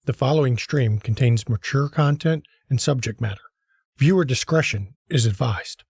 The following stream contains mature content and subject matter. Viewer discretion is advised.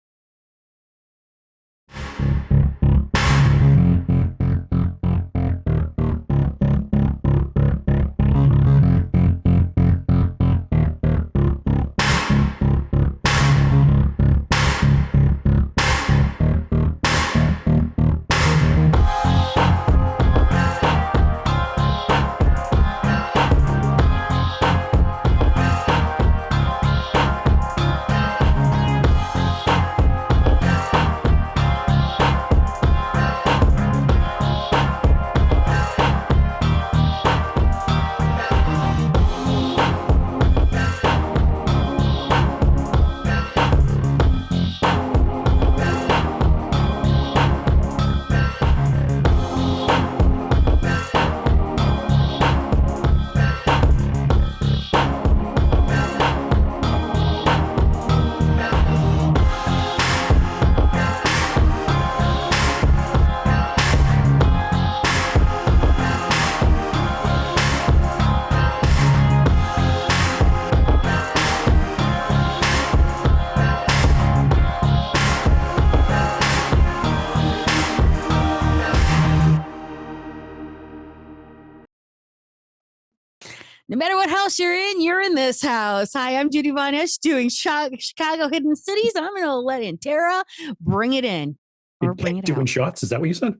No matter what house you're in this house. Hi, I'm Judy Von Esch doing Chicago Hidden Cities. I'm going to let in Tara bring it in or bring it doing out. shots. Is that what you said?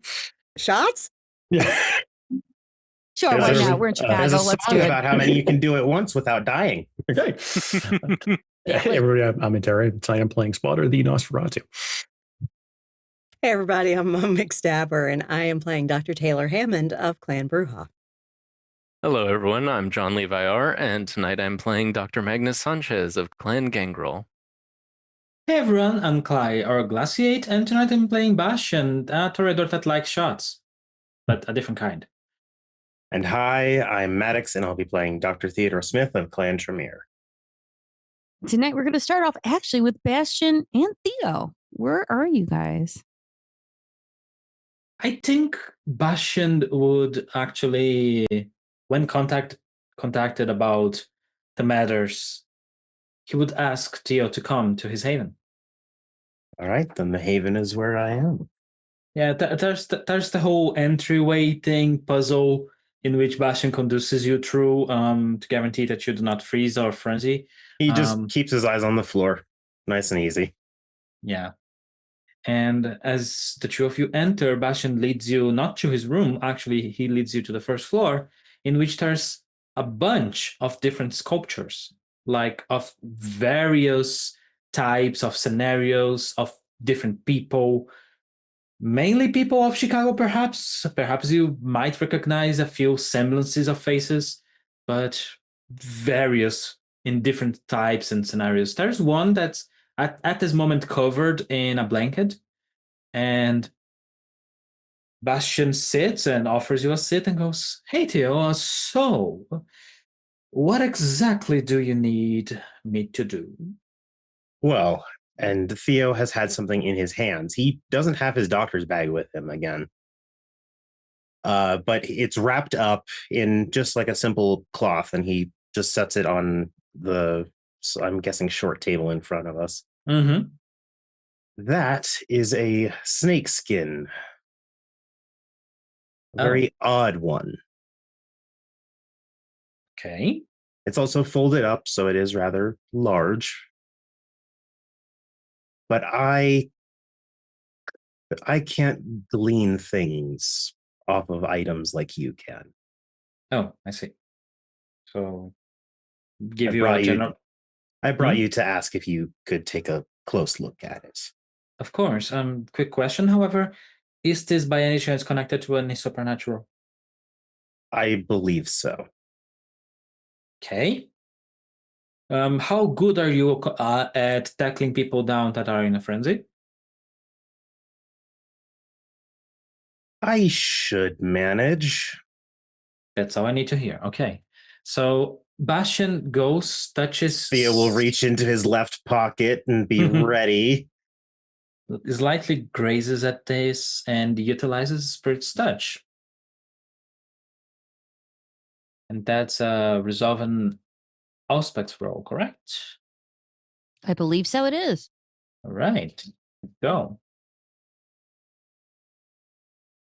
Shots? Yeah. Sure, why not? We're in Chicago. There's a Let's song do it. about how many you can do at once without dying. Okay. Hey, everybody, I'm in Terry. Tonight I'm playing Spotter the Nosferatu. Hey, everybody, I'm McStabber, and I am playing Dr. Taylor Hammond of Clan Bruja. Hello, everyone. I'm John Levi R., and tonight I'm playing Dr. Magnus Sanchez of Clan Gangrel. Hey everyone, I'm Clay, or Glaciate, and tonight I'm playing Bastion, a Toreador that likes shots, but a different kind. And hi, I'm Maddox, and I'll be playing Dr. Theodore Smith of Clan Tremere. Tonight we're going to start off actually with Bastion and Theo. Where are you guys? I think Bastion would actually, when contacted about the matters, he would ask Theo to come to his haven. All right, then the haven is where I am. Yeah, there's the whole entryway thing puzzle in which Bastion conduces you through to guarantee that you do not freeze or frenzy. He just keeps his eyes on the floor. Nice and easy. Yeah. And as the two of you enter, Bastion leads you not to his room. Actually, he leads you to the first floor, in which there's a bunch of different sculptures, like of various types of scenarios of different people, mainly people of Chicago, perhaps. Perhaps you might recognize a few semblances of faces, but various in different types and scenarios. There's one that's at this moment covered in a blanket, and Bastion sits and offers you a seat and goes, "Hey, Theo, so what exactly do you need me to do?" Well, and Theo has had something in his hands. He doesn't have his doctor's bag with him again. But it's wrapped up in just like a simple cloth, and he just sets it on the, I'm guessing, short table in front of us. Mm-hmm. That is a snake skin. A very odd one. Okay. It's also folded up, so it is rather large. But I can't glean things off of items like you can. Oh, I see. So give you a general... I brought you to ask if you could take a close look at it. Of course. Quick question, however. Is this by any chance connected to any supernatural? I believe so. Okay. How good are you at tackling people down that are in a frenzy? I should manage. That's all I need to hear. Okay. So Bastion goes, touches... Theo will reach into his left pocket and be ready. Slightly grazes at this and utilizes Spirit's Touch. And that's a resolve an aspects roll, correct? I believe so. It is. All right, go.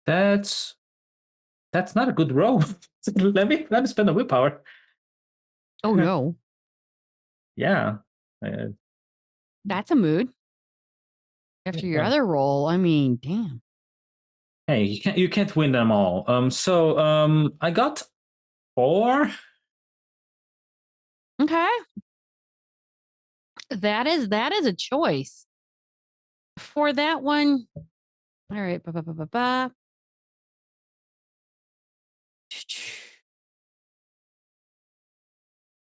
That's not a good roll. let me spend a willpower. Oh no, Yeah. that's a mood. After your Well, other roll, I mean, damn. hey, you can't win them all. So I got 4. Okay, that is a choice for that one. All right, ba, ba, ba, ba, ba.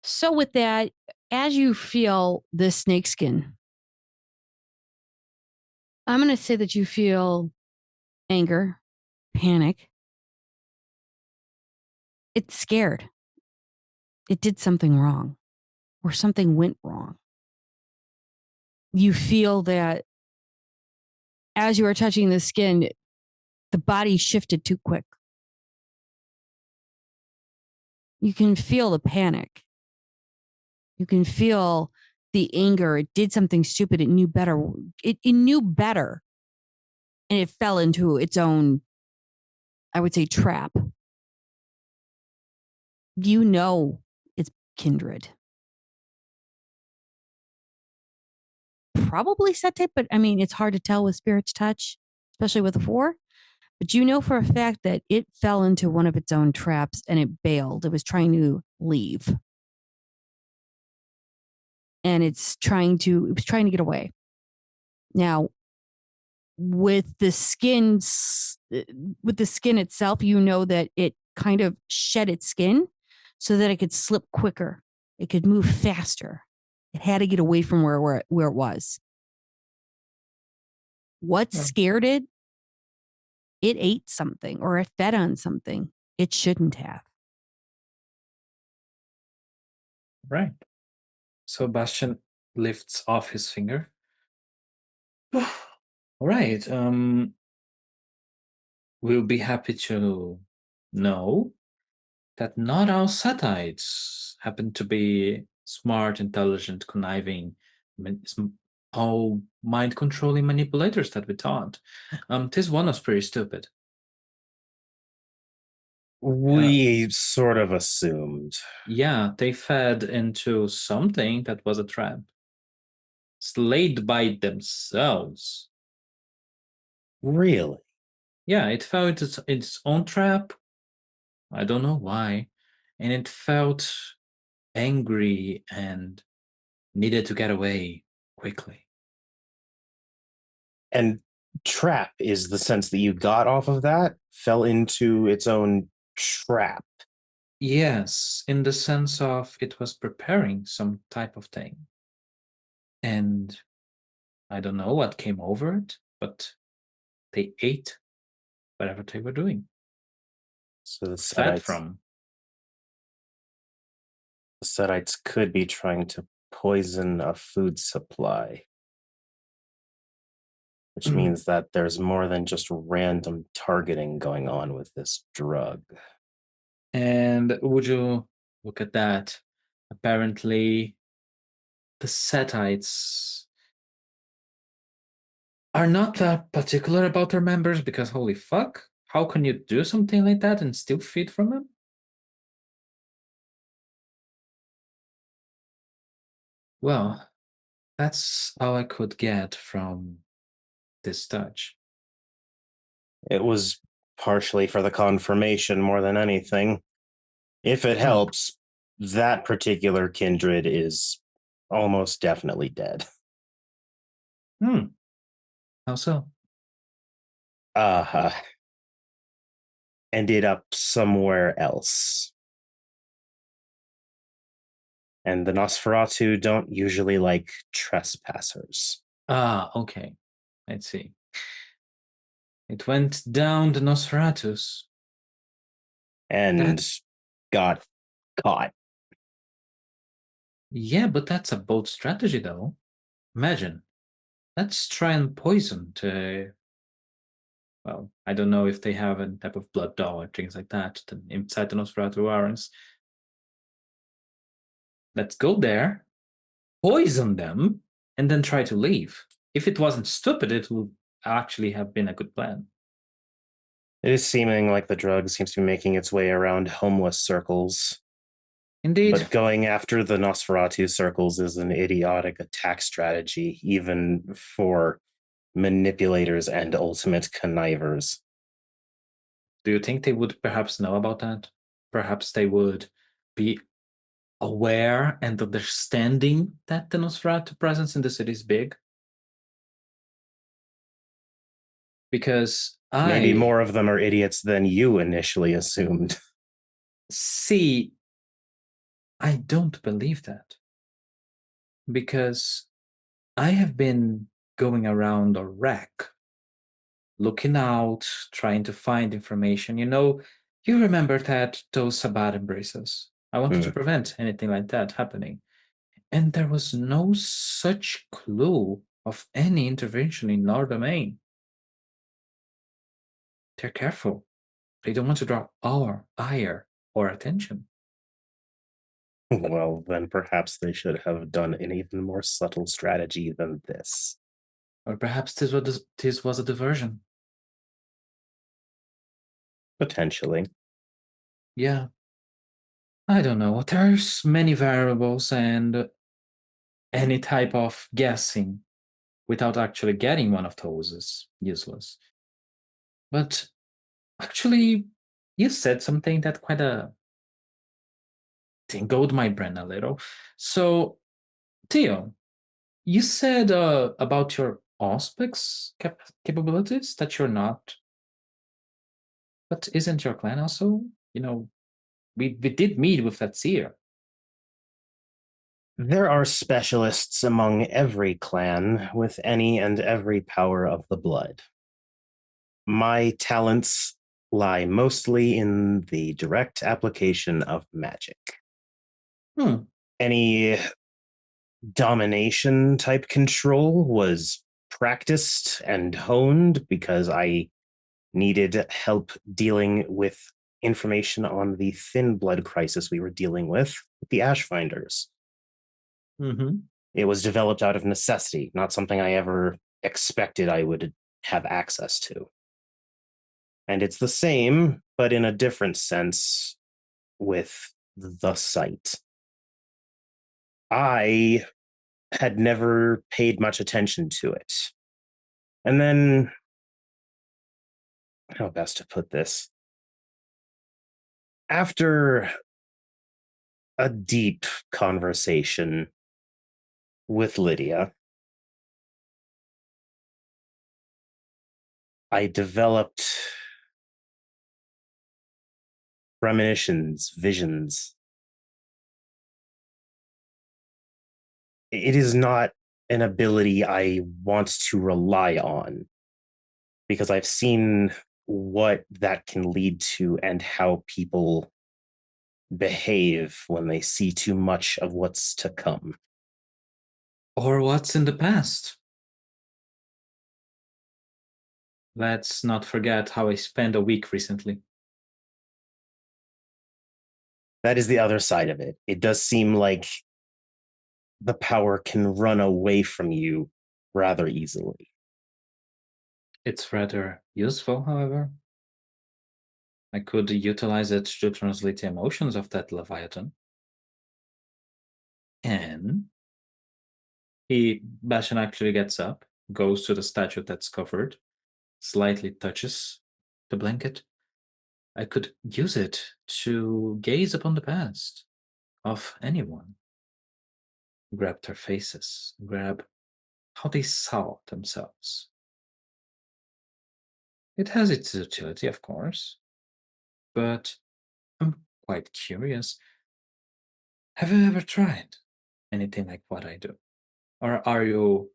So with that, as you feel this snakeskin, I'm going to say that you feel anger, panic. It's scared. It did something wrong or something went wrong. You feel that as you are touching the skin, the body shifted too quick. You can feel the panic. You can feel the anger. It did something stupid. It knew better. It knew better. And it fell into its own, I would say, trap. You know it's kindred. Probably set type, but I mean, it's hard to tell with Spirit's Touch, especially with a 4. But you know for a fact that it fell into one of its own traps and it bailed. It was trying to leave. And it was trying to get away. Now, with the skin itself, you know that it kind of shed its skin so that it could slip quicker. It could move faster. It had to get away from where it was. What scared it? It ate something or it fed on something it shouldn't have. Right. So Bastian lifts off his finger. All right. We'll be happy to know that not all Setites happen to be smart, intelligent, conniving, all mind-controlling manipulators that we thought. This one was pretty stupid. We sort of assumed. Yeah, they fed into something that was a trap. Slayed by themselves. Really? Yeah, it fell into its own trap. I don't know why. And it felt angry and needed to get away quickly. And trap is the sense that you got off of that, fell into its own trap. Yes, in the sense of it was preparing some type of thing. And I don't know what came over it, but they ate whatever they were doing. So the Fed Setites, from. the Setites could be trying to poison a food supply. Which means that there's more than just random targeting going on with this drug. And would you look at that? Apparently, the Setites are not that particular about their members because holy fuck, how can you do something like that and still feed from them? Well, that's all I could get from this touch. It was partially for the confirmation more than anything. If it helps, that particular kindred is almost definitely dead. How so? Ended up somewhere else. And the Nosferatu don't usually like trespassers. Ah, okay. I see. It went down the Nosferatus. And got caught. Yeah, but that's a bold strategy, though. Imagine. Let's try and poison to. Well, I don't know if they have a type of blood doll or things like that inside the Nosferatu warrens. Let's go there, poison them, and then try to leave. If it wasn't stupid, it would actually have been a good plan. It is seeming like the drug seems to be making its way around homeless circles. Indeed. But going after the Nosferatu circles is an idiotic attack strategy, even for manipulators and ultimate connivers. Do you think they would perhaps know about that? Perhaps they would be aware and understanding that the Nosferatu presence in the city is big? Because Maybe more of them are idiots than you initially assumed. See, I don't believe that. Because I have been going around a wreck, looking out, trying to find information. You remember that those Sabbat embraces. I wanted to prevent anything like that happening. And there was no such clue of any intervention in our domain. They're careful. They don't want to draw our ire or attention. Well, then perhaps they should have done an even more subtle strategy than this. Or perhaps this was a diversion. Potentially. Yeah. I don't know. There's many variables, and any type of guessing without actually getting one of those is useless. But actually, you said something that quite tingled my brain a little. So, Theo, you said about your Auspex capabilities that you're not. But isn't your clan also? We did meet with that seer. There are specialists among every clan with any and every power of the blood. My talents lie mostly in the direct application of magic. Any domination type control was practiced and honed because I needed help dealing with information on the thin blood crisis we were dealing with the Ashfinders. It was developed out of necessity, not something I ever expected I would have access to. And it's the same, but in a different sense, with the site. I had never paid much attention to it. And then, how best to put this? After a deep conversation with Lydia, I developed premonitions, visions. It is not an ability I want to rely on because I've seen what that can lead to and how people behave when they see too much of what's to come. Or what's in the past. Let's not forget how I spent a week recently. That is the other side of it. It does seem like the power can run away from you rather easily. It's rather useful, however. I could utilize it to translate the emotions of that Leviathan. And Bastion actually gets up, goes to the statue that's covered, slightly touches the blanket. I could use it to gaze upon the past of anyone. Grab their faces, grab how they saw themselves. It has its utility, of course, but I'm quite curious. Have you ever tried anything like what I do? Or are you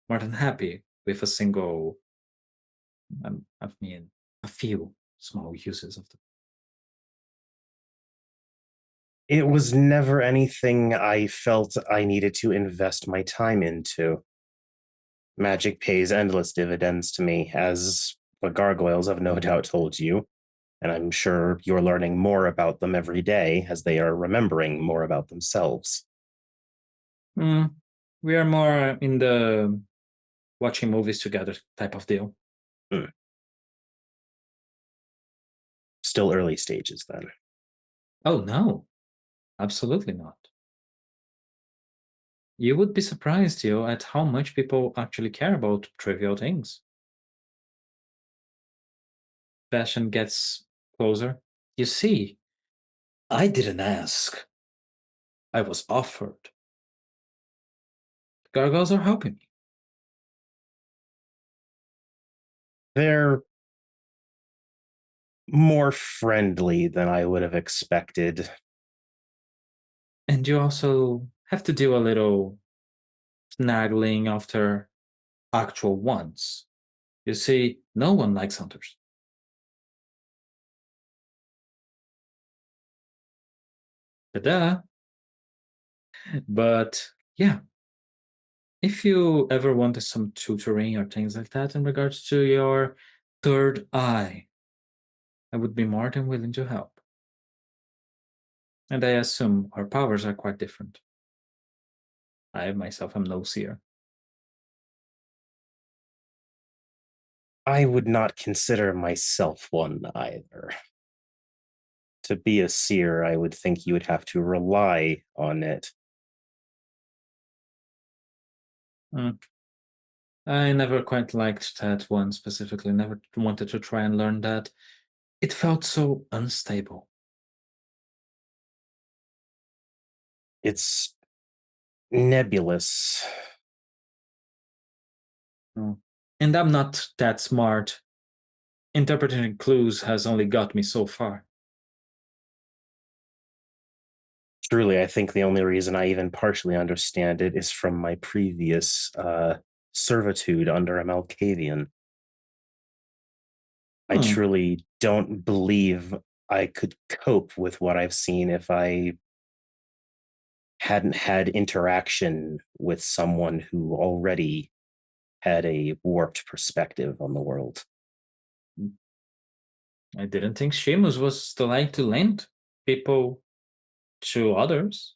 more than happy with a few small uses of them? It was never anything I felt I needed to invest my time into. Magic pays endless dividends to me, as the gargoyles have no doubt told you, and I'm sure you're learning more about them every day as they are remembering more about themselves. We are more in the watching movies together type of deal. Still early stages then. Oh, no. Absolutely not. You would be surprised, at how much people actually care about trivial things. Bastion gets closer. You see, I didn't ask. I was offered. Gargoyles are helping me. They're more friendly than I would have expected. And you also have to do a little snaggling after actual ones. You see, no one likes hunters. Ta-da! But yeah, if you ever wanted some tutoring or things like that in regards to your third eye, I would be more than willing to help. And I assume our powers are quite different. I myself am no seer. I would not consider myself one either. To be a seer, I would think you would have to rely on it. I never quite liked that one specifically, never wanted to try and learn that. It felt so unstable. It's nebulous. And I'm not that smart. Interpreting clues has only got me so far. Truly, I think the only reason I even partially understand it is from my previous servitude under a Malkavian. I truly don't believe I could cope with what I've seen if I hadn't had interaction with someone who already had a warped perspective on the world. I didn't think Sheamus was the like to lend people to others.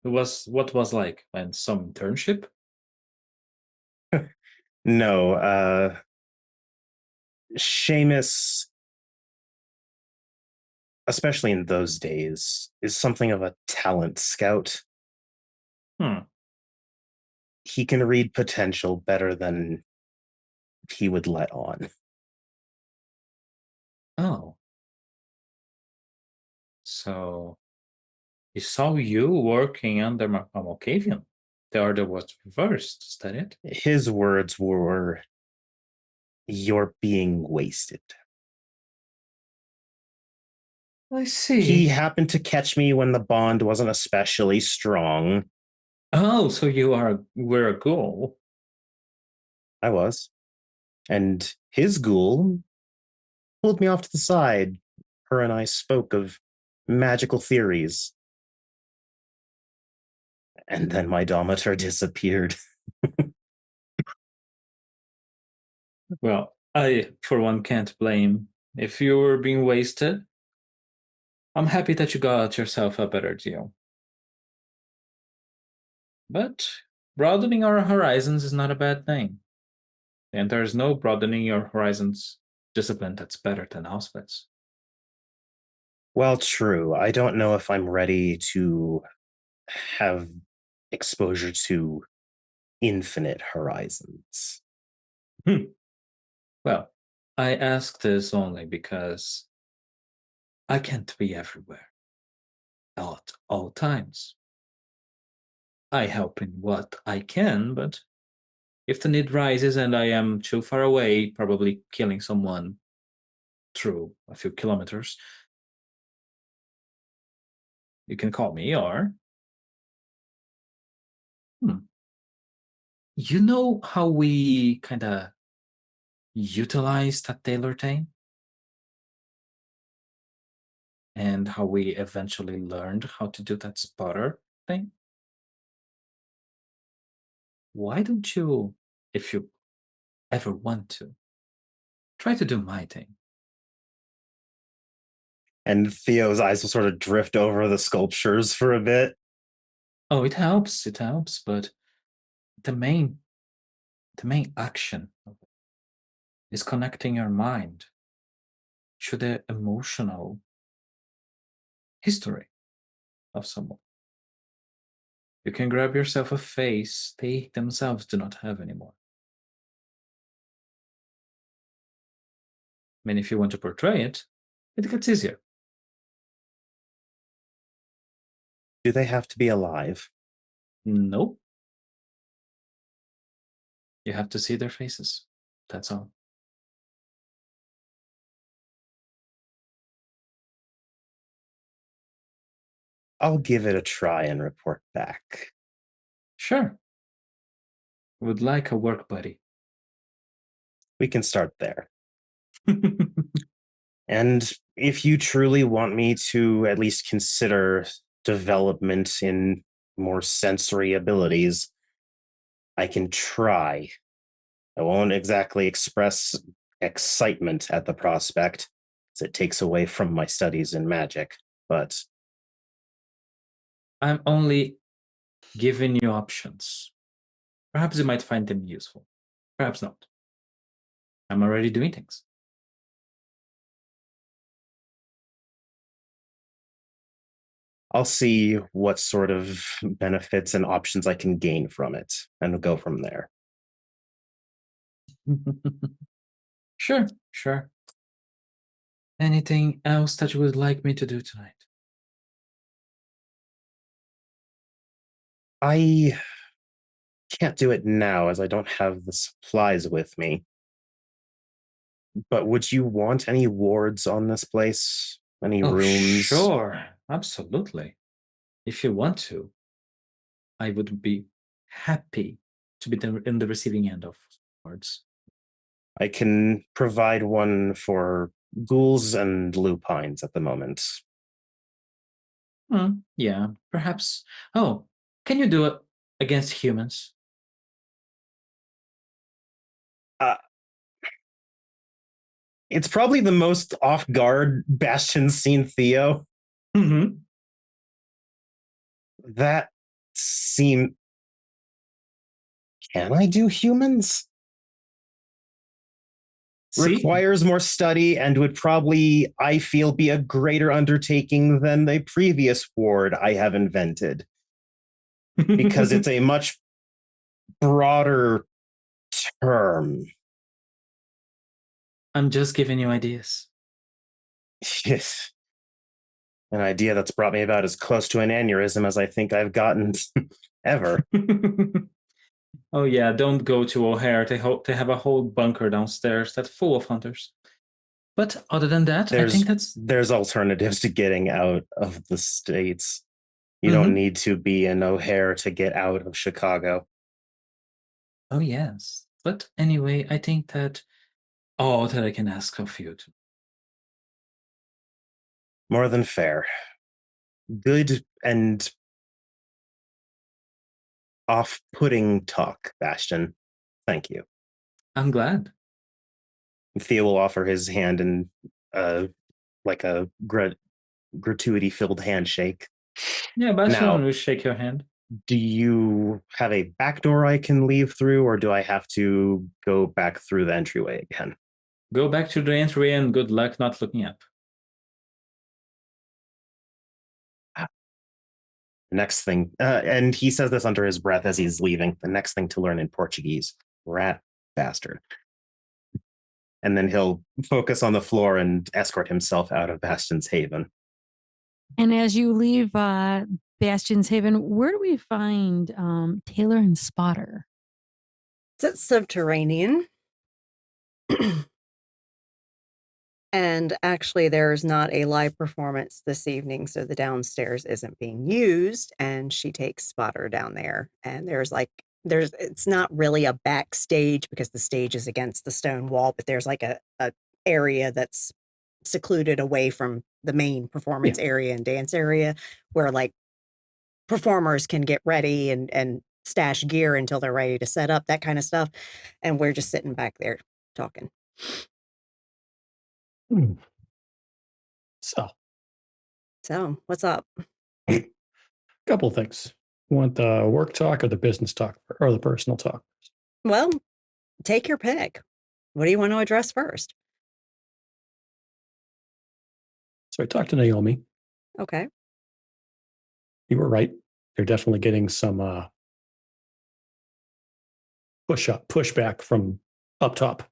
It was what was like and some internship. No, Seamus, especially in those days, is something of a talent scout. He can read potential better than he would let on. Oh. So he saw you working under Malkavian. The order was reversed, is that it? His words were, "You're being wasted." I see. He happened to catch me when the bond wasn't especially strong. Oh, so we're a ghoul. I was. And his ghoul pulled me off to the side. Her and I spoke of magical theories. And then my Domitor disappeared. Well, I, for one, can't blame. If you were being wasted, I'm happy that you got yourself a better deal. But broadening our horizons is not a bad thing. And there's no broadening your horizons discipline that's better than Auspitz. Well, true. I don't know if I'm ready to have exposure to infinite horizons. Well, I ask this only because I can't be everywhere at all times. I help in what I can, but if the need rises and I am too far away, probably killing someone through a few kilometers, you can call me, or you know how we kind of utilize that Taylor thing? And how we eventually learned how to do that spotter thing? Why don't you, if you ever want to, try to do my thing? And Theo's eyes will sort of drift over the sculptures for a bit. Oh, it helps. It helps, but the main action is connecting your mind to the emotional history of someone. You can grab yourself a face they themselves do not have anymore. I mean, if you want to portray it, it gets easier. Do they have to be alive? Nope. You have to see their faces. That's all. I'll give it a try and report back. Sure. Would like a work buddy. We can start there. And if you truly want me to at least consider development in more sensory abilities, I can try. I won't exactly express excitement at the prospect, as it takes away from my studies in magic, but I'm only giving you options. Perhaps you might find them useful. Perhaps not. I'm already doing things. I'll see what sort of benefits and options I can gain from it and go from there. Sure. Anything else that you would like me to do tonight? I can't do it now as I don't have the supplies with me. But would you want any wards on this place? Any Oh, rooms? sure. Absolutely. If you want to, I would be happy to be in the receiving end of words. I can provide one for ghouls and lupines at the moment. Yeah, perhaps. Oh, can you do it against humans? It's probably the most off guard Bastion's seen Theo. Mm-hmm. That seem. Can I do humans? Requires more study and would probably, I feel, be a greater undertaking than the previous ward I have invented. Because it's a much broader term. I'm just giving you ideas. Yes. An idea that's brought me about as close to an aneurysm as I think I've gotten ever. Oh yeah, don't go to O'Hare. They have a whole bunker downstairs that's full of hunters. But other than that, I think there's alternatives to getting out of the States. You don't need to be an O'Hare to get out of Chicago. Oh yes. But anyway, I think that all that I can ask of you. More than fair. Good and off-putting talk, Bastion. Thank you. I'm glad. Theo will offer his hand in like a gratuity-filled handshake. Yeah, Bastion will shake your hand. Do you have a back door I can leave through, or do I have to go back through the entryway again? Go back to the entryway and good luck not looking up. Next thing, and he says this under his breath as he's leaving, the next thing to learn in Portuguese, rat bastard. And then he'll focus on the floor and escort himself out of Bastion's Haven. And as you leave Bastion's Haven, where do we find Taylor and Spotter? It's subterranean. And actually, there's not a live performance this evening, so the downstairs isn't being used. And she takes Spotter down there. And it's not really a backstage because the stage is against the stone wall, but there's like a area that's secluded away from the main performance area and dance area where like performers can get ready and stash gear until they're ready to set up, that kind of stuff. And we're just sitting back there talking. So, what's up? Couple things. Want the work talk or the business talk or the personal talk? Well, take your pick. What do you want to address first? So I talked to Naomi. Okay. You were right. They're definitely getting some pushback from up top,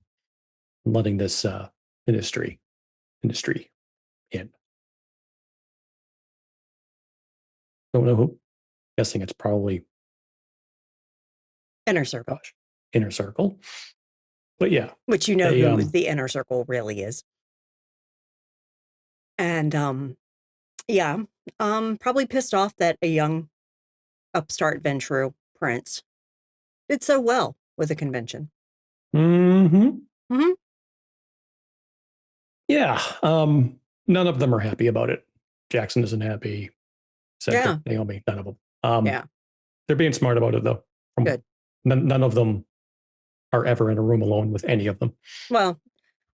letting this industry in. Don't know who. Guessing it's probably Inner circle. Inner circle. But yeah, which you know who the inner circle really is. And yeah, probably pissed off that a young upstart venture prince did so well with the convention. Mm-hmm. Yeah. None of them are happy about it. Jackson isn't happy. Cedric, Naomi, none of them. Yeah. They're being smart about it though. Good. None of them are ever in a room alone with any of them. Well,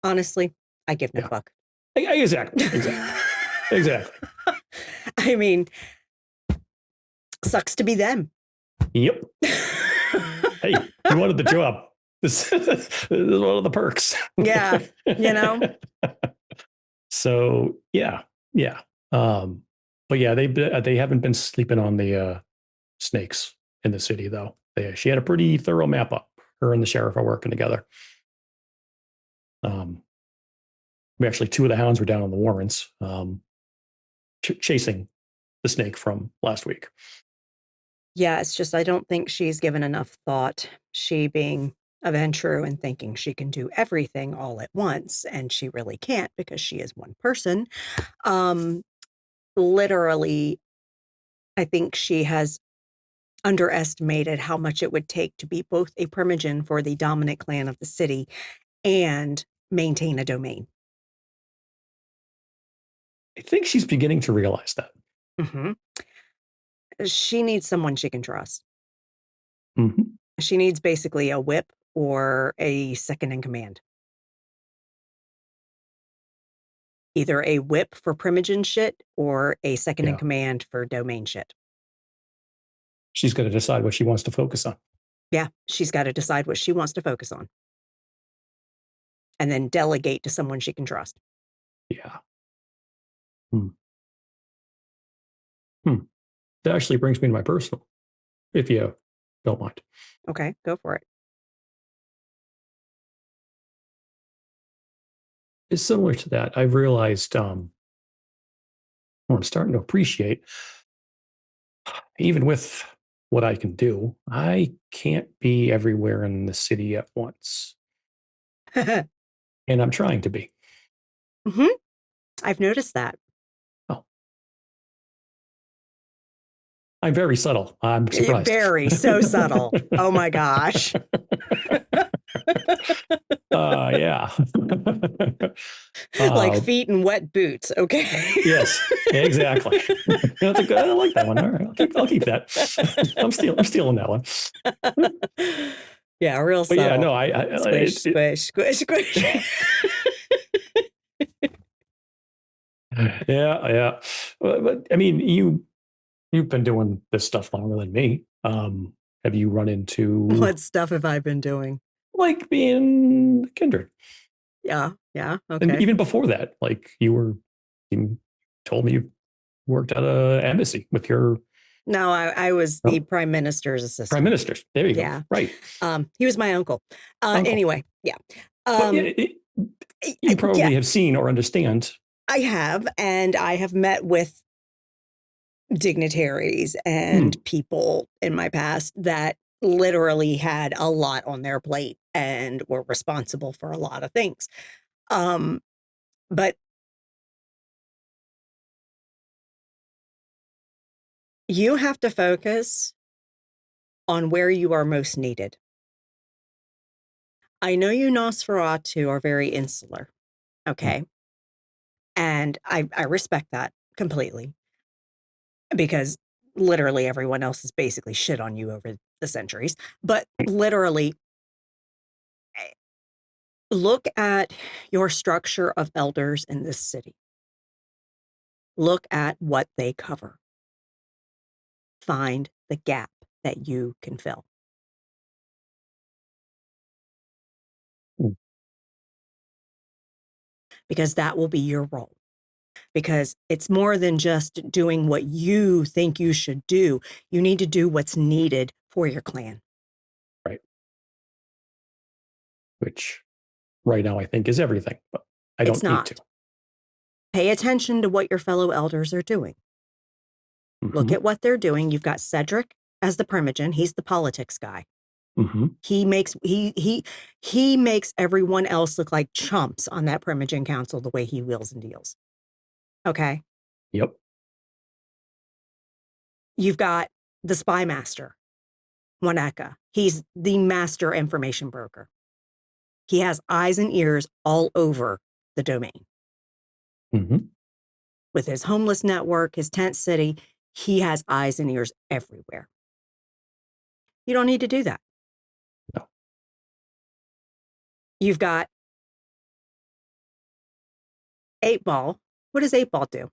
honestly, I give no fuck. Exactly. I mean, sucks to be them. Yep. Hey, you wanted the job. This is one of the perks. Yeah, you know. So yeah. But yeah, they haven't been sleeping on the snakes in the city though. She had a pretty thorough map up. Her and the sheriff are working together. Actually, 2 of the hounds were down on the warrants, chasing the snake from last week. Yeah, it's just I don't think she's given enough thought. She being a Ventru and thinking she can do everything all at once, and she really can't because she is one person. Literally, I think she has underestimated how much it would take to be both a Primogen for the dominant clan of the city and maintain a domain. I think she's beginning to realize that. Mm-hmm. She needs someone she can trust. Mm-hmm. She needs basically a whip or a second in command. Either a whip for Primogen shit or a second in command for domain shit. She's got to decide what she wants to focus on. Yeah, she's got to decide what she wants to focus on. And then delegate to someone she can trust. Yeah. That actually brings me to my personal, if you don't mind. Okay, go for it. It's similar to that. I've realized, I'm starting to appreciate, even with what I can do, I can't be everywhere in the city at once. And I'm trying to be. Mm-hmm. I've noticed that. Oh. I'm very subtle. I'm surprised. So subtle. Oh my gosh. Yeah. Like feet in wet boots. Okay. Yes, exactly. That's a good. I like that one. All right, I'll keep that. I'm stealing that one. Yeah, real but subtle. Yeah, no, squish. Yeah. But I mean, you've been doing this stuff longer than me. Have you run into what stuff have I been doing? Like being kindred. Yeah. Okay. And even before that, like you told me you worked at an embassy with your. No, I was the prime minister's assistant. Prime minister's. There you go. Right. He was my uncle. Anyway, yeah. You probably have seen or understand. I have, and I have met with dignitaries and people in my past that literally had a lot on their plate and were responsible for a lot of things. But you have to focus on where you are most needed. I know you Nosferatu are very insular, okay? And I respect that completely because literally everyone else has basically shit on you over the centuries. But literally, look at your structure of elders in this city. Look at what they cover. Find the gap that you can fill. Hmm. Because that will be your role. Because it's more than just doing what you think you should do. You need to do what's needed for your clan. Right. Which right now I think is everything, but I It's don't need not. to. Pay attention to what your fellow elders are doing. Look Mhm. at what they're doing. You've got Cedric as the primogen. He's the politics guy. Mhm. He makes everyone else look like chumps on that primogen council the way he wheels and deals. Okay. Yep. You've got the spy master, Waneka. He's the master information broker. He has eyes and ears all over the domain. Mhm. With his homeless network, his tent city, he has eyes and ears everywhere. You don't need to do that. No. You've got 8 Ball. What does 8 Ball do?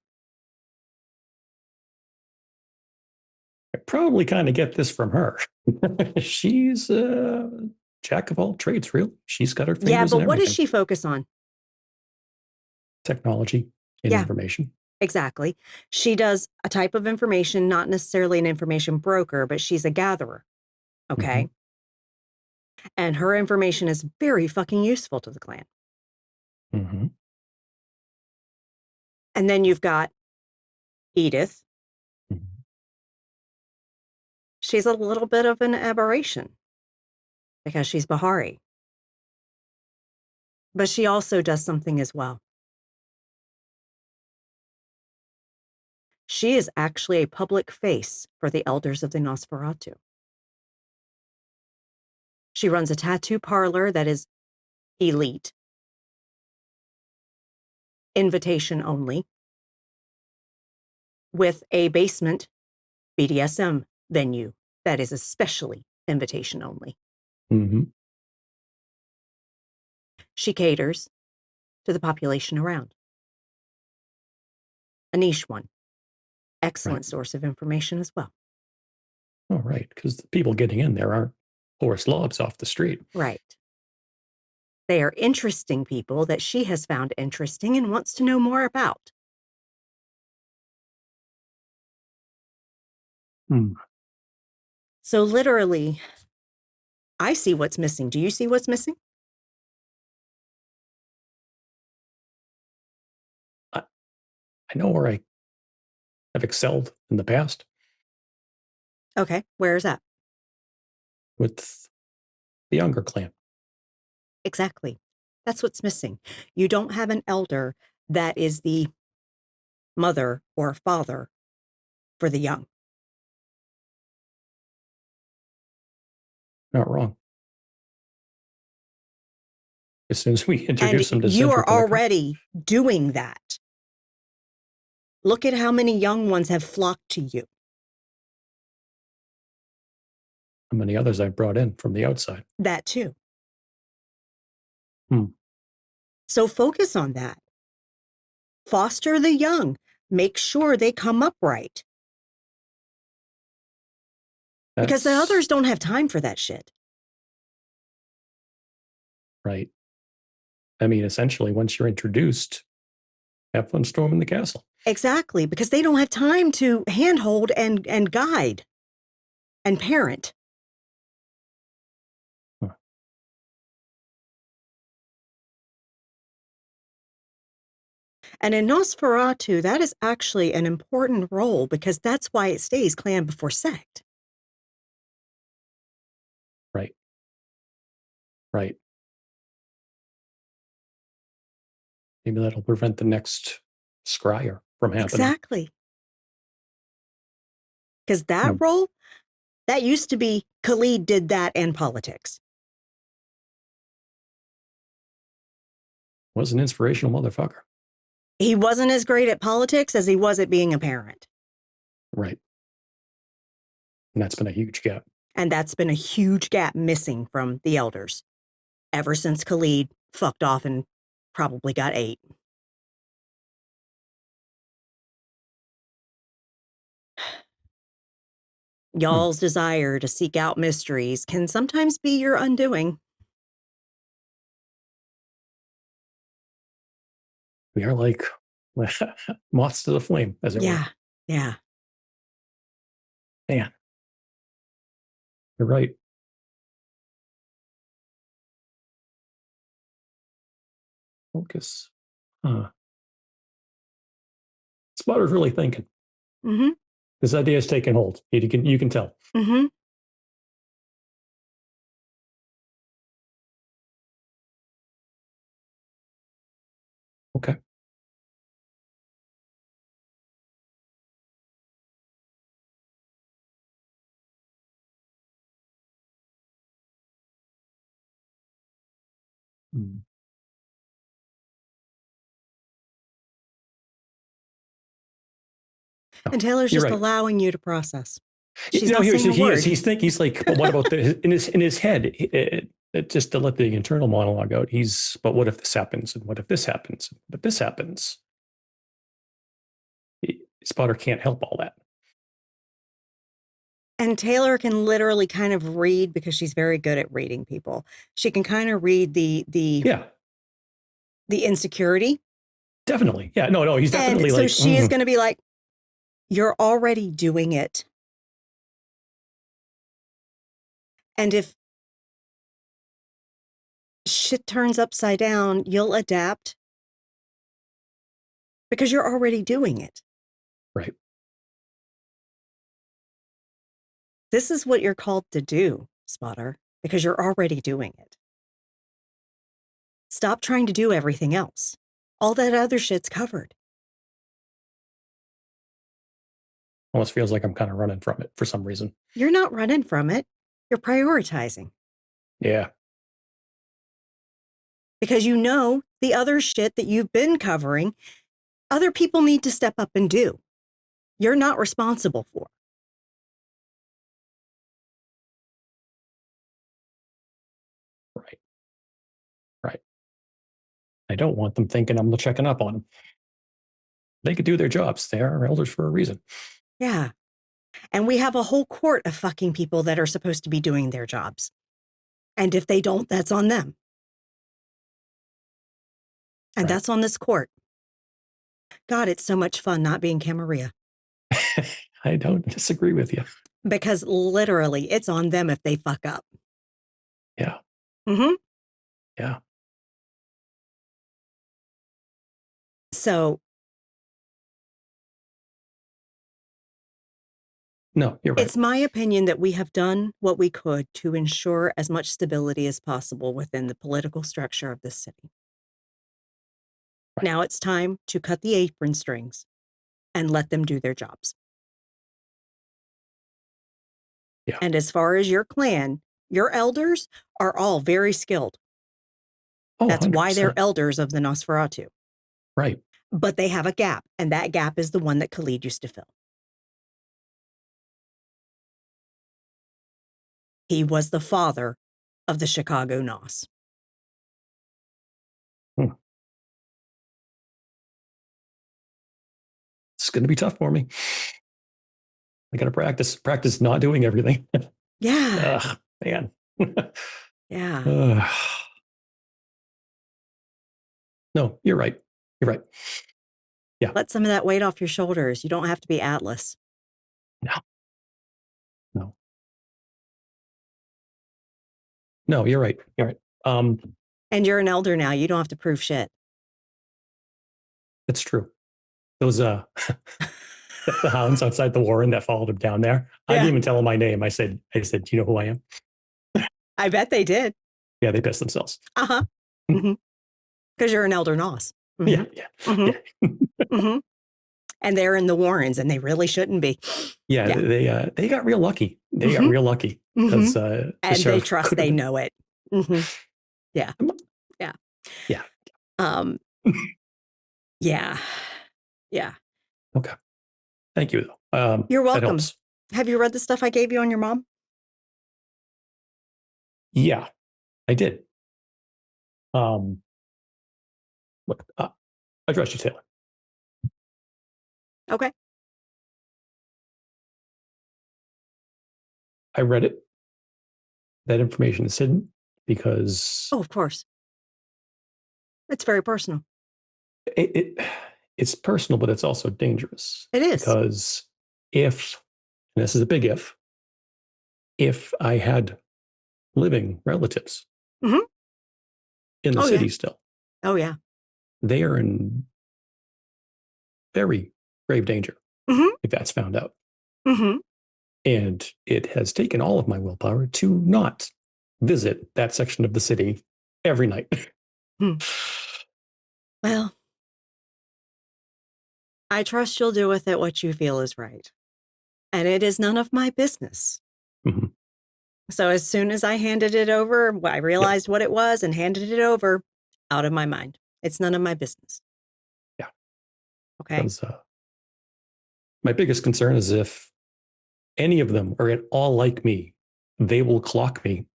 I probably kind of get this from her. She's a jack of all trades, really. She's got her fingers Yeah, in but what everything. does she focus on? Technology and Yeah. information. Exactly. She does a type of information, not necessarily an information broker, but she's a gatherer. Okay. And her information is very fucking useful to the clan. Mhm. And then you've got Edith. Mhm. She's a little bit of an aberration because she's Bahari. But she also does something as well. She is actually a public face for the elders of the Nosferatu. She runs a tattoo parlor that is elite, invitation only, with a basement BDSM venue that is especially invitation only. Mhm. She caters to the population around. A niche one. Excellent Right. source of information as well. Oh, right. Because the people getting in there aren't poor slobs off the street. Right. They are interesting people that she has found interesting and wants to know more about. Hmm. So literally, I see what's missing. Do you see what's missing? I know where I have excelled in the past Okay, where is that? with the younger clan. Exactly. That's what's missing. You don't have an elder that is the mother or father for the young. Not wrong. As soon as we And introduce them to you Cedric are and the already doing that. Look at how many young ones have flocked to you. how many others I've brought in from the outside. That too. Hmm. So focus on that. Foster the young. Make sure they come up right. Because the That's others don't have time for that shit. right. I mean, essentially, once you're introduced, have fun storming the castle. Exactly, because they don't have time to handhold and guide and parent. Huh. And in Nosferatu, that is actually an important role because that's why it stays clan before sect. Right. Right. Maybe that'll prevent the next scryer from happening. Exactly. Because that Hmm. role, that used to be Khalid did that and politics. Was an inspirational motherfucker. He wasn't as great at politics as he was at being a parent. Right. And that's been a huge gap. And that's been a huge gap missing from the elders ever since Khalid fucked off and probably got 8. Y'all's desire to seek out mysteries can sometimes be your undoing. We are like moths to the flame, as it were. Yeah. Man, you're right. Focus. Spotter's really thinking. Mm-hmm. This idea is taking hold. You can tell. Mm-hmm. Okay. Hmm. And Taylor's You're just right. allowing you to process. She's No, not saying a he word. is. He's like, but what about in his head? Just to let the internal monologue out. But what if this happens? And what if this happens? But this happens. Spotter can't help all that. And Taylor can literally kind of read, because she's very good at reading people. She can kind of read the insecurity. Definitely. Yeah. No, he's definitely and so like. she is going to be like, you're already doing it. And if shit turns upside down, you'll adapt because you're already doing it. Right. This is what you're called to do, Spotter, because you're already doing it. Stop trying to do everything else. All that other shit's covered. Almost feels like I'm kind of running from it for some reason. You're not running from it. You're prioritizing. Yeah. Because you know the other shit that you've been covering, other people need to step up and do. You're not responsible for. Right. I don't want them thinking I'm checking up on them. They could do their jobs. They are elders for a reason. Yeah. And we have a whole court of fucking people that are supposed to be doing their jobs. And if they don't, that's on them. And that's on this court. God, it's so much fun not being Camarilla. I don't disagree with you. Because literally, it's on them if they fuck up. Yeah. Mm-hmm. Yeah. So. No, you're right. It's my opinion that we have done what we could to ensure as much stability as possible within the political structure of this city. Right. Now it's time to cut the apron strings and let them do their jobs. Yeah. And as far as your clan, your elders are all very skilled. Oh, that's 100%. why they're elders of the Nosferatu. Right. But they have a gap, and that gap is the one that Khalid used to fill. He was the father of the Chicago Nos. It's going to be tough for me. I got to practice not doing everything. Yeah. Ugh, man. Yeah. No, you're right. You're right. Yeah. Let some of that weight off your shoulders. You don't have to be Atlas. No, you're right. You're right. And you're an elder now. You don't have to prove shit. That's true. Those the hounds outside the warren that followed him down there. I didn't even tell them my name. I said, do you know who I am? I bet they did. Yeah, they pissed themselves. Uh-huh. Mm-hmm. Because you're an elder Nos. Mm-hmm. Yeah. Mm-hmm. Yeah. Mm-hmm. And they're in the Warrens, and they really shouldn't be. Yeah. They got real lucky. They got real lucky because and they trust they know it. Mm-hmm. Yeah. Yeah. Yeah. Yeah. Yeah. Okay. Thank you, though. You're welcome. Have you read the stuff I gave you on your mom? Yeah, I did. Look, I trust you, Taylor. Okay. I read it. That information is hidden because Oh, of course. It's very personal. it's personal, but it's also dangerous. It is. Because if, and this is a big if I had living relatives Mhm. in the Oh, city yeah. still, Oh, yeah. they are in very grave danger Mhm. if that's found out. Mhm. And it has taken all of my willpower to not visit that section of the city every night. Well, I trust you'll do with it what you feel is right. And it is none of my business. Mhm. So as soon as I handed it over, I realized what it was and handed it over, out of my mind. It's none of my business. Yeah. Okay. Because my biggest concern is if any of them are at all like me, they will clock me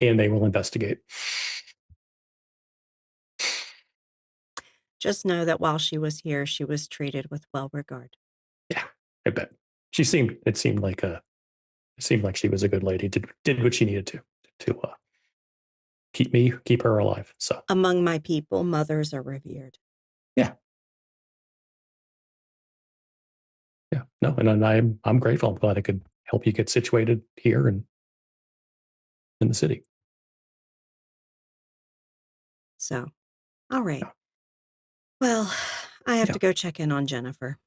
and they will investigate. Just know that while she was here, she was treated with well regard. Yeah, I bet. It seemed like she was a good lady, did what she needed to keep her alive. So Among my people, mothers are revered. yeah. No, and I'm grateful. I'm glad I could help you get situated here and in the city. So, all right. Yeah. Well, I have Yeah. to go check in on Jennifer.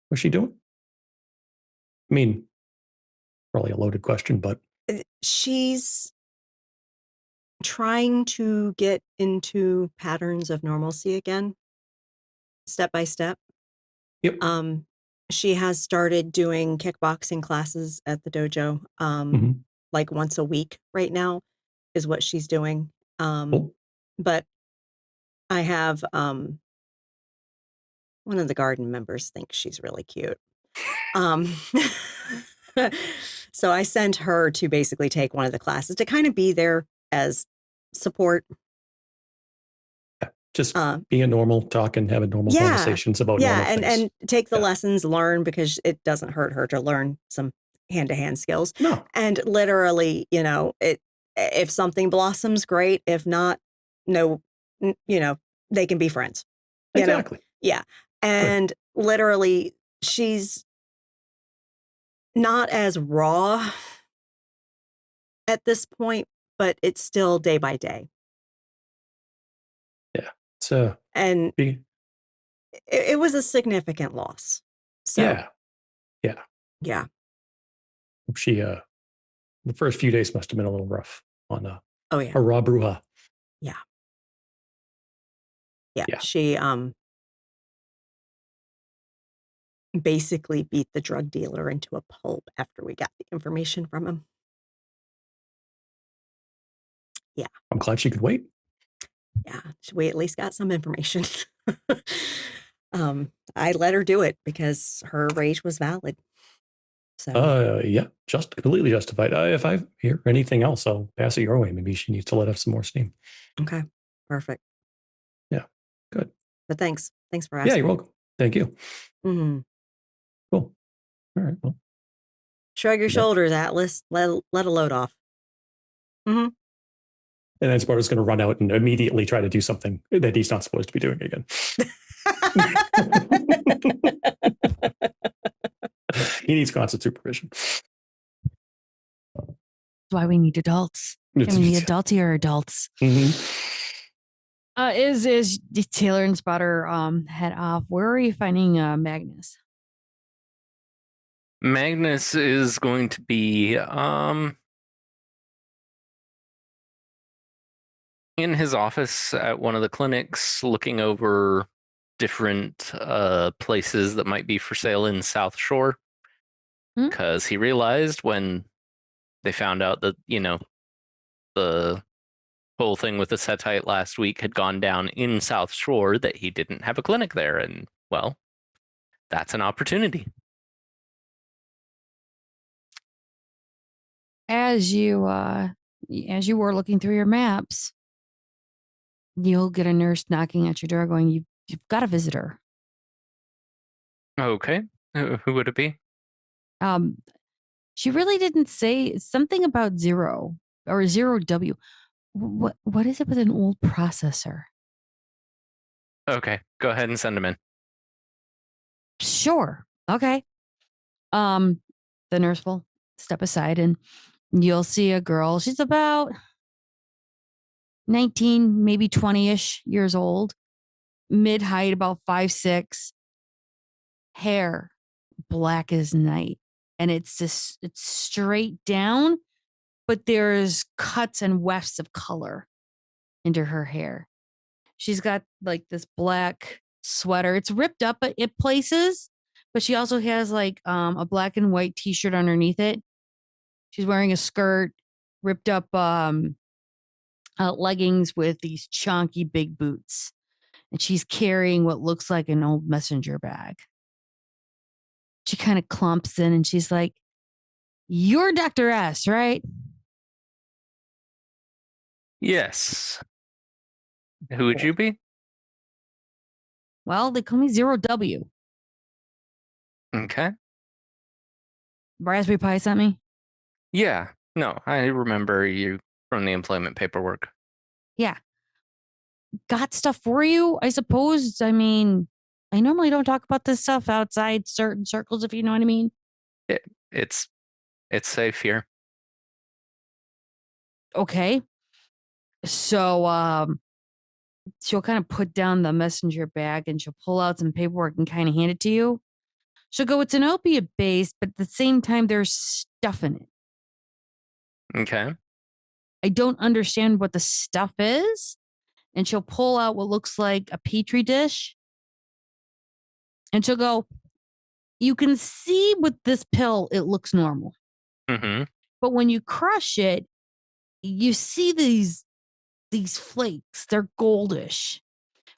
What's she doing? I mean, probably a loaded question, but She's trying to get into patterns of normalcy again, step by step. yep. She has started doing kickboxing classes at the dojo, Mhm. like once a week right now is what she's doing. Cool. But I have one of the garden members thinks she's really cute. So I sent her to basically take one of the classes to kind of be there as support. Just being normal, talking, having normal conversations about normal things. And take the Yeah. lessons, learn, because it doesn't hurt her to learn some hand-to-hand skills. No. And literally, if something blossoms, great. If not, no, they can be friends. Exactly. Yeah. And literally, she's not as raw at this point, but it's still day by day. Yeah. So And it was a significant loss. So yeah. yeah. She the first few days must have been a little rough on Oh yeah. a raw bruja. Yeah. Yeah. She basically beat the drug dealer into a pulp after we got the information from him. Yeah. I'm glad she could wait. Yeah. We at least got some information. I let her do it because her rage was valid. So Yeah, just completely justified. If I hear anything else, I'll pass it your way. Maybe she needs to let off some more steam. okay. Perfect. Yeah. Good. But thanks. Thanks for asking. Yeah, you're welcome. Thank you. Mm-hmm. Cool. All right. Well, Shrug your shoulders, Atlas. Let a load off. Mm-hmm. and then Sparta's going to run out and immediately try to do something that he's not supposed to be doing again. He needs constant supervision. That's why we need adults. I mean, the adultier adults. Mm-hmm. Is Taylor and Spotter head off? Where are you finding Magnus? Magnus is going to be in his office at one of the clinics, looking over different places that might be for sale in South Shore, because he realized when they found out that the whole thing with the Setite last week had gone down in South Shore that he didn't have a clinic there, and well, that's an opportunity. As you were looking through your maps, you'll get a nurse knocking at your door going, you've got a visitor. Okay. Who would it be? She really didn't say something about 0 or 0W. What is it with an old processor? Okay, go ahead and send him in. Sure. Okay. The nurse will step aside and you'll see a girl. She's about 19, maybe 20-ish years old, mid-height, about 5'6", hair black as night. And it's straight down, but there's cuts and wefts of color into her hair. She's got like this black sweater. It's ripped up at places, but she also has like a black and white t-shirt underneath it. She's wearing a skirt, ripped up leggings with these chunky big boots. And she's carrying what looks like an old messenger bag. She kind of clumps in and she's like, "You're Dr. S, right?" Yes. Who would you be? "Well, they call me 0W. Okay. Raspberry Pi sent me." Yeah. No, I remember you from the employment paperwork. "Yeah. Got stuff for you, I suppose. I mean, I normally don't talk about this stuff outside certain circles, if you know what I mean." It's safe here. "Okay." So she'll kind of put down the messenger bag and she'll pull out some paperwork and kind of hand it to you. She'll go, "It's an opiate base, but at the same time, there's stuff in it. Okay. I don't understand what the stuff is." And she'll pull out what looks like a petri dish. And she'll go, "You can see with this pill, it looks normal. Mm-hmm. But when you crush it, you see these flakes. They're goldish.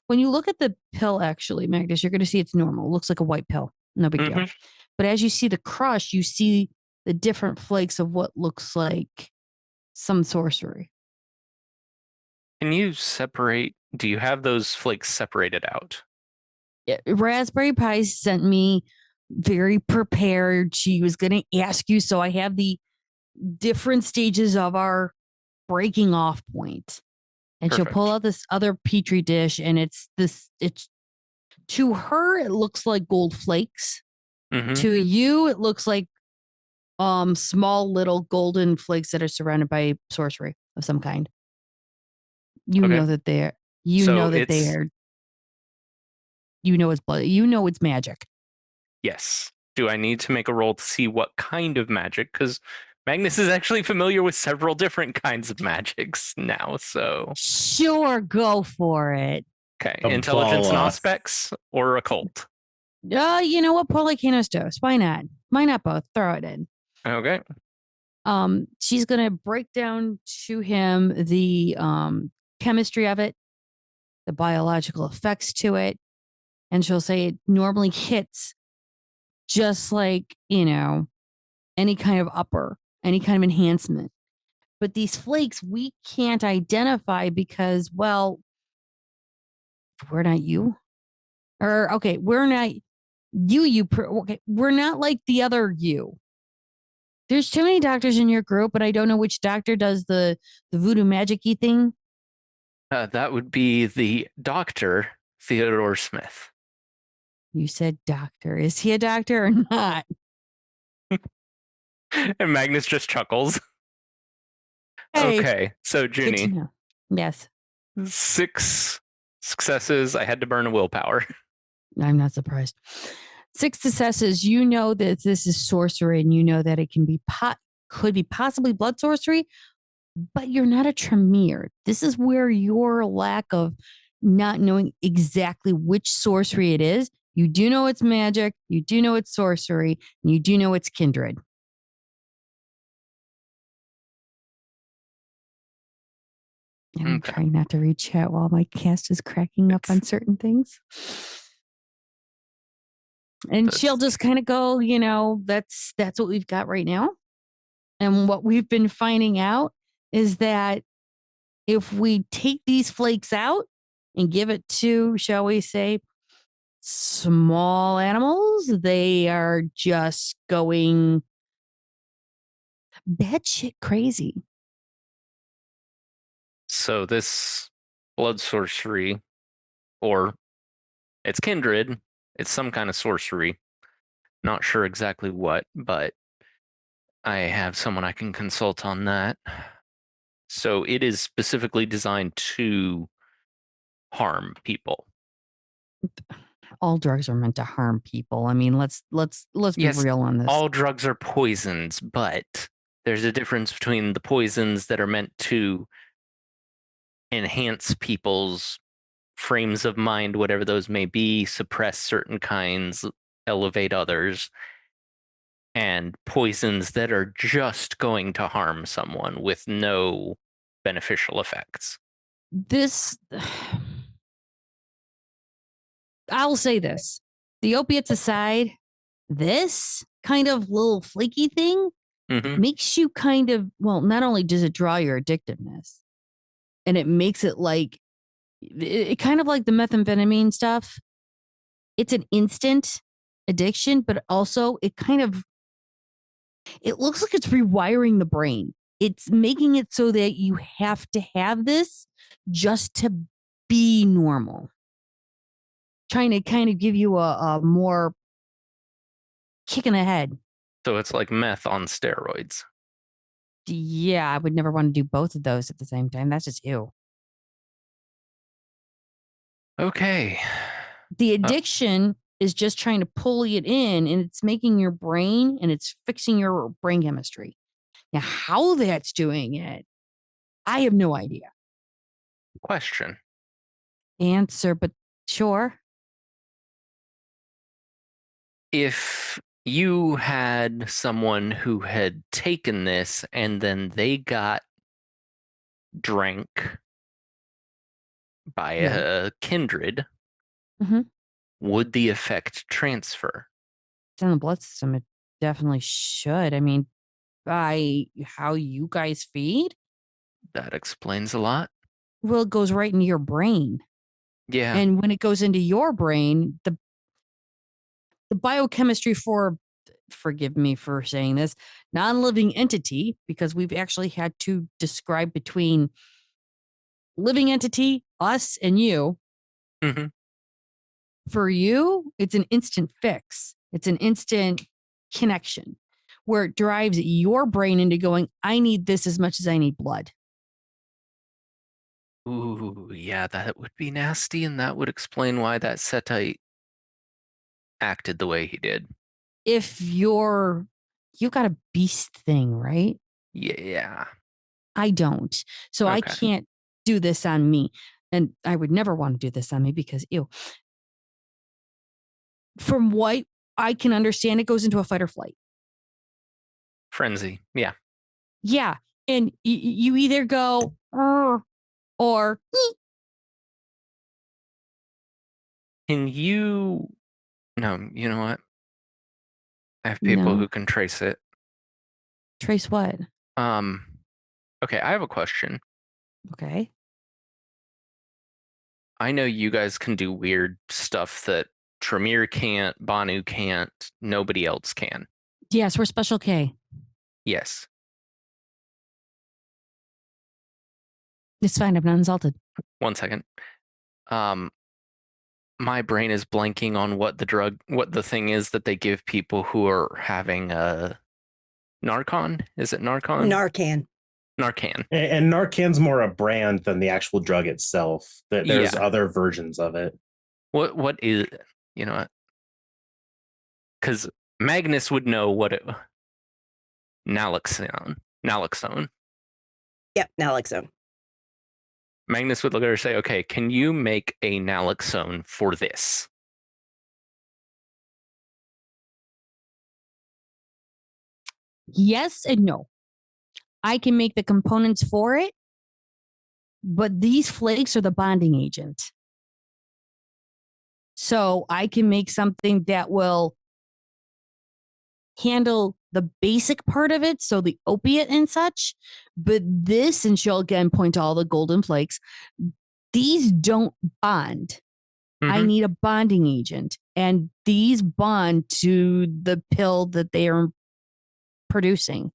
When you look at the pill, actually, Magnus, you're going to see it's normal. It looks like a white pill. No big deal. But as you see the crush, you see the different flakes of what looks like some sorcery." Can you separate? Do you have those flakes separated out? Raspberry Pi sent me very prepared. She was going to ask you. So I have the different stages of our breaking off point. And Perfect. she'll pull out this other petri dish, and it's to her, it looks like gold flakes. Mm-hmm. To you, it looks like small little golden flakes that are surrounded by sorcery of some kind. You Okay. know that they're you know it's blood. You know it's magic. Yes. Do I need to make a roll to see what kind of magic? Because Magnus is actually familiar with several different kinds of magics now, so... Sure, go for it. Okay, intelligence and aspects or occult? You know what? Polykinostos. Why not? Why not both? Throw it in. Okay. She's gonna break down to him the chemistry of it, the biological effects to it, and she'll say it normally hits just like, any kind of any kind of enhancement. But these flakes we can't identify because, well, we're not you. Or okay, we're not you. Okay, we're not like the other you. There's too many doctors in your group, but I don't know which doctor does the voodoo magic-y thing. That would be the Dr. Theodore Smith. You said doctor. Is he a doctor or not? And Magnus just chuckles. Hey, okay, so good to Junie, know. Yes. 6 successes. I had to burn a willpower. I'm not surprised. 6 successes. You know that this is sorcery, and you know that it can be could be possibly blood sorcery, but you're not a Tremere. This is where your lack of not knowing exactly which sorcery it is. You do know it's magic. You do know it's sorcery. And you do know it's kindred. And I'm trying not to read chat while my cast is cracking up on certain things. And she'll just kind of go, that's what we've got right now. And what we've been finding out is that if we take these flakes out and give it to, shall we say, small animals, criminals. They are just going batshit crazy. So this blood sorcery, or it's kindred, it's some kind of sorcery. Not sure exactly what, but I have someone I can consult on that. So it is specifically designed to harm people. All drugs are meant to harm people. I mean, let's be Yes, real on this. all drugs are poisons, but there's a difference between the poisons that are meant to enhance people's frames of mind, whatever those may be, suppress certain kinds, elevate others, and poisons that are just going to harm someone with no beneficial effects. This, I'll say this. The opiates aside, this kind of little flaky thing makes you kind of, well, not only does it draw your addictiveness, and it makes it like, it kind of like the methamphetamine stuff. It's an instant addiction, but also it looks like it's rewiring the brain. It's making it so that you have to have this just to be normal. Trying to kind of give you a more kick in the head. So it's like meth on steroids. Yeah, I would never want to do both of those at the same time. That's just ew. Okay. The addiction is just trying to pull it in, and it's making your brain, and it's fixing your brain chemistry. Now, how that's doing it, I have no idea. Question. Answer, but sure. If you had someone who had taken this and then they got drank by a kindred, would the effect transfer? It's in the blood system. It definitely should. I mean, by how you guys feed? That explains a lot. Well, it goes right into your brain. Yeah. And when it goes into your brain, the biochemistry for, forgive me for saying this, non-living entity, because we've actually had to describe between living entity, us, and you. For you, it's an instant fix. It's an instant connection where it drives your brain into going, I need this as much as I need blood. Ooh, yeah, that would be nasty, and that would explain why that Setite acted the way he did. If you got a beast thing, right? Yeah. I don't. So I can't do this on me. And I would never want to do this on me because, ew. From what I can understand, it goes into a fight or flight. Frenzy. Yeah. Yeah. And you either go, or can you? No, you know what? I have people who can trace it. Trace what? Okay, I have a question. Okay. I know you guys can do weird stuff that Tremere can't, Banu can't, nobody else can. Yes, we're Special K. Yes. It's fine. I'm not insulted. 1 second. My brain is blanking on what the thing is that they give people who are having a Narcan. Is it Narcan? Narcan. Narcan. And Narcan's more a brand than the actual drug itself. There's other versions of it. What is, you know what? Because Magnus would know what it. Naloxone. Yep, naloxone. Magnus would look at her and say, okay, can you make a naloxone for this? Yes and no. I can make the components for it, but these flakes are the bonding agent. So I can make something that will handle the basic part of it, so the opiate and such. But this, and she'll again point to all the golden flakes, these don't bond. I Mhm. need a bonding agent. And these bond to the pill that they are producing.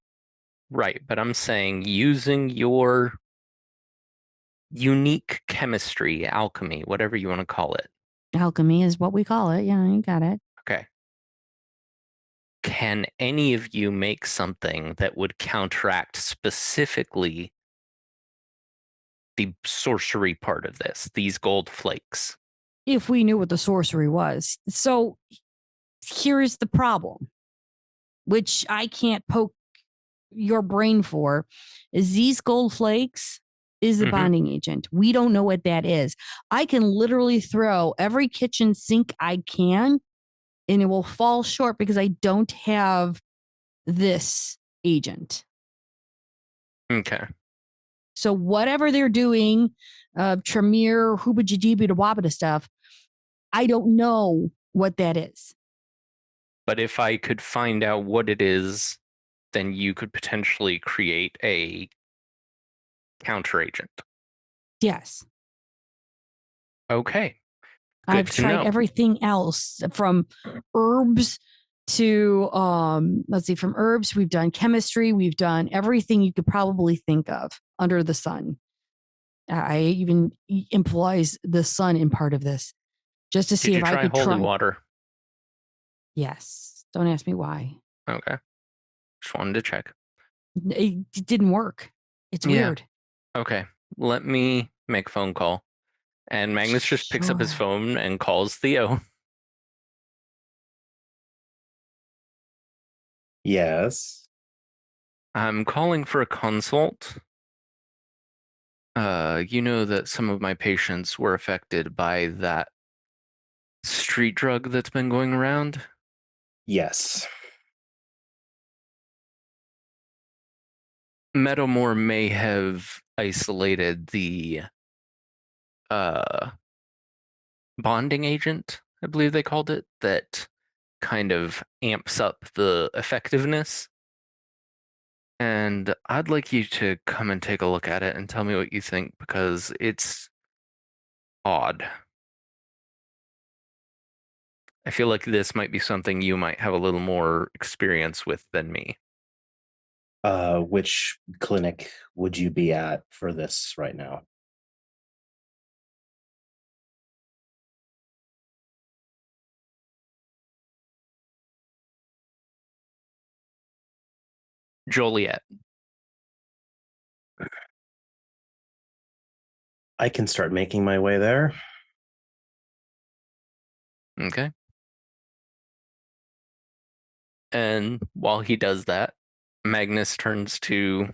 Right, but I'm saying using your unique chemistry, alchemy, whatever you want to call it. Alchemy is what we call it. Yeah, you got it. Okay. Can any of you make something that would counteract specifically the sorcery part of this, these gold flakes? If we knew what the sorcery was. So here's the problem, which I can't poke your brain for, is these gold flakes is the Mhm. bonding agent. We don't know what that is. I can literally throw every kitchen sink I can and it will fall short because I don't have this agent. Okay. So whatever they're doing, Tremere, Hooba Wabada stuff, I don't know what that is. But if I could find out what it is, then you could potentially create a counter agent. Yes. Okay. I've Good to tried know. everything else from herbs to let's see, from herbs, we've done chemistry, we've done everything you could probably think of under the sun. I even implies the sun in part of this just to see Did you if I try could holy try. water? Yes. Don't ask me why. Okay. Just wanted to check. It didn't work. It's Yeah. weird. Okay. Let me make a phone call. And Magnus just picks up his Sure. phone and calls Theo. Yes. I'm calling for a consult. You know that some of my patients were affected by that street drug that's been going around. Yes. Meadowmore may have isolated the bonding agent, I believe they called it, that kind of amps up the effectiveness. And I'd like you to come and take a look at it and tell me what you think, because it's odd. I feel like this might be something you might have a little more experience with than me. Which clinic would you be at for this right now? Joliet. I can start making my way there. Okay. And while he does that, Magnus turns to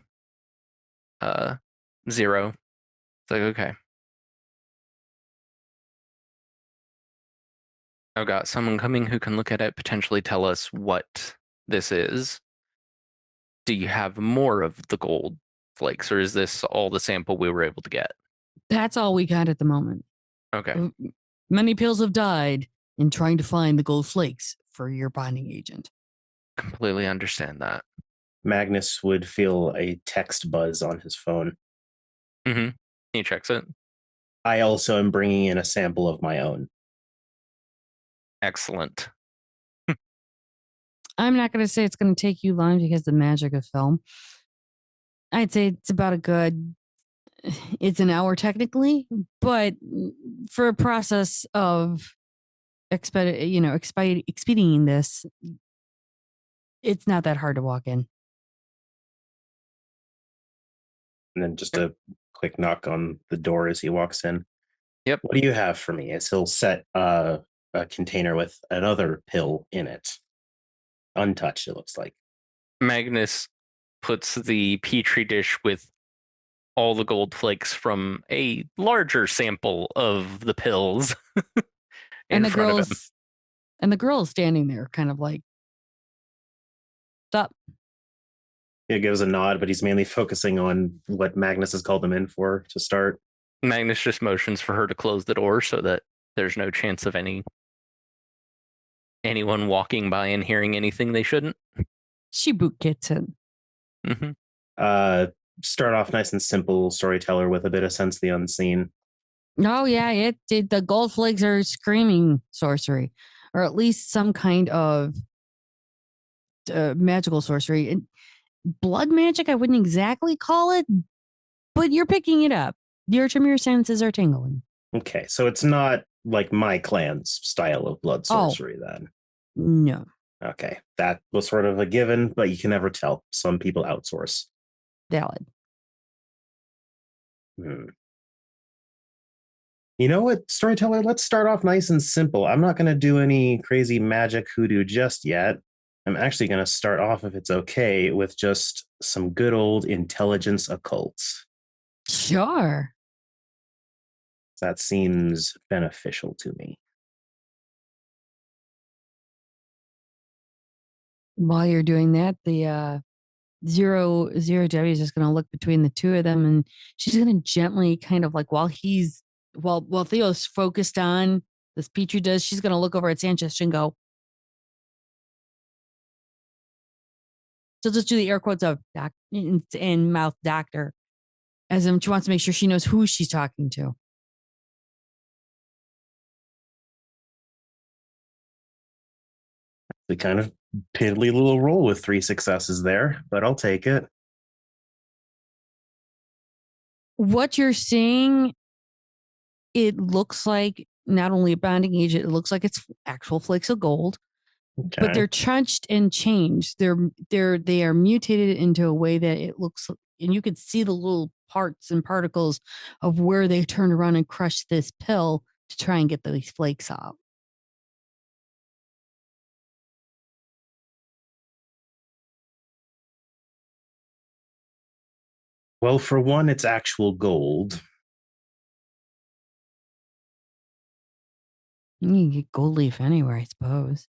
Zero. It's like, okay. I've got someone coming who can look at it, potentially tell us what this is. Do you have more of the gold flakes, or is this all the sample we were able to get? That's all we got at the moment. Okay. Many pills have died in trying to find the gold flakes for your bonding agent. Completely understand that. Magnus would feel a text buzz on his phone. Mm-hmm. He checks it. I also am bringing in a sample of my own. Excellent. I'm not going to say it's going to take you long because the magic of film. I'd say it's about it's an hour technically, but for a process of expediting this, it's not that hard to walk in. And then just a quick knock on the door as he walks in. Yep. What do you have for me? As he'll set a container with another pill in it. Untouched, it looks like. Magnus puts the petri dish with all the gold flakes from a larger sample of the pills in front of him. And the girl is standing there kind of like, stop. He gives a nod, but he's mainly focusing on what Magnus has called him in for to start. Magnus just motions for her to close the door so that there's no chance of anyone walking by and hearing anything they shouldn't. She boot gets in. Mm-hmm. Start off nice and simple, storyteller with a bit of sense of the unseen. Oh yeah, it did. The gold flakes are screaming sorcery, or at least some kind of magical sorcery. And blood magic, I wouldn't exactly call it, but you're picking it up. Your Tremere senses are tingling. Okay, so it's not like my clan's style of blood sorcery then. No. Okay, that was sort of a given, but you can never tell. Some people outsource. Valid. You know what, storyteller? Let's start off nice and simple. I'm not going to do any crazy magic hoodoo just yet. I'm actually going to start off, if it's okay, with just some good old intelligence occults. Sure. That seems beneficial to me. While you're doing that, the zero Debbie is just going to look between the two of them, and she's going to gently kind of like while Theo's focused on this Petrie does, she's going to look over at Sanchez and go. She'll just do the air quotes of doc and mouth doctor, as in she wants to make sure she knows who she's talking to. The kind of piddly little roll with 3 successes there, but I'll take it. What you're seeing, it looks like not only a bonding agent, it looks like it's actual flakes of gold. Okay. But they're chunched and changed. They are mutated into a way that it looks, and you can see the little parts and particles of where they turned around and crushed this pill to try and get these flakes out. Well, for one, it's actual gold. You can get gold leaf anywhere, I suppose.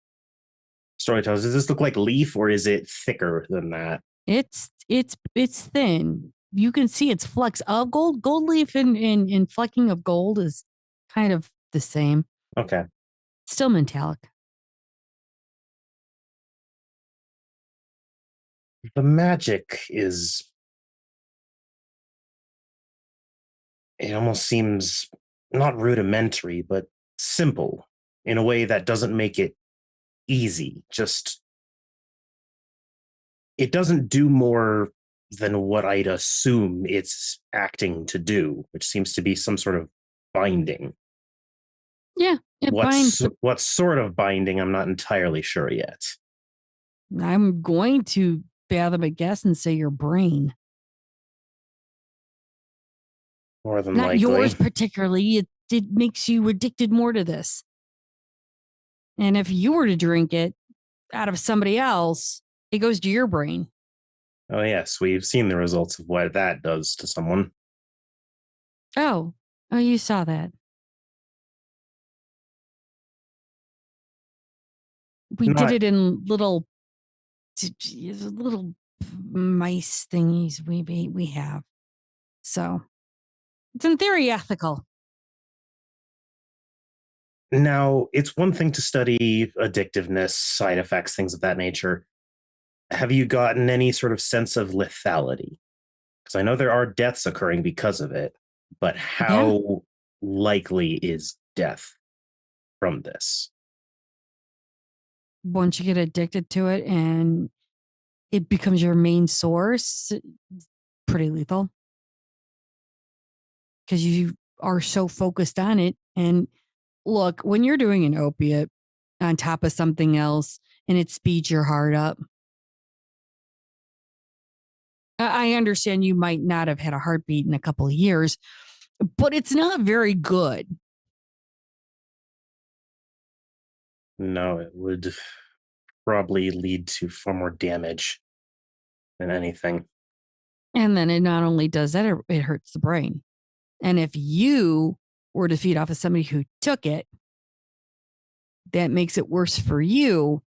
Storytellers, does this look like leaf or is it thicker than that? It's thin. You can see it's flecks of gold. Gold leaf and flecking of gold is kind of the same. Okay. Still metallic. The magic is... It almost seems not rudimentary, but simple in a way that doesn't make it easy. Just... It doesn't do more than what I'd assume it's acting to do, which seems to be some sort of binding. Yeah, it binds. What sort of binding, I'm not entirely sure yet. I'm going to fathom a guess and say your brain. More than Not likely. yours particularly. It makes you addicted more to this. And if you were to drink it out of somebody else, it goes to your brain. Oh, yes. We've seen the results of what that does to someone. Oh, you saw that. We did it in little mice thingies we have. So it's in theory ethical. Now, it's one thing to study addictiveness, side effects, things of that nature. Have you gotten any sort of sense of lethality? Because I know there are deaths occurring because of it, but how likely is death from this? Once you get addicted to it and it becomes your main source, pretty lethal. Because you are so focused on it. And look, when you're doing an opiate on top of something else and it speeds your heart up, I understand you might not have had a heartbeat in a couple of years, but it's not very good. No, it would probably lead to far more damage than anything. And then it not only does that, it hurts the brain. And if you were to feed off of somebody who took it, that makes it worse for you.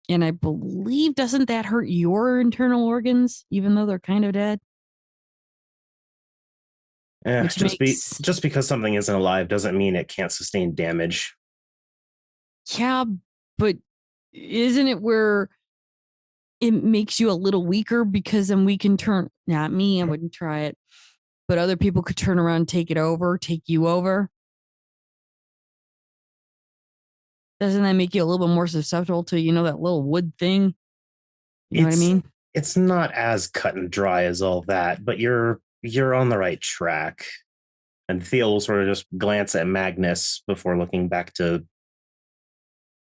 And I believe, doesn't that hurt your internal organs, even though they're kind of dead? Yeah, just because something isn't alive doesn't mean it can't sustain damage. Yeah, but isn't it where it makes you a little weaker because then we can turn, not me, I wouldn't try it. but other people could turn around and take you over. Doesn't that make you a little bit more susceptible to, that little wood thing? You know what I mean? It's not as cut and dry as all that, but you're on the right track. And Theo will sort of just glance at Magnus before looking back to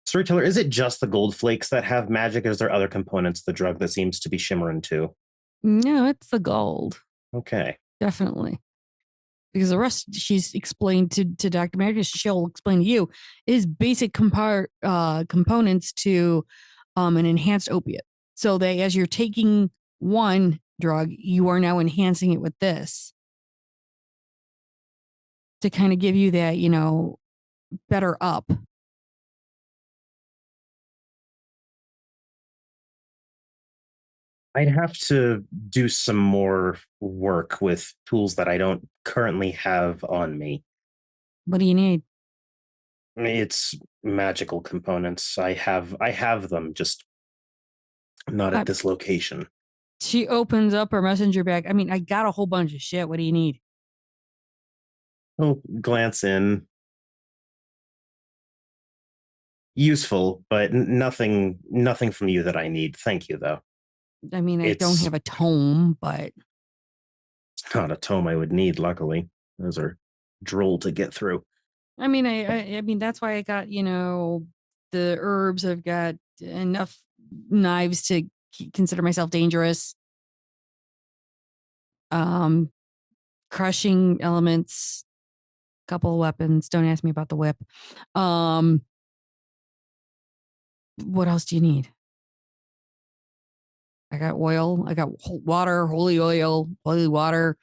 Storyteller. Is it just the gold flakes that have magic, or is there other components of the drug that seems to be shimmering too? No, it's the gold. Okay. Definitely. Because the rest she's explained to Dr. Magnus, she'll explain to you, is basic components to an enhanced opiate. So that as you're taking one drug, you are now enhancing it with this to kind of give you that, better up. I'd have to do some more work with tools that I don't currently have on me. What do you need? It's magical components. I have them, just not at this location. She opens up her messenger bag. I mean, I got a whole bunch of shit. What do you need? Oh, glance in. Useful, but nothing from you that I need. Thank you, though. I mean, I don't have a tome, but it's not a tome I would need. Luckily, those are droll to get through. I mean, I mean that's why I got the herbs. I've got enough knives to consider myself dangerous. Crushing elements, couple of weapons. Don't ask me about the whip. What else do you need? I got oil. I got water, holy oil, holy water,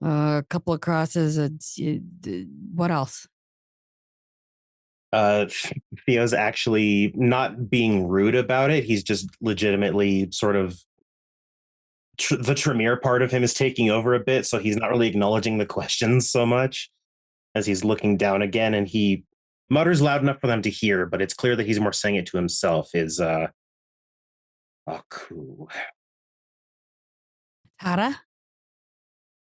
a couple of crosses. What else? Theo's actually not being rude about it. He's just legitimately sort of the Tremere part of him is taking over a bit, so he's not really acknowledging the questions so much as he's looking down again, and he mutters loud enough for them to hear, but it's clear that he's more saying it to himself. Is Aku. Tara?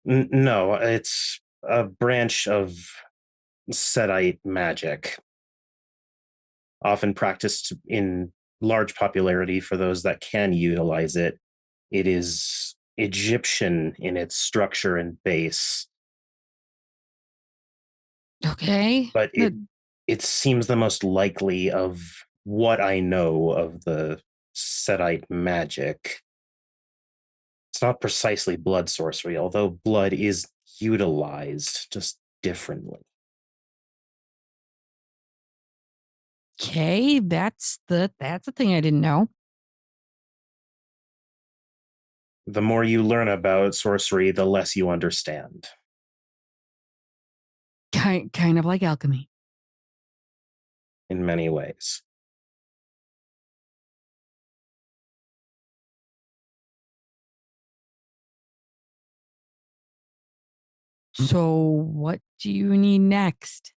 No, it's a branch of Sedite magic, often practiced in large popularity for those that can utilize it. It is Egyptian in its structure and base. Okay. But it seems the most likely of what I know of the Sedite magic. It's not precisely blood sorcery, although blood is utilized just differently. Okay, that's the thing I didn't know. The more you learn about sorcery, the less you understand. Kind of like alchemy. In many ways. So what do you need next?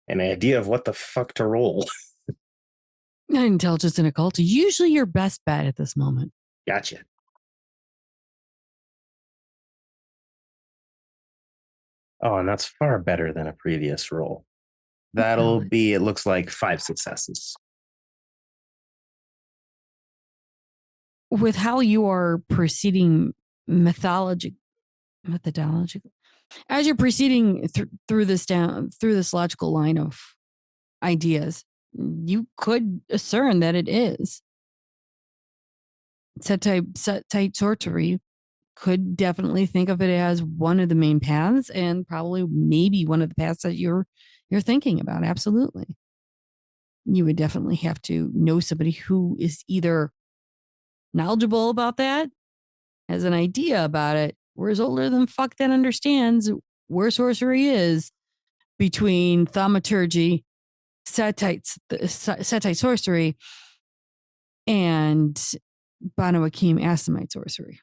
An idea of what the fuck to roll. Intelligence and occult. Usually your best bet at this moment. Gotcha. Oh, and that's far better than a previous roll. That'll be, it looks like 5 successes. With how you are proceeding methodological, as you're proceeding through this logical line of ideas, you could discern that it is. Setite sorcery could definitely think of it as one of the main paths, and probably maybe one of the paths that you're thinking about. Absolutely. You would definitely have to know somebody who is either knowledgeable about that, has an idea about it, or is older than fuck that understands where sorcery is between thaumaturgy, setite sorcery, and Banu Akim Assamite sorcery.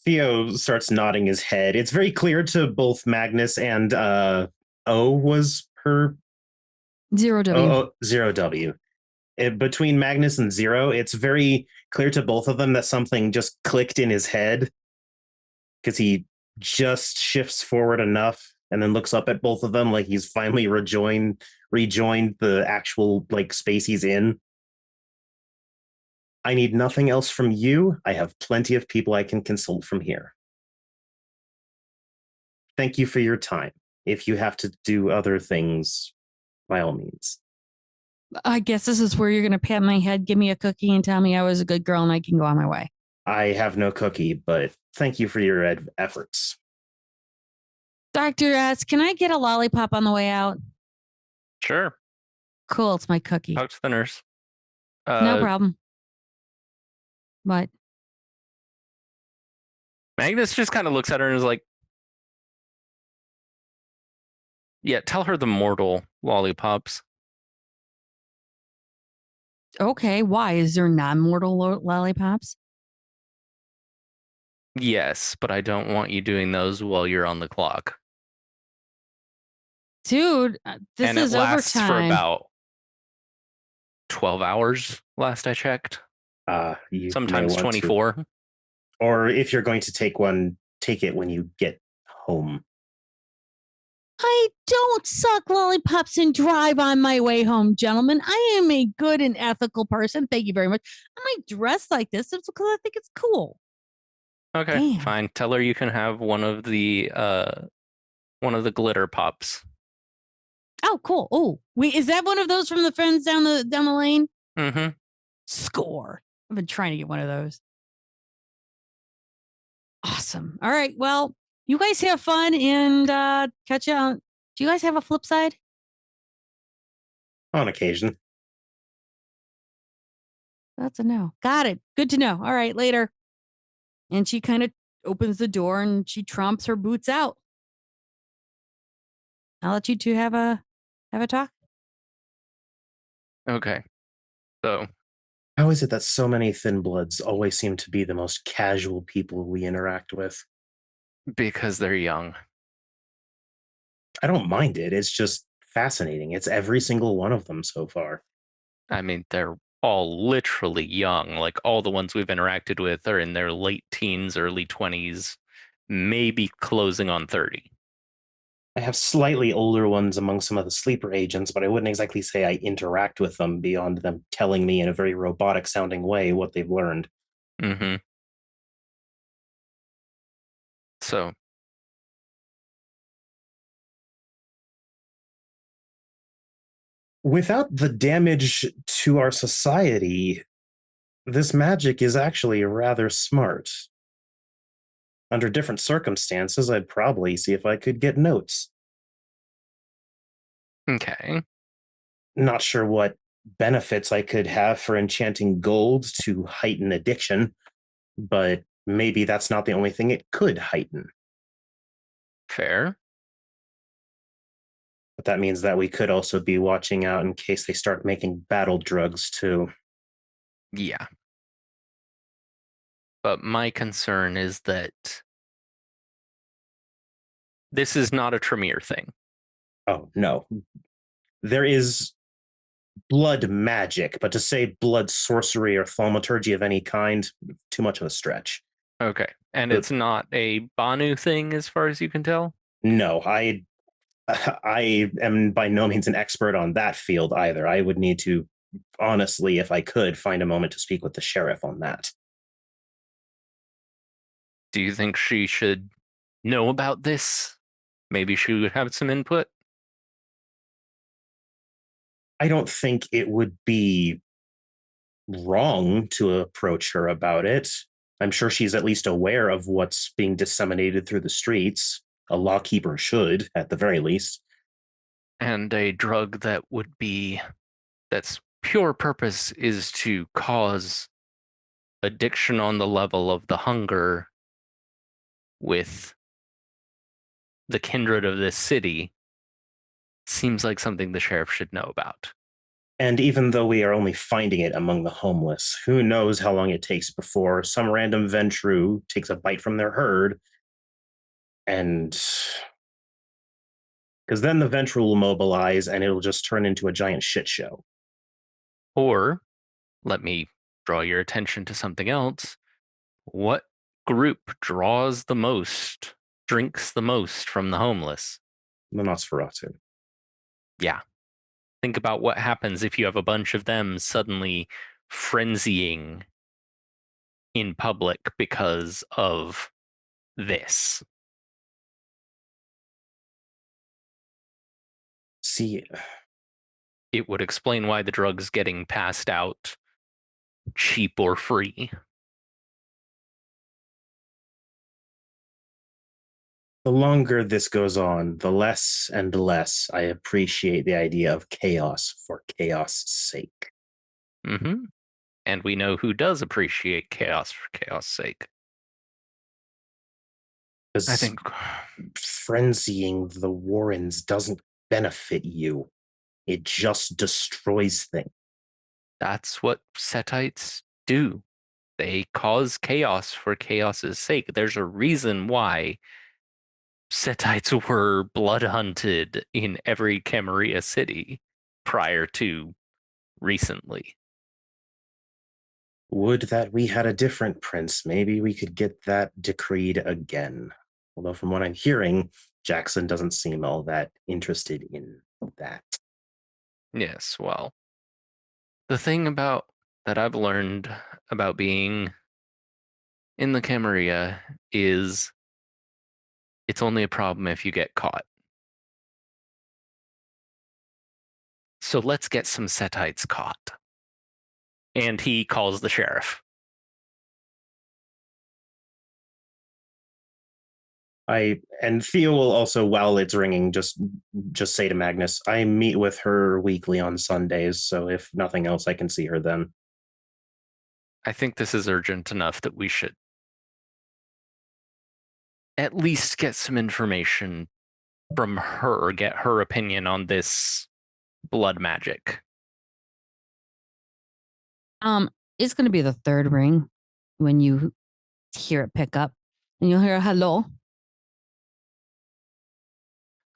Theo starts nodding his head. It's very clear to both Magnus and O was her 0W. 0W. between Magnus and Zero, it's very clear to both of them that something just clicked in his head because he just shifts forward enough and then looks up at both of them like he's finally rejoined the actual like space he's in. I need nothing else from you. I have plenty of people I can consult from here. Thank you for your time. If you have to do other things, by all means. I guess this is where you're going to pat my head, give me a cookie, and tell me I was a good girl and I can go on my way. I have no cookie, but thank you for your efforts. Dr. S, can I get a lollipop on the way out? Sure. Cool, it's my cookie. Talk to the nurse. No problem. What? Magnus just kind of looks at her and is like, yeah, tell her the mortal lollipops. Okay, why? Is there non-mortal lollipops? Yes, but I don't want you doing those while you're on the clock. Dude, this and is it lasts overtime. for about 12 hours, last I checked. You Sometimes 24. Or if you're going to take one, take it when you get home. I don't suck lollipops and drive on my way home, gentlemen. I am a good and ethical person. Thank you very much. I might dress like this because I think it's cool. Okay, Damn. fine. Tell her you can have one of the glitter pops. Oh, cool. Oh, wait, is that one of those from the friends down the lane? Mm-hmm. Score. I've been trying to get one of those. Awesome. All right. Well, you guys have fun and catch you on. Do you guys have a flip side? On occasion. That's a no. Got it. Good to know. All right, later. And she kind of opens the door and she tromps her boots out. I'll let you two have a talk. Okay. So how is it that so many thin bloods always seem to be the most casual people we interact with? Because they're young. I don't mind it. It's just fascinating. It's every single one of them so far. I mean, they're all literally young. Like all the ones we've interacted with are in their late teens, early 20s, maybe closing on 30. I have slightly older ones among some of the sleeper agents, but I wouldn't exactly say I interact with them beyond them telling me in a very robotic sounding way what they've learned. Mm-hmm. So without the damage to our society, this magic is actually rather smart. Under different circumstances, I'd probably see if I could get notes. okay. Not sure what benefits I could have for enchanting gold to heighten addiction, but maybe that's not the only thing it could heighten. Fair. But that means that we could also be watching out in case they start making battle drugs too. Yeah. But my concern is that this is not a Tremere thing. Oh, no. There is blood magic, but to say blood sorcery or thaumaturgy of any kind, too much of a stretch. Okay. And But- it's not a Banu thing as far as you can tell? No, I am by no means an expert on that field either. I would need to, honestly, if I could, find a moment to speak with the sheriff on that. Do you think she should know about this? Maybe she would have some input? I don't think it would be wrong to approach her about it. I'm sure she's at least aware of what's being disseminated through the streets. A lawkeeper should, at the very least. And a drug that's pure purpose is to cause addiction on the level of the hunger with the kindred of this city seems like something the sheriff should know about. And even though we are only finding it among the homeless, who knows how long it takes before some random Ventru takes a bite from their herd, and because then the Ventru will mobilize and it'll just turn into a giant shit show. Or let me draw your attention to something else. What group draws the most, drinks the most from the homeless? The Nosferatu. Yeah. Think about what happens if you have a bunch of them suddenly frenzying in public because of this. See, It would explain why the drug's getting passed out cheap or free. the longer this goes on, the less and less I appreciate the idea of chaos for chaos' sake. Mm-hmm. And we know who does appreciate chaos for chaos' sake. I think frenzying the Warrens doesn't benefit you. It just destroys things. that's what Setites do. They cause chaos for chaos's sake. There's a reason why Setites were blood hunted in every Camarilla city prior to recently. Would that we had a different prince. Maybe we could get that decreed again. Although from what I'm hearing, Jackson doesn't seem all that interested in that. Yes, well, the thing about that I've learned about being in the Camarilla is it's only a problem if you get caught. So let's get some Setites caught. And he calls the sheriff. Theo will also, while it's ringing, just say to Magnus, I meet with her weekly on Sundays, so if nothing else, I can see her then. I think this is urgent enough that we should at least get some information from her, get her opinion on this blood magic. It's gonna be the third ring when you hear it pick up, and you'll hear hello.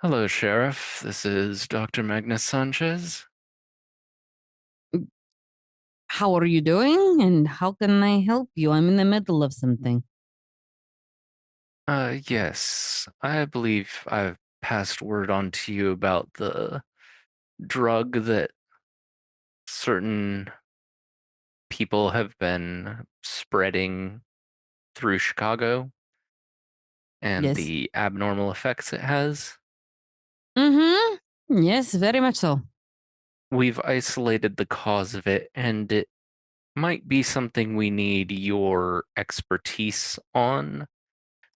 Hello, Sheriff. This is Dr. Magnus Sanchez. How are you doing? And how can I help you? I'm in the middle of something. Yes. I believe I've passed word on to you about the drug that certain people have been spreading through Chicago and Yes. the abnormal effects it has. Mm-hmm. Yes, very much so. We've isolated the cause of it, and it might be something we need your expertise on.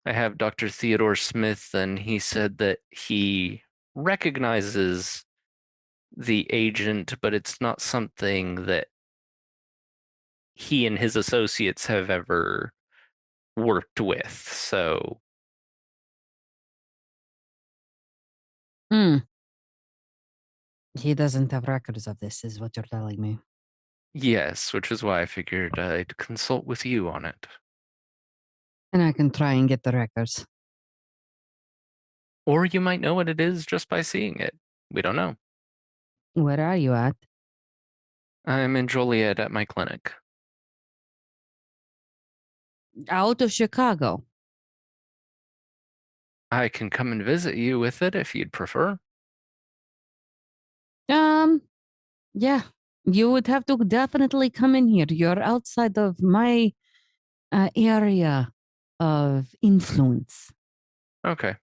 I have Dr. Theodore Smith, and he said that he recognizes the agent, but it's not something that he and his associates have ever worked with. So, He doesn't have records of this, is what you're telling me. yes, which is why I figured I'd consult with you on it. And I can try and get the records. Or you might know what it is just by seeing it. We don't know. Where are you at? I'm in Joliet at my clinic. Out of Chicago. I can come and visit you with it if you'd prefer. Yeah. You would have to definitely come in here. You're outside of my area of influence. Okay.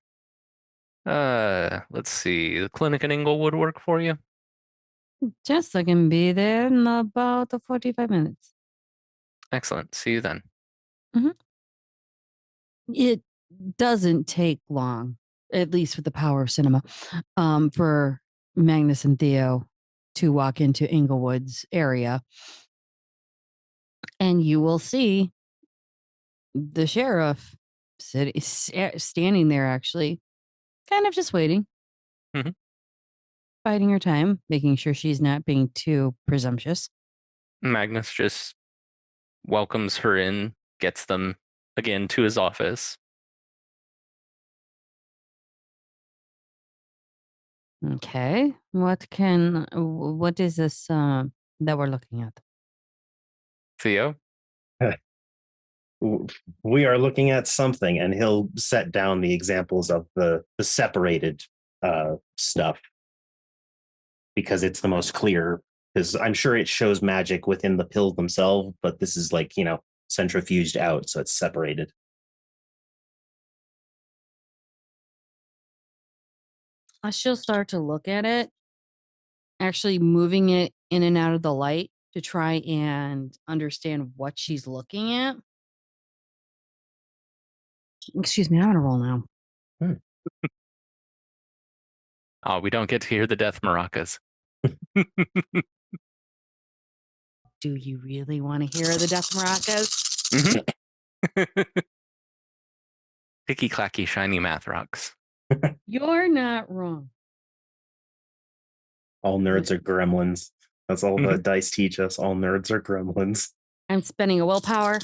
Let's see. The clinic in Inglewood work for you? Just I can be there in about 45 minutes. Excellent. See you then. It doesn't take long, at least with the power of cinema, for Magnus and Theo to walk into Inglewood's area. And you will see the sheriff standing there, actually, kind of just waiting, Mhm. biding her time, making sure she's not being too presumptuous. Magnus just welcomes her in, gets them again to his office. Okay. What is this that we're looking at? Theo? We are looking at something, and he'll set down the examples of the separated stuff because it's the most clear. Because I'm sure it shows magic within the pills themselves, but this is like, centrifuged out, so it's separated. She'll start to look at it, actually moving it in and out of the light to try and understand what she's looking at. Excuse me, I'm gonna roll now. Oh, we don't get to hear the death maracas. Do you really want to hear the death maracas? Clicky clacky shiny math rocks. You're not wrong. All nerds are gremlins. That's all the dice teach us. All nerds are gremlins. I'm spending a willpower.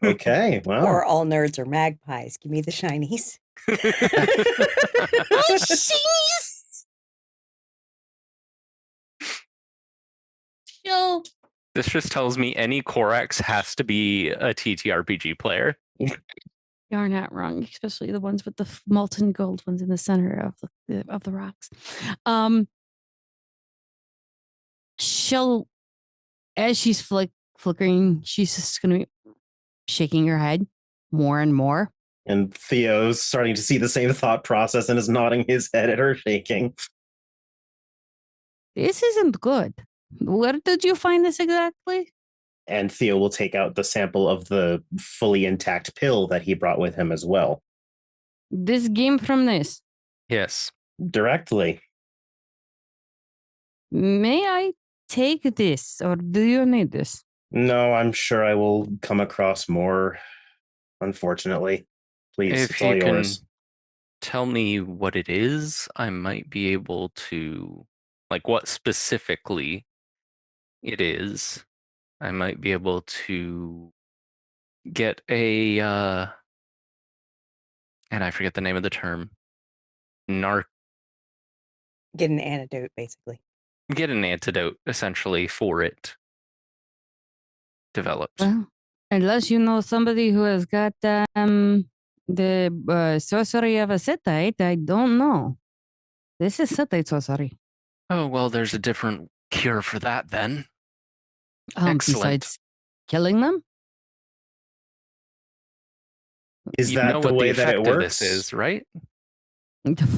Okay, wow. Or all nerds are magpies. Give me the shinies. Oh, jeez! Chill. This just tells me any Korax has to be a TTRPG player. You're not wrong, especially the ones with the molten gold ones in the center of the rocks. She'll, as she's flickering, she's just going to be shaking her head more and more. And Theo's starting to see the same thought process and is nodding his head at her shaking. This isn't good. Where did you find this exactly? And Theo will take out the sample of the fully intact pill that he brought with him as well. This came from this. Yes. Directly. May I take this, or do you need this? No, I'm sure I will come across more, unfortunately. Please, If it's all you can yours. tell me what it is, I might be able to, like what specifically it is. I might be able to get a, and I forget the name of the term. Get an antidote, basically. Get an antidote, essentially, for it developed. Well, unless you know somebody who has got the sorcery of a Sithite, I don't know. This is Sithite sorcery. Oh, well, there's a different cure for that then. Excellent. Besides killing them? Is You that know the what way the that effect it of works? this is, right?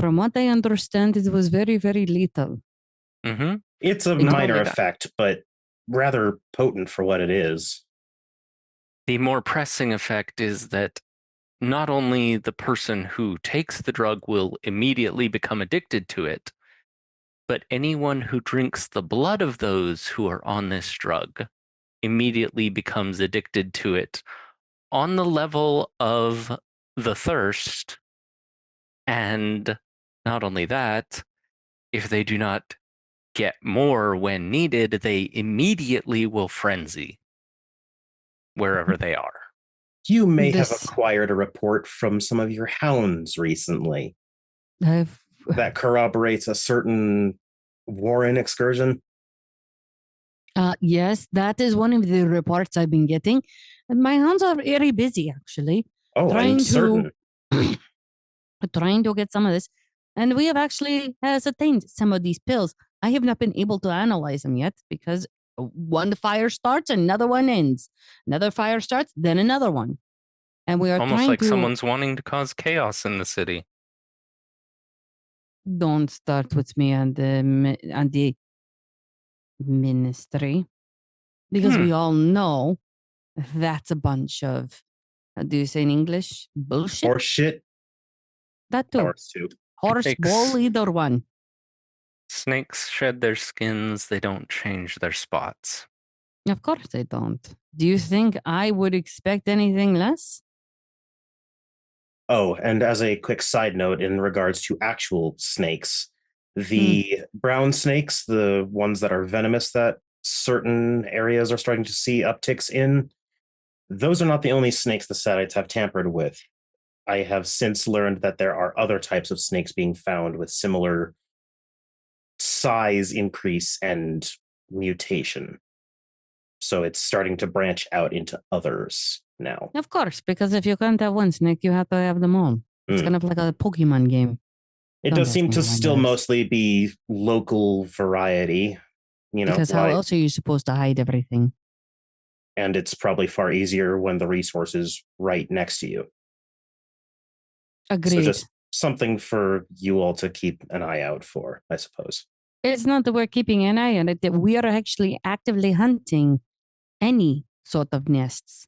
From what I understand, it was very, very lethal. Mm-hmm. It's a Not minor only that. effect, but rather potent for what it is. The more pressing effect is that not only the person who takes the drug will immediately become addicted to it, but anyone who drinks the blood of those who are on this drug immediately becomes addicted to it on the level of the thirst. And not only that, if they do not get more when needed, they immediately will frenzy wherever they are. You may have This- acquired a report from some of your hounds recently I've that corroborates a certain Warren excursion. yes, that is one of the reports I've been getting. And my hands are very busy, actually, Oh, Trying I'm to- certain. trying to get some of this. And we have actually ascertained some of these pills. I have not been able to analyze them yet because one fire starts, another one ends. Another fire starts, then another one. And we are Almost trying like to... someone's wanting to cause chaos in the city. Don't start with me on the ministry, because we all know that's a bunch of, how do you say in English? Bullshit. Or shit. That too. Horse too. Horse, Thanks. bull, either one. Snakes shed their skins, they don't change their spots. Of course they don't. Do you think I would expect anything less? Oh, and as a quick side note in regards to actual snakes, the brown snakes, the ones that are venomous that certain areas are starting to see upticks in, those are not the only snakes the Sadites have tampered with. I have since learned that there are other types of snakes being found with similar size increase and mutation. So it's starting to branch out into others now. Of course, because if you can't have one snake, you have to have them all. It's kind of like a Pokemon game. It Don't does ask seem me to how I know still this. mostly be local variety, Because how else are you supposed to hide everything? And it's probably far easier when the resource is right next to you. Agreed. So just something for you all to keep an eye out for, I suppose. It's not that we're keeping an eye on it, that we are actually actively hunting any sort of nests.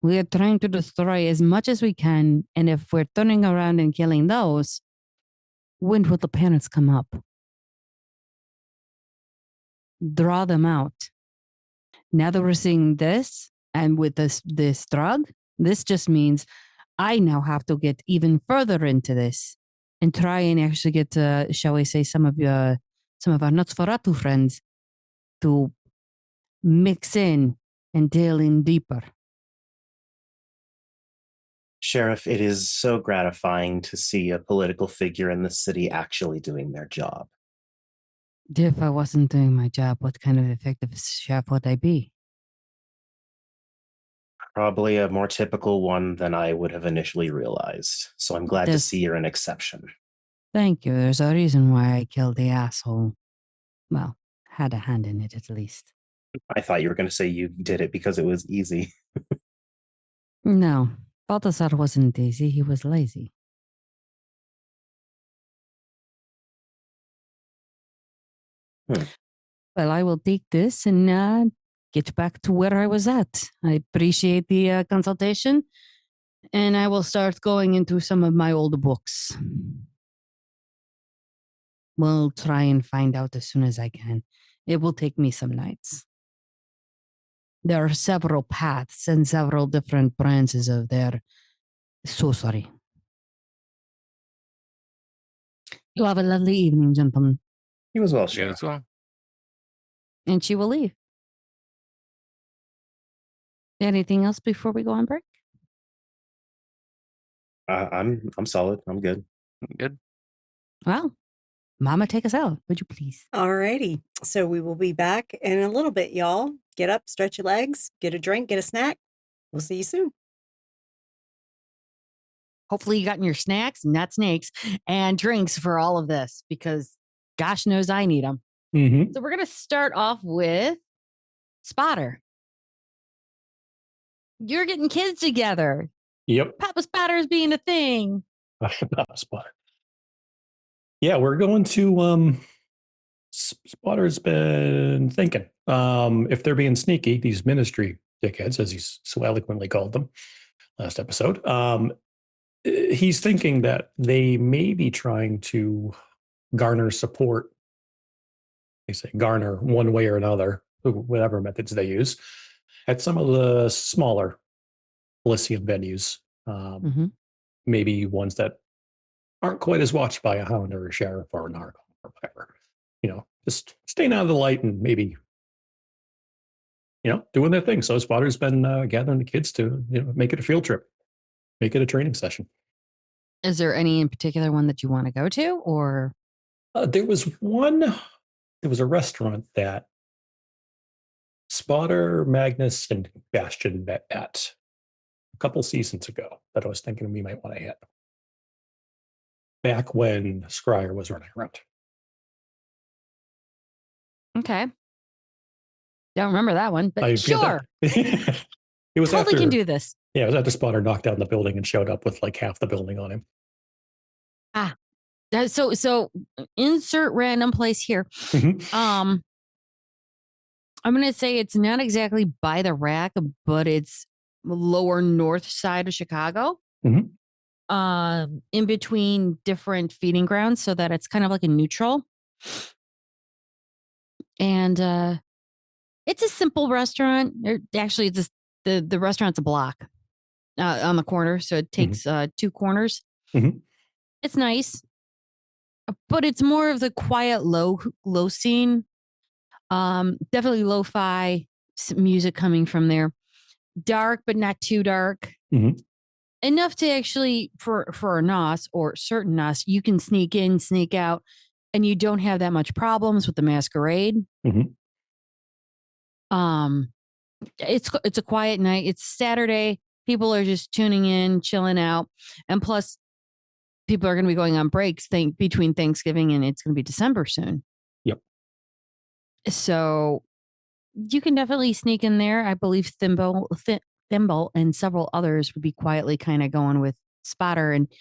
We are trying to destroy as much as we can, and if we're turning around and killing those, when will the parents come up? Draw them out. Now that we're seeing this, and with this drug, this just means I now have to get even further into this and try and actually get, shall we say, some of our Nosferatu friends to mix in and deal in deeper. Sheriff, it is so gratifying to see a political figure in the city actually doing their job. If I wasn't doing my job, what kind of effective chef would I be? Probably a more typical one than I would have initially realized. So I'm glad to see you're an exception. Thank you. There's a reason why I killed the asshole. Well, had a hand in it at least. I thought you were going to say you did it because it was easy. No, Balthazar wasn't easy. He was lazy. Well, I will take this and get back to where I was at. I appreciate the consultation, and I will start going into some of my old books. We'll try and find out as soon as I can. It will take me some nights. There are several paths and several different branches of their sorcery. You have a lovely evening, gentlemen. You as well, You Sheriff. as well. And she will leave. Anything else before we go on break? I'm solid. I'm good. Good. Well, Mama, take us out, would you please? Alrighty. So we will be back in a little bit, y'all. Get up, stretch your legs, get a drink, get a snack. We'll see you soon. Hopefully you gotten your snacks, not snakes, and drinks for all of this, because gosh knows I need them. Mm-hmm. So we're going to start off with Spotter. You're getting kids together. Yep. Papa Spotter's being a thing. Spotter. Yeah, we're going to Spotter's been thinking if they're being sneaky, these ministry dickheads, as he's so eloquently called them last episode. He's thinking that they may be trying to garner support. They say garner one way or another, whatever methods they use, at some of the smaller Elysium venues. Maybe ones that aren't quite as watched by a hound or a sheriff or an narc or whatever. Just staying out of the light and maybe, doing their thing. So Spotter's been gathering the kids to, make it a field trip, make it a training session. Is there any in particular one that you want to go to, or? There was a restaurant that Spotter, Magnus, and Bastion met at a couple seasons ago that I was thinking we might want to hit. Back when Scryer was running around. Okay. Don't remember that one, but sure. It was totally after, can do this. Yeah, it was after Spotter knocked down the building and showed up with like half the building on him. So insert random place here. I'm going to say it's not exactly by the rack, but it's lower north side of Chicago. In between different feeding grounds, so that it's kind of like a neutral. And it's a simple restaurant. Actually, it's just the restaurant's a block on the corner, so it takes 2 corners. It's nice, but it's more of the quiet, low scene. Definitely lo-fi music coming from there. Dark, but not too dark. Enough to actually, for a NOS or certain NOS, you can sneak in, sneak out. and you don't have that much problems with the Masquerade. Mhm. It's a quiet night. It's Saturday. People are just tuning in, chilling out, and plus, people are going to be going on breaks between Thanksgiving and it's going to be December soon. Yep. So you can definitely sneak in there. I believe Thimble and several others would be quietly kind of going with Spotter. And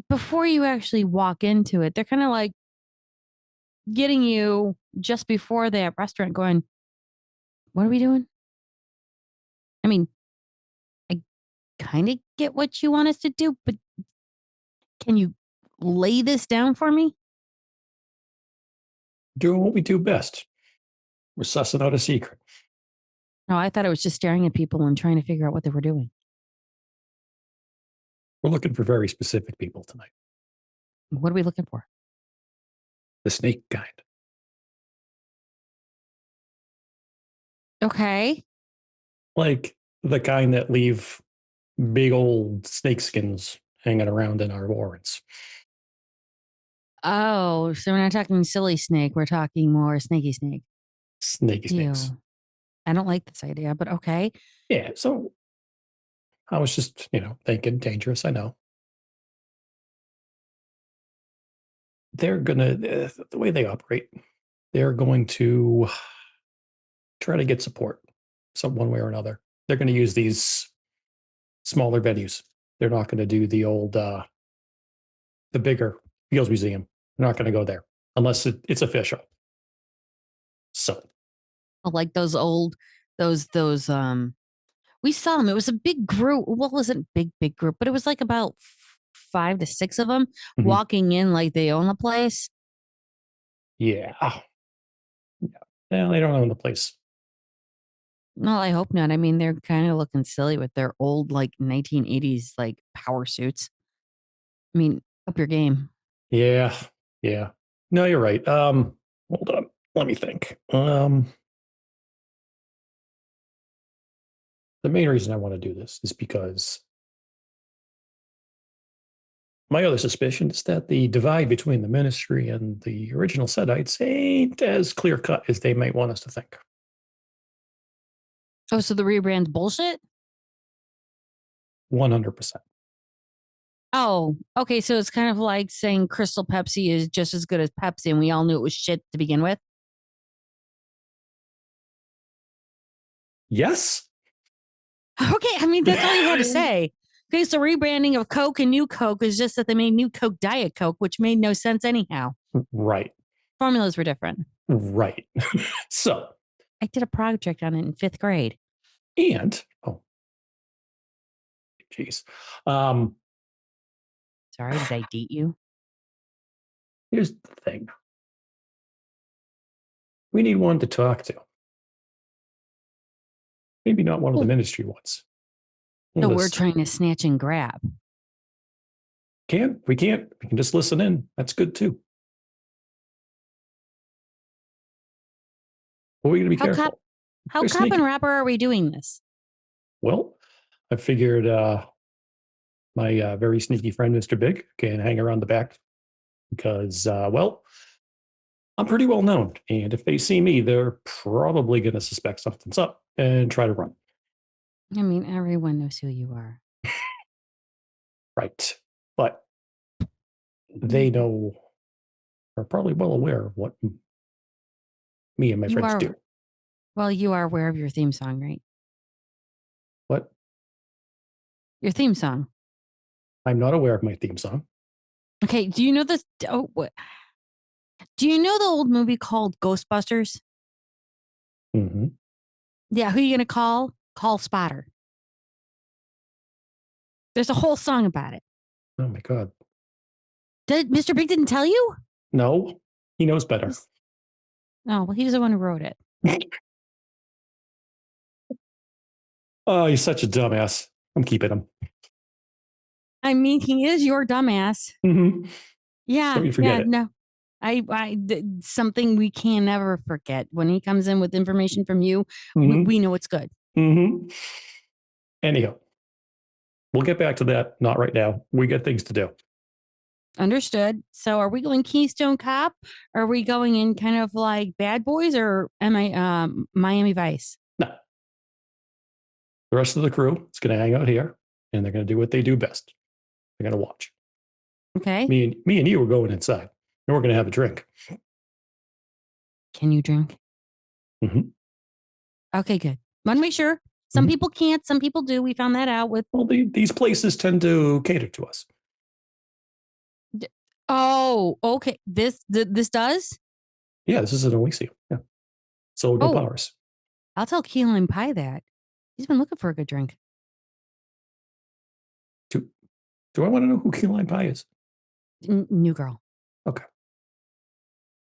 before you actually walk into it, they're kind of like getting you just before that restaurant going, what are we doing? I mean, I kind of get what you want us to do, but can you lay this down for me? Doing what we do best. We're sussing out a secret. No, I thought it was just staring at people and trying to figure out what they were doing. We're looking for very specific people tonight. What are we looking for? The snake kind. Okay. Like the kind that leave big old snake skins hanging around in our warrants. Oh, so we're not talking silly snake. We're talking more snaky snake. Snaky snakes. Ew. I don't like this idea, but okay. Yeah, so I was just, thinking dangerous, I know. They're gonna, the way they operate, they're going to try to get support some one way or another. They're going to use these smaller venues. They're not going to do the old, the bigger Fields Museum. They're not going to go there unless it's official. So, Like those old, those, we saw them. It was a big group. Well, it wasn't big group, but it was like about 5 to 6 of them walking in like they own the place. Yeah. Yeah, they don't own the place. No, I hope not. I mean, they're kind of looking silly with their old like 1980s like power suits. I mean, up your game. Yeah. Yeah. No, you're right. Hold on. Let me think. The main reason I want to do this is because my other suspicion is that the divide between the ministry and the original Sedites ain't as clear cut as they might want us to think. Oh, so the rebrand's bullshit? 100%. Oh, okay. So it's kind of like saying Crystal Pepsi is just as good as Pepsi, and we all knew it was shit to begin with. Yes. Okay. I mean, that's all you had to say. Okay. So rebranding of Coke and New Coke is just that they made New Coke Diet Coke, which made no sense anyhow. Right. Formulas were different. Right. So. I did a project on it in 5th grade. And, oh, geez. Sorry, did I date you? Here's the thing. We need one to talk to. Maybe not one of the ministry ones. So we're trying to snatch and grab. We can't. We can just listen in. That's good too. Well, we're going to be careful. How cop and rapper are we doing this? Well, I figured my very sneaky friend, Mr. Big, can hang around the back because, I'm pretty well known. And if they see me, they're probably going to suspect something's up and try to run. I mean, everyone knows who you are. Right. But they are probably well aware of what me and my friends do. Well, you are aware of your theme song, right? What? Your theme song. I'm not aware of my theme song. Okay. Do you know this? Oh, what? Do you know the old movie called Ghostbusters? Mm-hmm. Yeah. Who are you going to call? Call Spotter. There's a whole song about it. Oh my God. Mr. Big didn't tell you? No, he knows better. Oh, well, he's the one who wrote it. Oh, he's such a dumbass. I'm keeping him. I mean, he is your dumbass. Mm-hmm. Yeah. Don't you forget it. No. Something we can never forget. When he comes in with information from you, we know it's good. Mm-hmm. Anyhow, we'll get back to that. Not right now. We got things to do. Understood. So are we going Keystone Cop? Are we going in kind of like Bad Boys or Miami Vice? No. The rest of the crew is going to hang out here, and they're going to do what they do best. They're going to watch. Okay. Me and you are going inside, and we're going to have a drink. Can you drink? Mm-hmm. Okay, good. Want to make sure. Some people can't. Some people do. We found that out with. Well, these places tend to cater to us. Oh, okay. This does? Yeah, this is an Oasis. Yeah. So good powers. I'll tell Key Lime Pie that. He's been looking for a good drink. Do I want to know who Key Lime Pie is? New girl. Okay.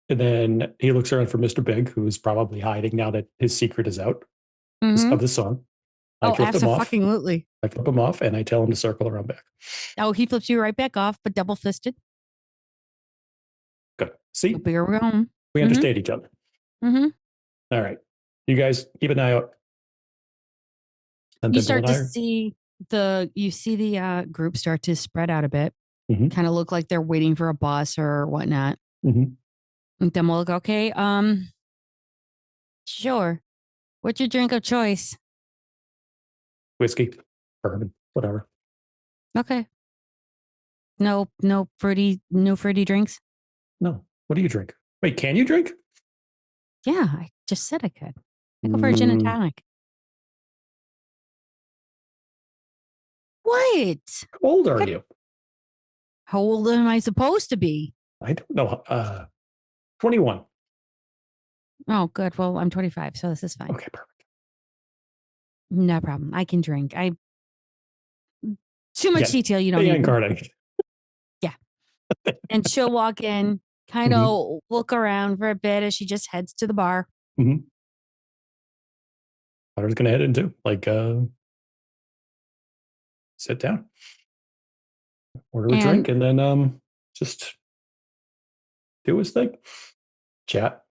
And then he looks around for Mr. Big, who's probably hiding now that his secret is out of the song. I flip him off. Absolutely. I flip him off and I tell him to circle around back. Oh, he flips you right back off, but double fisted. Good. See? Bigger we're going. We understand each other. Mm-hmm. All right. You guys keep an eye out. And You start to see the group start to spread out a bit. Kind of look like they're waiting for a bus or whatnot. And then we'll look, okay, sure. What's your drink of choice? Whiskey, bourbon, whatever. Okay. No fruity drinks? No. What do you drink? Wait, can you drink? Yeah, I just said I could. I go for a gin and tonic. What? How old are you? How old am I supposed to be? I don't know. 21. Oh, good. Well, I'm 25, so this is fine. Okay, perfect. No problem. I can drink. Too much detail. You don't Stay need. incarnate. Yeah. And she'll walk in, kind of look around for a bit as she just heads to the bar. Butter's going to head in too. Like, sit down, order a drink, and then just do his thing. Chat.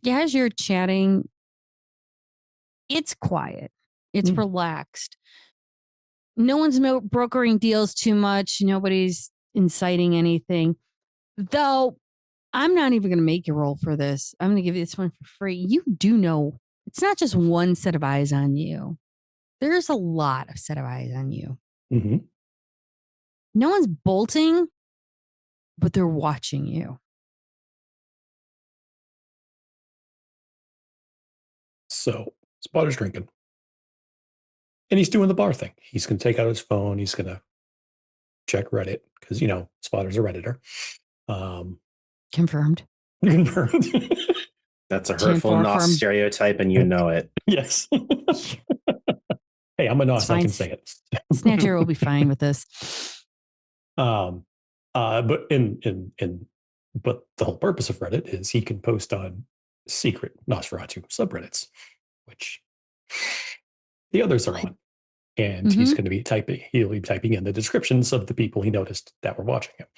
Yeah, as you're chatting, it's quiet. It's relaxed. No one's brokering deals too much. Nobody's inciting anything. Though, I'm not even going to make you roll for this. I'm going to give you this one for free. You do know it's not just one set of eyes on you. There's a lot of set of eyes on you. No one's bolting, but they're watching you. So Spotter's drinking. And he's doing the bar thing. He's going to take out his phone. He's going to check Reddit because, Spotter's a Redditor. Confirmed. Confirmed. That's a hurtful Nos stereotype, and you know it. Yes. Hey, I'm a Nos. I can say it. Snatcher will be fine with this. But but the whole purpose of Reddit is he can post on secret Nosferatu subreddits, which the others are on. And he's going to be he'll be typing in the descriptions of the people he noticed that were watching him.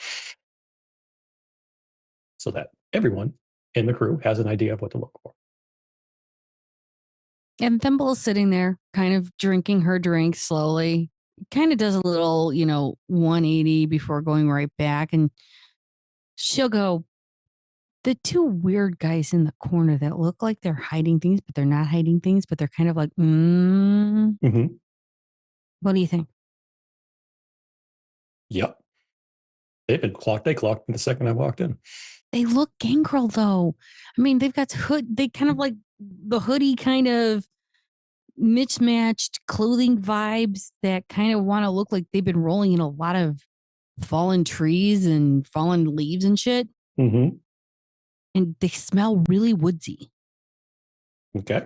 So that everyone in the crew has an idea of what to look for. And Thimble's sitting there, kind of drinking her drink slowly. Kind of does a little, 180 before going right back. And she'll go, the two weird guys in the corner that look like they're hiding things, but they're not hiding things, but they're kind of like, What do you think? Yep. They've been clocked. They clocked me the second I walked in. They look gangrel though. I mean, they've got they kind of like the hoodie kind of mismatched clothing vibes that kind of want to look like they've been rolling in a lot of fallen trees and fallen leaves and shit. And they smell really woodsy. Okay.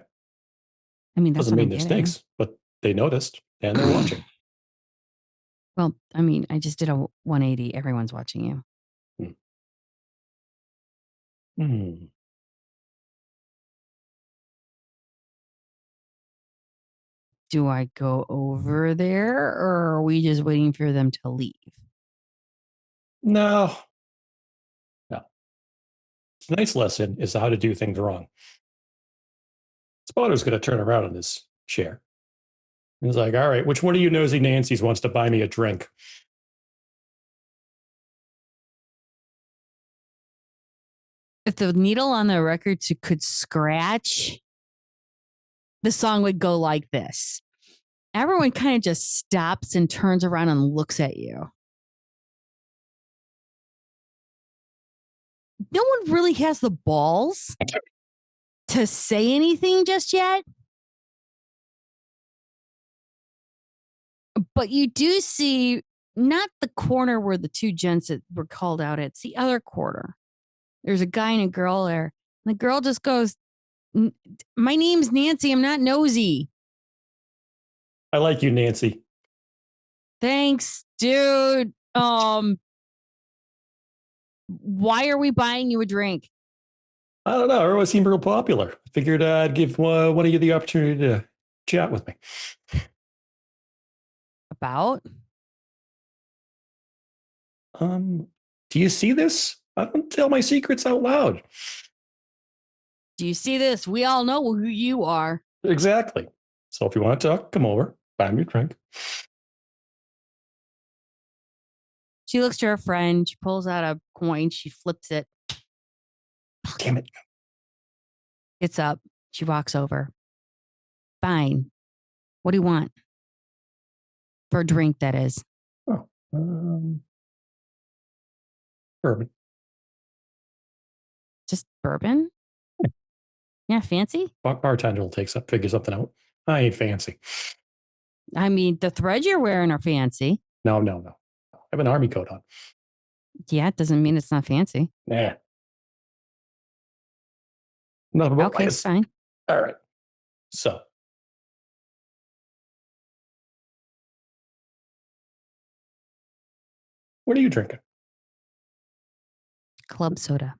I mean, that's doesn't mean they're snakes, but they noticed and they're watching. Well, I mean, I just did a 180. Everyone's watching you. Do I go over there or are we just waiting for them to leave? No. Tonight's lesson is how to do things wrong. Spotter's going to turn around in his chair. He's like, all right, which one of you nosy Nancy's wants to buy me a drink? If the needle on the record could scratch, the song would go like this. Everyone kind of just stops and turns around and looks at you. No one really has the balls to say anything just yet. But you do see not the corner where the two gents that were called out at, it's the other corner. There's a guy and a girl there. And the girl just goes, "My name's Nancy. I'm not nosy." I like you, Nancy. Thanks, dude. Why are we buying you a drink? I don't know. Everyone seemed real popular. I figured I'd give one of you the opportunity to chat with me. About? Do you see this? I don't tell my secrets out loud. Do you see this? We all know who you are. Exactly. So if you want to talk, come over, buy me a drink. She looks to her friend. She pulls out a coin. She flips it. Damn it. Gets up. She walks over. Fine. What do you want? For a drink, that is. Oh, bourbon. Just bourbon? Yeah, fancy? Bartender will figure something out. I ain't fancy. I mean, the threads you're wearing are fancy. No. I have an army coat on. Yeah, it doesn't mean it's not fancy. Nah. Enough about Okay, this. fine. All right. So. What are you drinking? Club soda.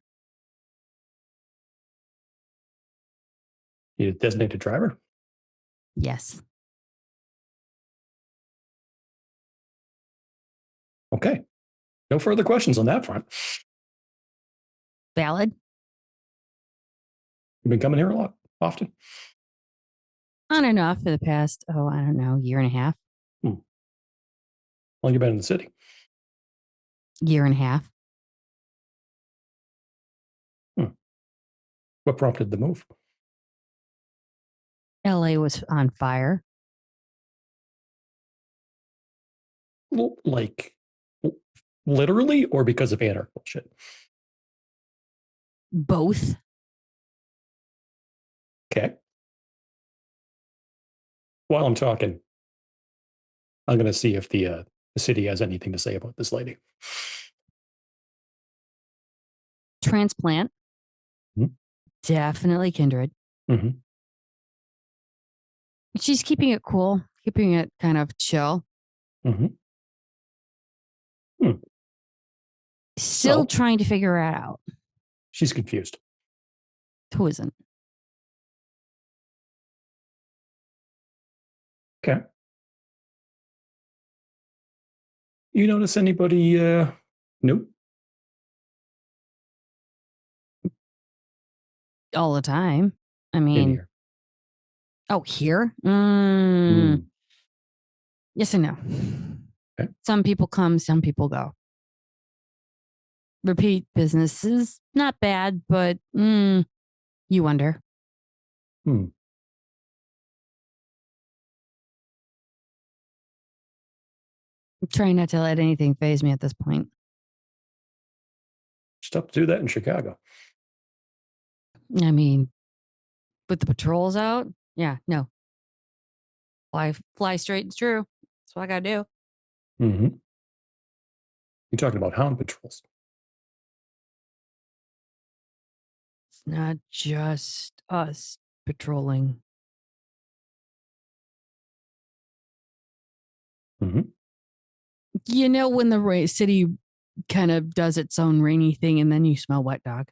You a designated driver? Yes. Okay. No further questions on that front. Valid? You've been coming here a lot, often? On and off for the past, I don't know, year and a half. How long you been in the city? Year and a half. What prompted the move? LA was on fire. Like, literally, or because of anarch bullshit? Both. Okay. While I'm talking, I'm going to see if the city has anything to say about this lady. Transplant. Mhm. Definitely kindred. Mm-hmm. She's keeping it cool, keeping it kind of chill. Mm-hmm. Still So- trying to figure it out. She's confused. Who isn't? Okay. You notice anybody new? All the time. I In mean, here? here? Mm. Yes and no. Okay. Some people come, some people go. Repeat business is not bad, but you wonder. Hmm. I'm trying not to let anything faze me at this point. It's tough to do that in Chicago. I mean, with the patrols out, yeah, no. Fly straight and true. That's what I gotta do. Mm-hmm. You're talking about hound patrols. It's not just us patrolling. Mm-hmm. You know when the city kind of does its own rainy thing and then you smell wet dog?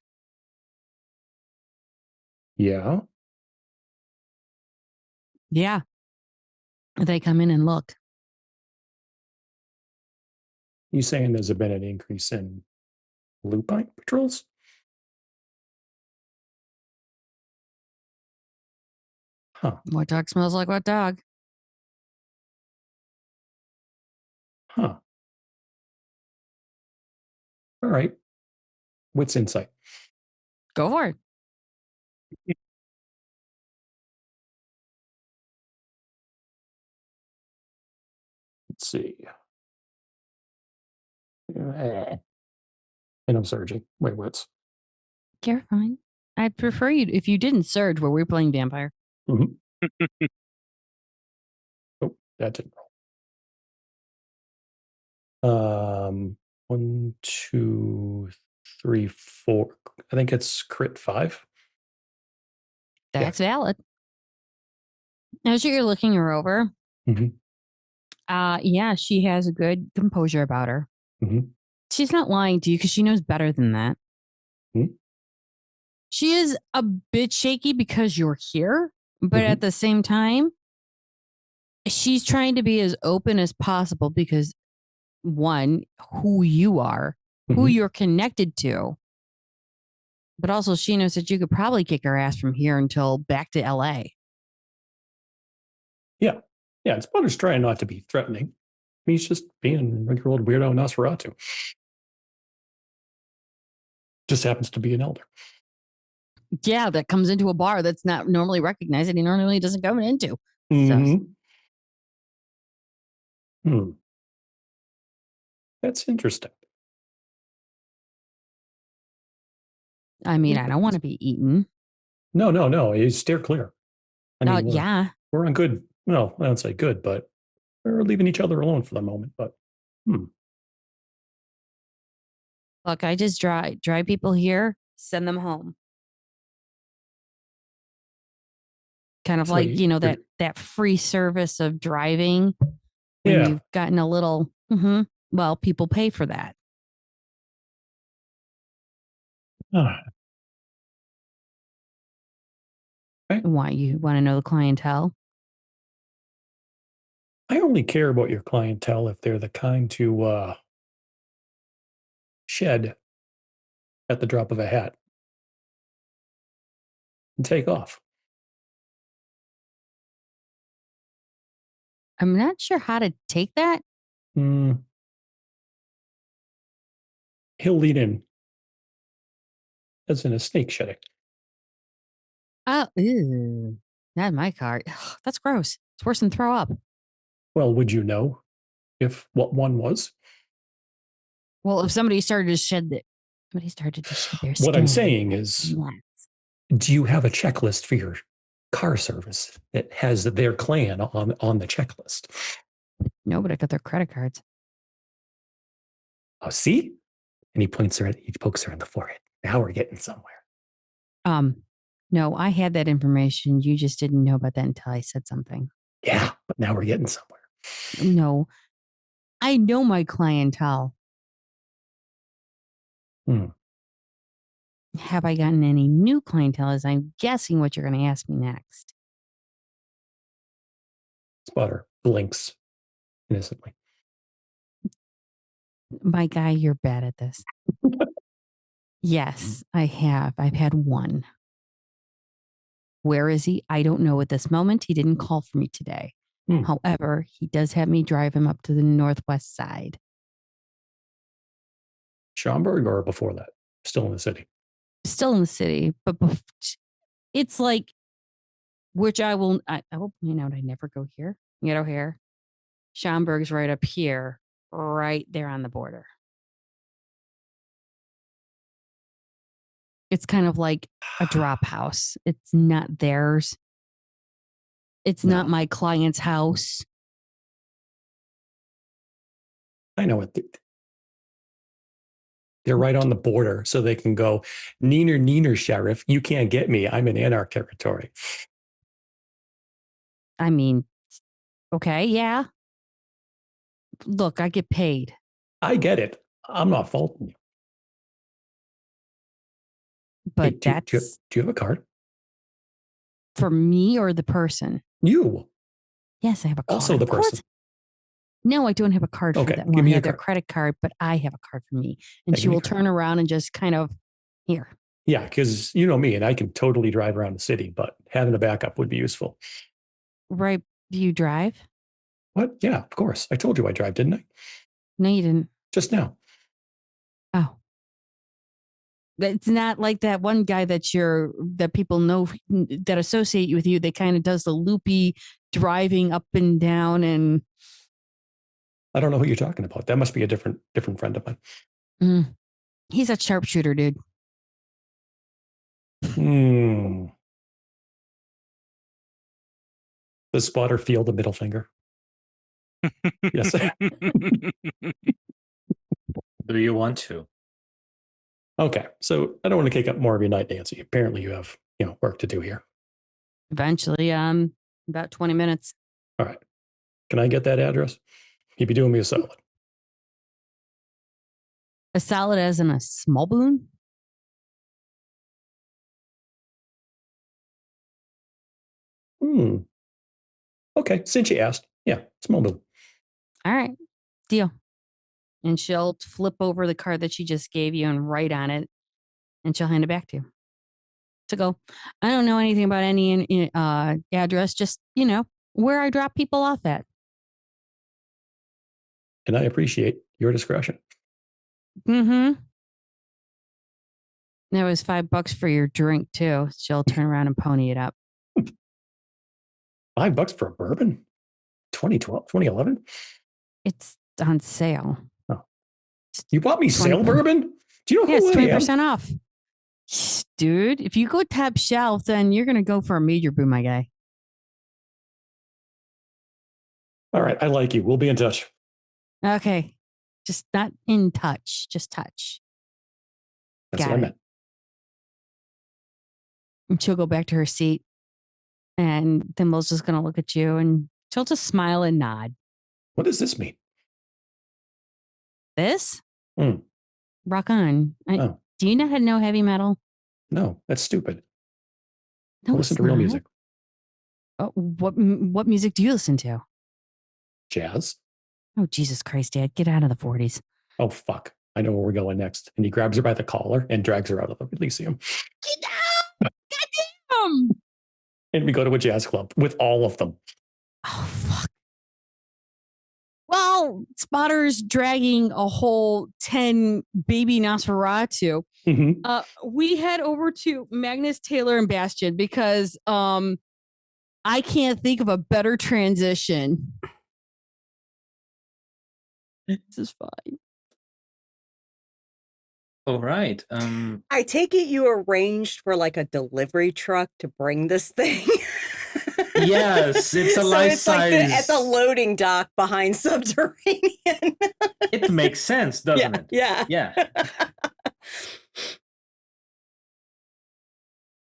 Yeah. Yeah. They come in and look. You saying there's been an increase in lupine patrols? Huh. Wet dog smells like wet dog. Huh. All right. What's insight? Go for it. Let's see. And I'm surging. My wits. You're fine. I'd prefer you if you didn't surge where we're playing vampire. Mm-hmm. Oh, that didn't roll. 1, 2, 3, 4. I think it's crit 5. That's valid. As you're looking her over, Mhm. yeah, she has a good composure about her. Mhm. She's not lying to you because she knows better than that. Mhm. She is a bit shaky because you're here, but Mhm. at the same time, she's trying to be as open as possible because one, who you are, who Mhm. you're connected to, but also she knows that you could probably kick her ass from here until back to LA. Yeah. Yeah, it's Butter's trying not to be threatening. He's just being a regular old weirdo Nosferatu. Just happens to be an elder. Yeah, that comes into a bar that's not normally recognized and he normally doesn't go into. So, Mhm. Hmm. That's interesting. I mean, I don't want to be eaten. No. You steer clear. I mean, Yeah. we're on good. Well, I don't say good, but we're leaving each other alone for the moment. But Look, I just drive people here, send them home. Kind of So like, that free service of driving when yeah. you've gotten a little, well, people pay for that. Ah. Okay. Why you want to know the clientele? I only care about your clientele if they're the kind to shed at the drop of a hat and take off. I'm not sure how to take that. He'll lead in as in a snake shedding. Oh, ew. Not my car. Ugh, that's gross. It's worse than throw up. Well, would you know if what one was? Well, if somebody started to shed their skin. What I'm saying is, Yeah. do you have a checklist for your car service that has their clan on the checklist? No, but I got their credit cards. Oh, see? And he pokes her in the forehead. Now we're getting somewhere. No, I had that information. You just didn't know about that until I said something. Yeah, but now we're getting somewhere. No, I know my clientele. Have I gotten any new clientele? As I'm guessing what you're going to ask me next. Spotter blinks innocently. My guy, you're bad at this. Yes, I have. I've had one. Where is he? I don't know at this moment. He didn't call for me today. However, he does have me drive him up to the northwest side. Schaumburg or before that? Still in the city? Still in the city, but it's like, which I will point out, I never go here. You know, here. Schaumburg's right up here, right there on the border. It's kind of like a drop house. It's not theirs. It's not my client's house. I know what they're right on the border, so they can go, neener, sheriff. You can't get me. I'm in Anarch territory. I mean, okay, yeah. Look, I get paid. I get it. I'm not faulting you. But hey, do you have a card? For me or the person? You. Yes, I have a card. Also the person. No, I don't have a card for that one. Give me I have their credit card, but I have a card for me. And she will turn around and just kind of, here. Yeah, because you know me, and I can totally drive around the city, but having a backup would be useful. Right. Do you drive? What? Yeah, of course. I told you I drive, didn't I? No, you didn't. Just now. Oh. It's not like that one guy that people know that associate with you. They kind of does the loopy driving up and down, and I don't know who you're talking about. That must be a different friend of mine. He's a sharpshooter, dude. Does Spotter feel the middle finger? Yes. Do you want to? Okay, so I don't want to take up more of your night, Nancy. Apparently you have, work to do here. Eventually, about 20 minutes. All right. Can I get that address? You'd be doing me a solid. A solid as in a small balloon? Okay, since you asked. Yeah, small balloon. All right, deal. And she'll flip over the card that she just gave you and write on it, and she'll hand it back to you. To go, I don't know anything about any address, just, where I drop people off at. And I appreciate your discretion. There was $5 for your drink, too. She'll turn around and pony it up. $5 for a bourbon? 2012, 2011? It's on sale. Oh. You bought me sale bourbon? Do you know who I am? It's 20% off. Dude, if you go top shelf, then you're going to go for a major brew, my guy. All right, I like you. We'll be in touch. Okay. Just not in touch, just touch. That's what I meant. And she'll go back to her seat. And Thimble's just going to look at you and she'll just smile and nod. What does this mean? This? Rock on. Oh. Do you not know heavy metal? No, that's stupid. No, I listen to real music. Oh, what music do you listen to? Jazz. Oh, Jesus Christ, Dad. Get out of the 40s. Oh, fuck. I know where we're going next. And he grabs her by the collar and drags her out of the Elysium. Get down! Goddamn! And we go to a jazz club with all of them. Oh, fuck. Well, Spotter's dragging a whole 10 baby Nosferatu. We head over to Magnus, Taylor, and Bastion because I can't think of a better transition. This is fine. All right. I take it you arranged for like a delivery truck to bring this thing. Yes, it's a life size. Like at the loading dock behind Subterranean. It makes sense, doesn't it? Yeah.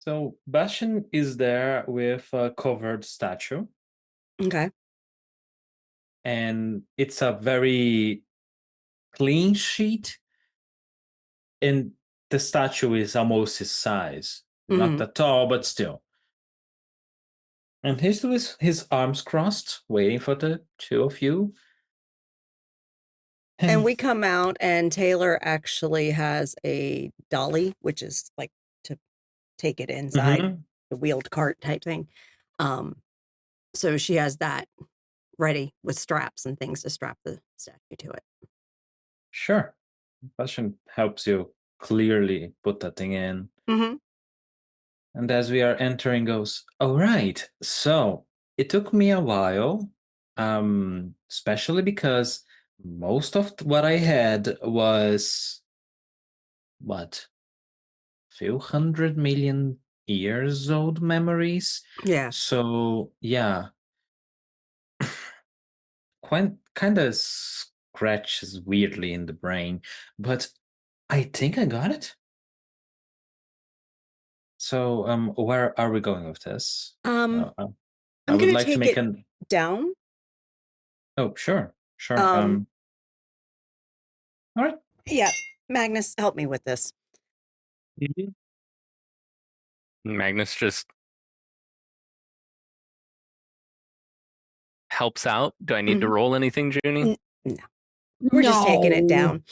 So Bastion is there with a covered statue. Okay. And it's a very clean sheet. And the statue is almost his size. Not that tall, but still. And he's with his arms crossed, waiting for the two of you. And we come out, and Taylor actually has a dolly, which is like to take it inside, the wheeled cart type thing. So she has that ready with straps and things to strap the statue to it. Sure. Bastion helps you clearly put that thing in. And as we are entering, goes, all right, so it took me a while, especially because most of what I had was, few 100 million years old memories? Yeah. So, yeah. Kind of scratches weirdly in the brain, but I think I got it. So, where are we going with this? I would like to make it down. Oh, sure. All right. Yeah, Magnus, help me with this. Magnus just helps out. Do I need to roll anything, Junie? No. We're just taking it down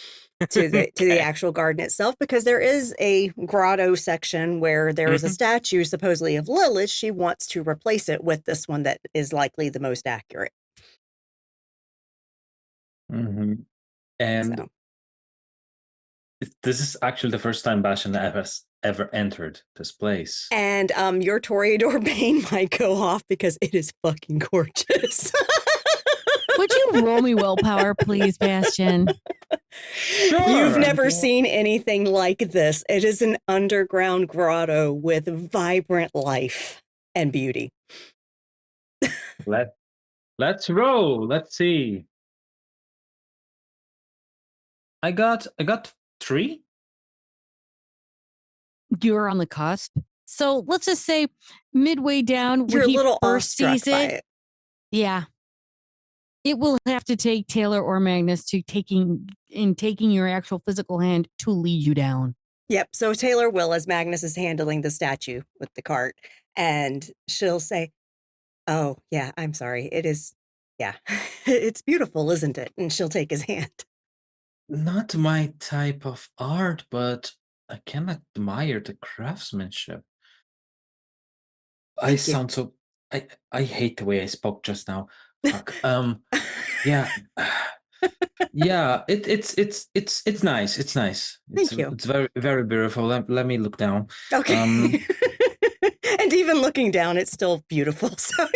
to the actual garden itself, because there is a grotto section where there is a statue supposedly of Lilith. She wants to replace it with this one that is likely the most accurate. And This is actually the first time Bashan ever entered this place. And your Toreador Bane might go off because it is fucking gorgeous. Would you roll me willpower, please, Bastion? Sure. You've never seen anything like this. It is an underground grotto with vibrant life and beauty. Let's roll. Let's see. I got 3. You're on the cusp. So let's just say midway down, You're when a he little first awestruck sees by it, it. yeah, it will have to take Taylor or Magnus to taking your actual physical hand to lead you down. Yep. So Taylor will, as Magnus is handling the statue with the cart, and she'll say, "Oh, yeah, I'm sorry. It is, yeah, it's beautiful, isn't it?" And she'll take his hand. Not my type of art, but I can admire the craftsmanship. Thank you. I hate the way I spoke just now. Fuck. Yeah. Yeah, it's nice. It's nice. Thank you. It's very, very beautiful. Let me look down. Okay. And even looking down, it's still beautiful. So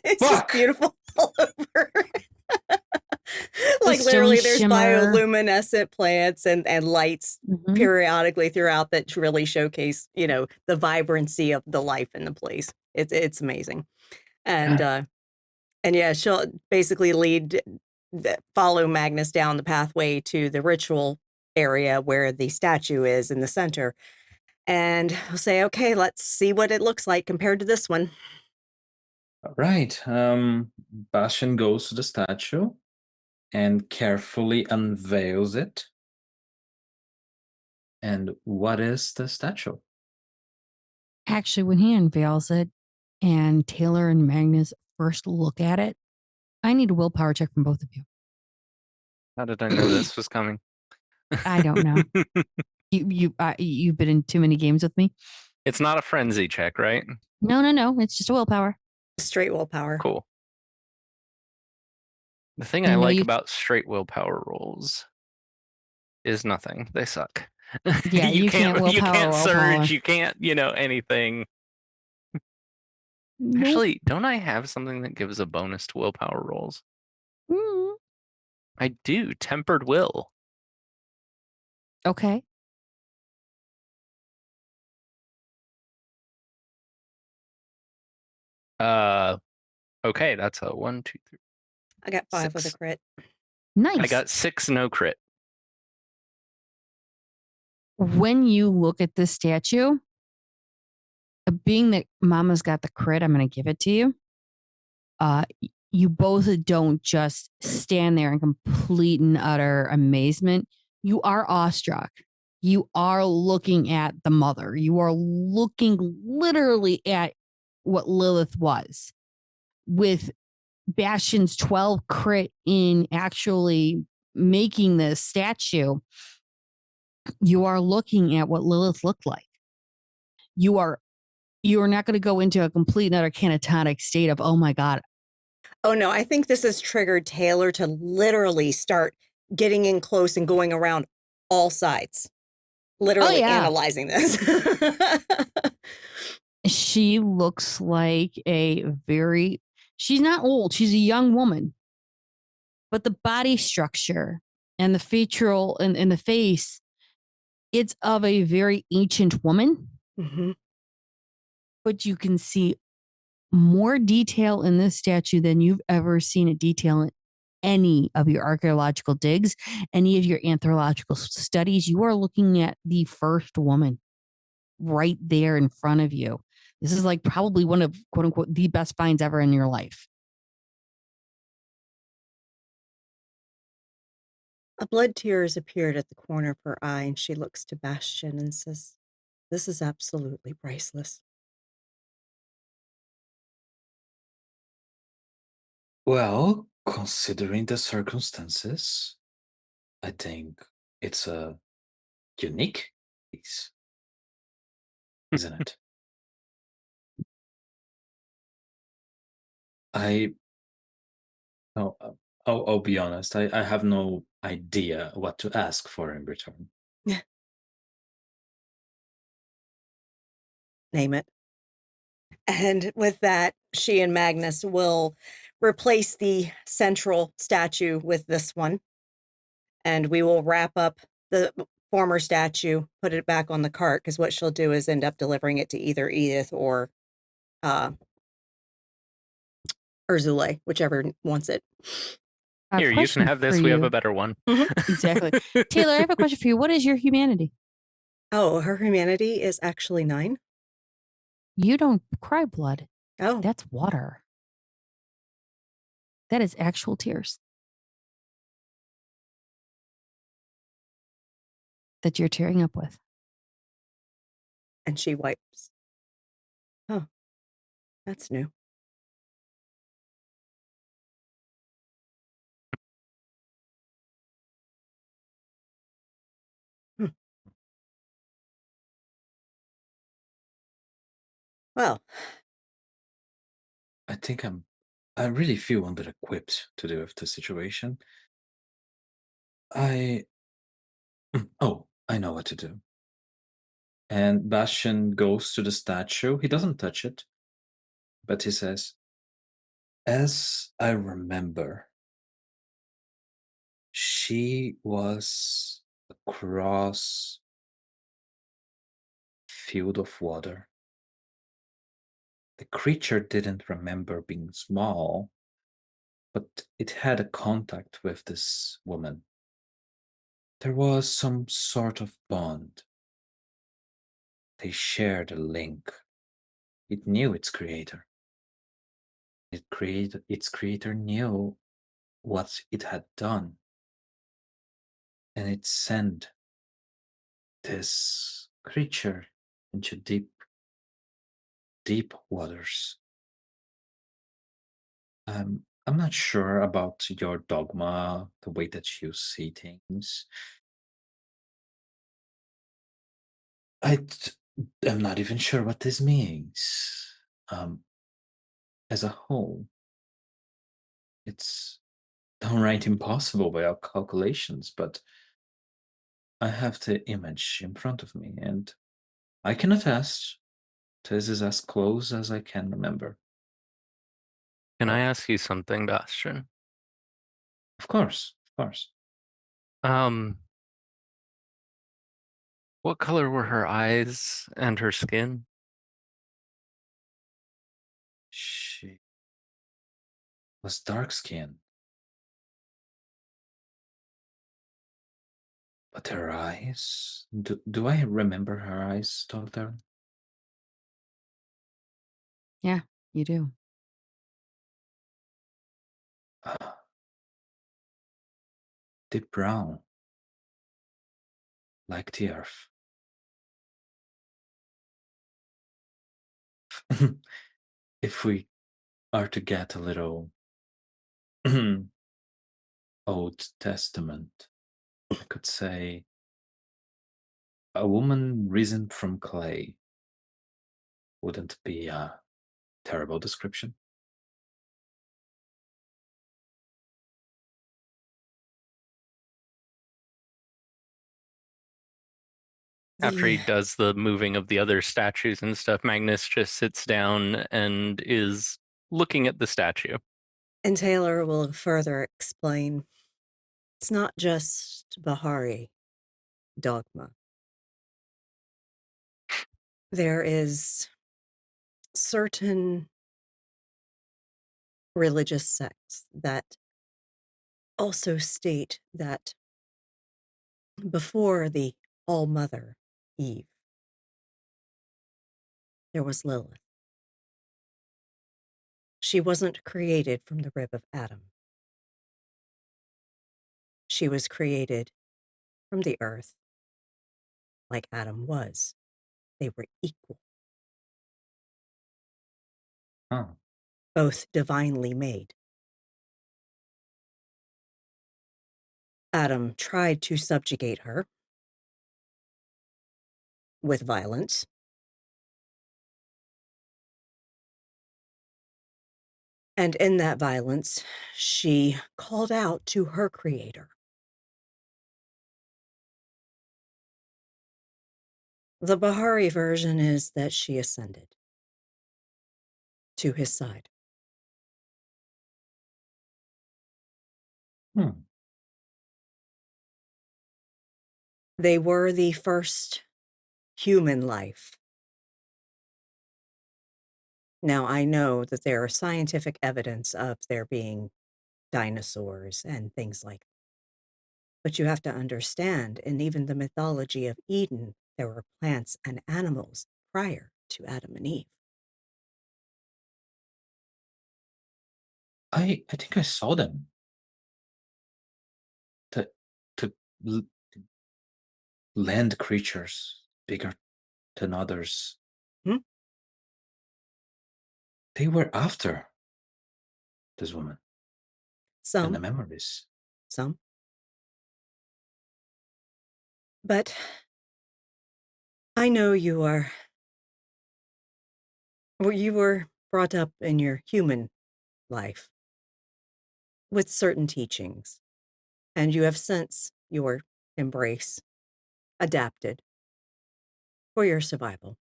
it's just Fuck! beautiful all over. Like The literally, stone there's shimmer. bioluminescent plants and lights Mhm. periodically throughout that really showcase, the vibrancy of the life in the place. It's amazing. And yeah, she'll basically follow Magnus down the pathway to the ritual area where the statue is in the center. And I'll say, okay, let's see what it looks like compared to this one. All right. Bastion goes to the statue and carefully unveils it. And what is the statue? Actually, when he unveils it and Taylor and Magnus first look at it, I need a willpower check from both of you. How did I know this was coming? I don't know. You've been in too many games with me. It's not a frenzy check, right? No. It's just a willpower. Straight willpower. Cool. The thing I like about straight willpower rolls is nothing. They suck. Yeah, you can't willpower. You can't willpower. surge. You can't, anything. Nope. Actually, don't I have something that gives a bonus to willpower rolls? Mm. I do. Tempered will. Okay. Okay, that's a 1, 2, 3. I got 5 with a 6. crit. Nice. I got 6 no crit. When you look at this statue, being that Mama's got the crit, I'm going to give it to you. You both don't just stand there in complete and utter amazement. You are awestruck. You are looking at the mother. You are looking literally at what Lilith was, with Bastion's 12 crit in actually making this statue. You are looking at what Lilith looked like. You are not going to go into a complete and utter catatonic state of, oh my God. Oh no, I think this has triggered Taylor to literally start getting in close and going around all sides. Literally analyzing this. She looks like she's not old, she's a young woman. But the body structure and the facial and the face, it's of a very ancient woman. Mm-hmm. But you can see more detail in this statue than you've ever seen a detail in any of your archaeological digs, any of your anthropological studies. You are looking at the first woman right there in front of you. This is like probably one of, quote unquote, the best finds ever in your life. A blood tear has appeared at the corner of her eye, and she looks to Bastion and says, "This is absolutely priceless." Well, considering the circumstances, I think it's a unique piece, isn't it? I'll be honest. I have no idea what to ask for in return. Name it. And with that, she and Magnus will replace the central statue with this one. And we will wrap up the former statue, put it back on the cart, because what she'll do is end up delivering it to either Edith or Urzule, whichever wants it. A Here, you can question have this. for We have you. a better one. Exactly. Taylor, I have a question for you. What is your humanity? Oh, her humanity is actually 9. You don't cry blood. Oh, That's water. That is actual tears that you're tearing up with. and she wipes. Oh, that's new. Hmm. Well, I think I really feel under-equipped to deal with the situation. I know what to do. And Bastion goes to the statue. He doesn't touch it, but he says, as I remember, she was across a field of water. The creature didn't remember being small, but it had a contact with this woman. There was some sort of bond. They shared a link. It knew its creator. Its creator knew what it had done. And it sent this creature into deep, deep waters. I'm not sure about your dogma, the way that you see things. I'm not even sure what this means. As a whole, it's downright impossible by our calculations, but I have the image in front of me, and I can attest this is as close as I can remember. Can I ask you something, Bastion? Of course, of course. What color were her eyes and her skin? She was dark skinned, but her eyes. Do I remember her eyes, Doctor? Yeah, you do. Deep brown, like the earth. If we are to get a little Old Testament, I could say a woman risen from clay wouldn't be a terrible description. After he the does the moving of the other statues and stuff, Magnus just sits down and is looking at the statue. and Taylor will further explain. It's not just Bahari dogma. There is certain religious sects that also state that before the All-Mother Eve, there was Lilith. She wasn't created from the rib of Adam. She was created from the earth like Adam was. They were equal, Oh, both divinely made. Adam tried to subjugate her with violence. And in that violence, she called out to her creator. The Bahari version is that she ascended to his side. They were the first human life. Now, I know that there are scientific evidence of there being dinosaurs and things like that. But you have to understand, in even the mythology of Eden, there were plants and animals prior to Adam and Eve. I think I saw them. The land creatures bigger than others. Hmm? They were after this woman and the Some, memories. some. But I know you are, well, you were brought up in your human life with certain teachings, and you have since your embrace adapted for your survival.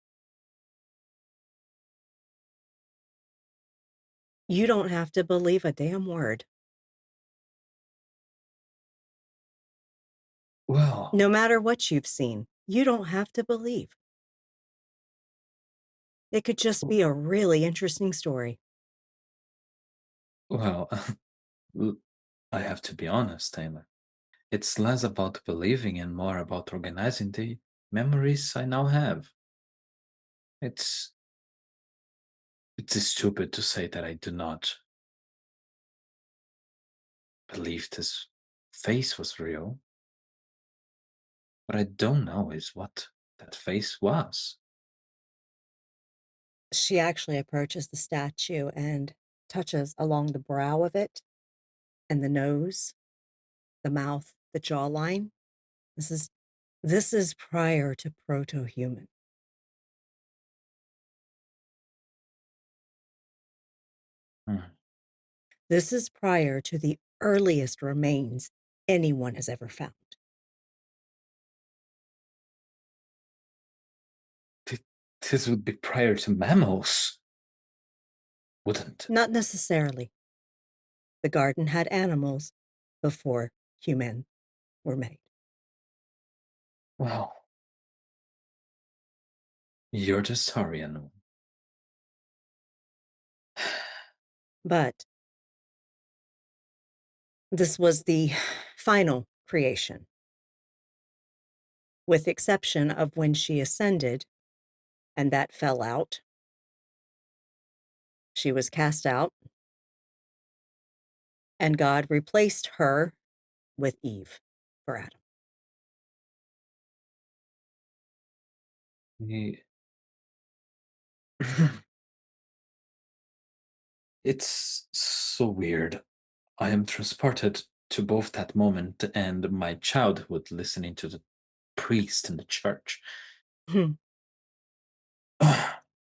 You don't have to believe a damn word. Well, No matter what you've seen, you don't have to believe. It could just be a really interesting story. well, I have to be honest, Taylor. It's less about believing and more about organizing the memories I now have. It's stupid to say that I do not believe this face was real. What I don't know is what that face was. She actually approaches the statue and touches along the brow of it and the nose, the mouth, the jawline. This is prior to proto-human. Hmm. This is prior to the earliest remains anyone has ever found. This would be prior to mammals, wouldn't? Not necessarily. The garden had animals before humans were made. Well, you're the historian. But this was the final creation, with the exception of when she ascended and that fell out. She was cast out, and God replaced her with Eve for Adam. It's so weird. I am transported to both that moment and my childhood listening to the priest in the church.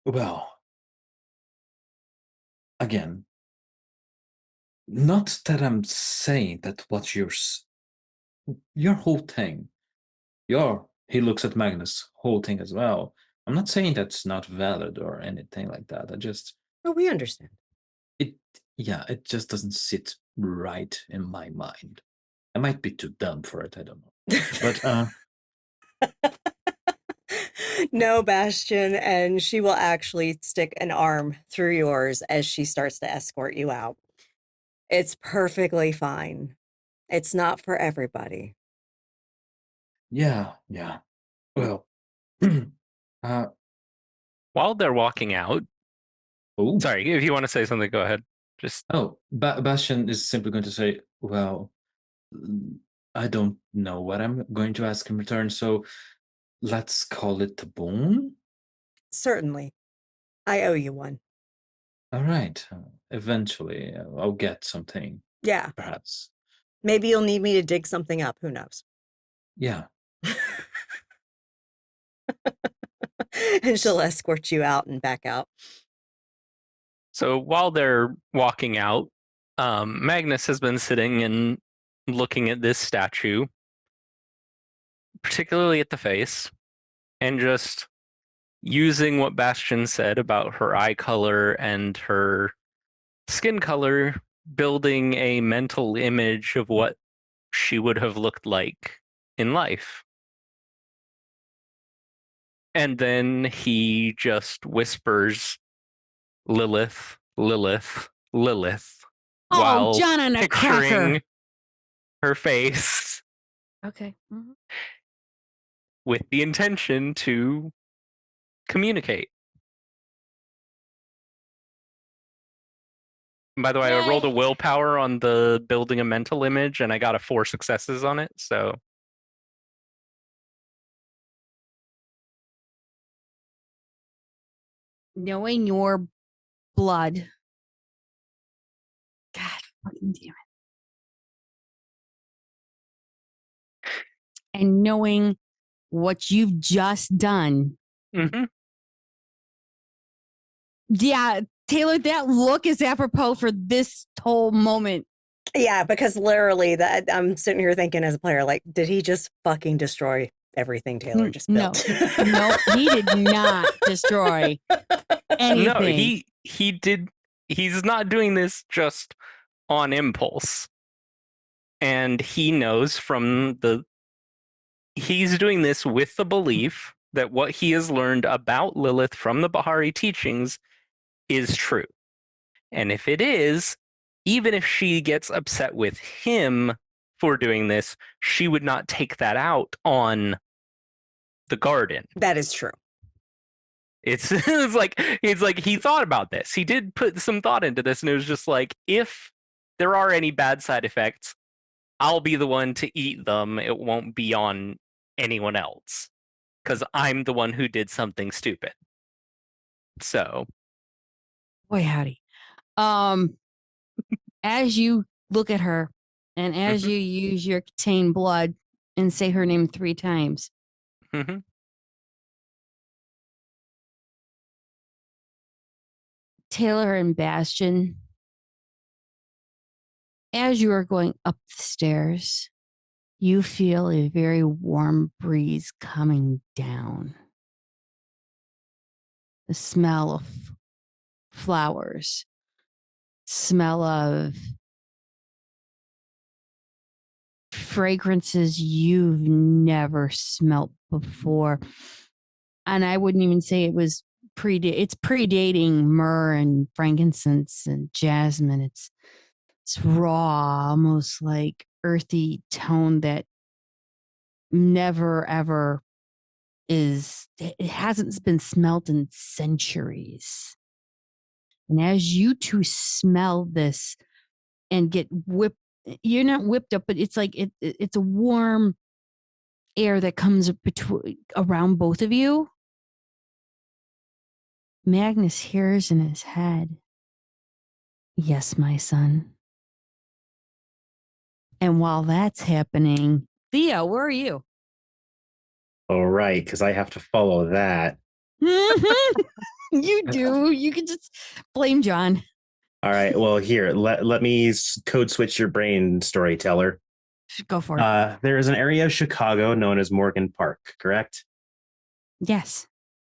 Well, again, not that I'm saying that what your whole thing, he looks at Magnus' whole thing as well. I'm not saying that's not valid or anything like that. Oh, we understand. It just doesn't sit right in my mind. I might be too dumb for it, I don't know. But No, Bastion, and she will actually stick an arm through yours as she starts to escort you out. It's perfectly fine. It's not for everybody. yeah. Well, While they're walking out, oh, sorry, if you want to say something, go ahead. Just Bastion is simply going to say, well, I don't know what I'm going to ask in return, so let's call it a boon. Certainly. I owe you one. All right. Eventually, I'll get something. Yeah. Perhaps. Maybe you'll need me to dig something up. Who knows? Yeah. And she'll escort you out and back out. so while they're walking out, Magnus has been sitting and looking at this statue, particularly at the face, and just using what Bastion said about her eye color and her skin color, building a mental image of what she would have looked like in life. And then he just whispers, Lilith, Lilith, Lilith, Oh, while John on a picturing cracker. her face Okay. with the intention to communicate. By the way, I rolled a willpower on the building a mental image, and I got 4 successes on it, so... Knowing your blood. God fucking damn it. And knowing what you've just done. Mm-hmm. Yeah, Taylor, that look is apropos for this whole moment. Yeah, because literally that I'm sitting here thinking as a player, like, did he just fucking destroy everything Taylor just built? No, he did not destroy anything. No, he did. He's not doing this just on impulse. And he knows he's doing this with the belief that what he has learned about Lilith from the Bahari teachings is true. And if it is, even if she gets upset with him for doing this, she would not take that out on the garden. That is true. It's like he thought about this. He did put some thought into this, and it was just like, if there are any bad side effects, I'll be the one to eat them. It won't be on anyone else, because I'm the one who did something stupid. So, boy howdy. As you look at her, and as you use your contain blood and say her name 3 times, Taylor and Bastion, as you are going up the stairs, you feel a very warm breeze coming down. The smell of flowers, smell of fragrances you've never smelt before. And I wouldn't even say it was it's predating myrrh and frankincense and jasmine. It's raw, almost like earthy tone that never ever it hasn't been smelt in centuries. And as you two smell this and get whipped, you're not whipped up, but it's like it's a warm air that comes around both of you. Magnus hears in his head, "Yes, my son." And while that's happening, Theo, where are you? All right, because I have to follow that. You do. You can just blame John. All right. Well, here, let me code switch your brain, storyteller. Go for it. There is an area of Chicago known as Morgan Park, correct? Yes.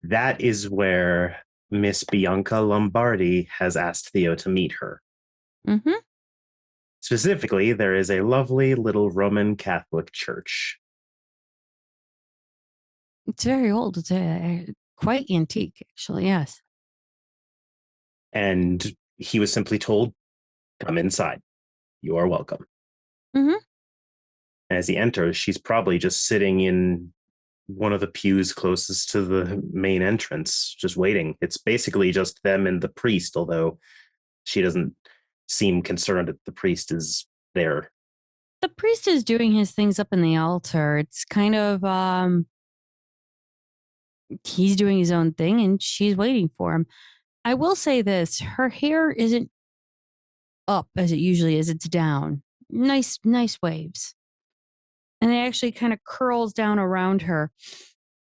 That is where Miss Bianca Lombardi has asked Theo to meet her. Mm-hmm. Specifically, there is a lovely little Roman Catholic church. It's very old. It's quite antique, actually. Yes. And he was simply told, "Come inside. You are welcome." Mm-hmm. As he enters, she's probably just sitting in one of the pews closest to the main entrance, just waiting. It's basically just them and the priest, although she doesn't seem concerned that the priest is there. The priest is doing his things up in the altar. It's kind of he's doing his own thing and she's waiting for him. I will say this, her hair isn't up as it usually is, it's down. Nice waves. And it actually kind of curls down around her.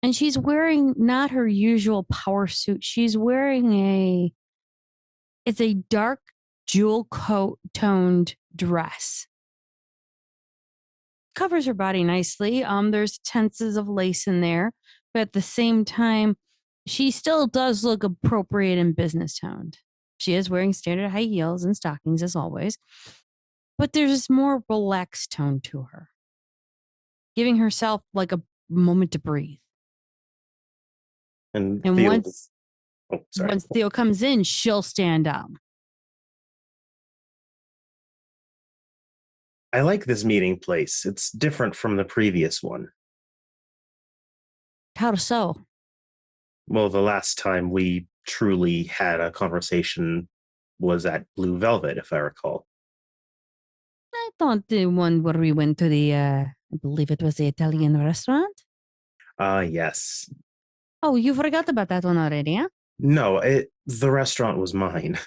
And she's wearing not her usual power suit. She's wearing it's a dark jewel toned dress. Covers her body nicely. There's tenses of lace in there. but at the same time, she still does look appropriate and business toned. She is wearing standard high heels and stockings as always, but there's this more relaxed tone to her, giving herself like a moment to breathe. And And Theo, once Theo comes in, she'll stand up. I like this meeting place. It's different from the previous one. How so? Well, the last time we truly had a conversation was at Blue Velvet, if I recall. I thought the one where we went to the, I believe it was the Italian restaurant. Yes. Oh, you forgot about that one already, huh? No, the restaurant was mine.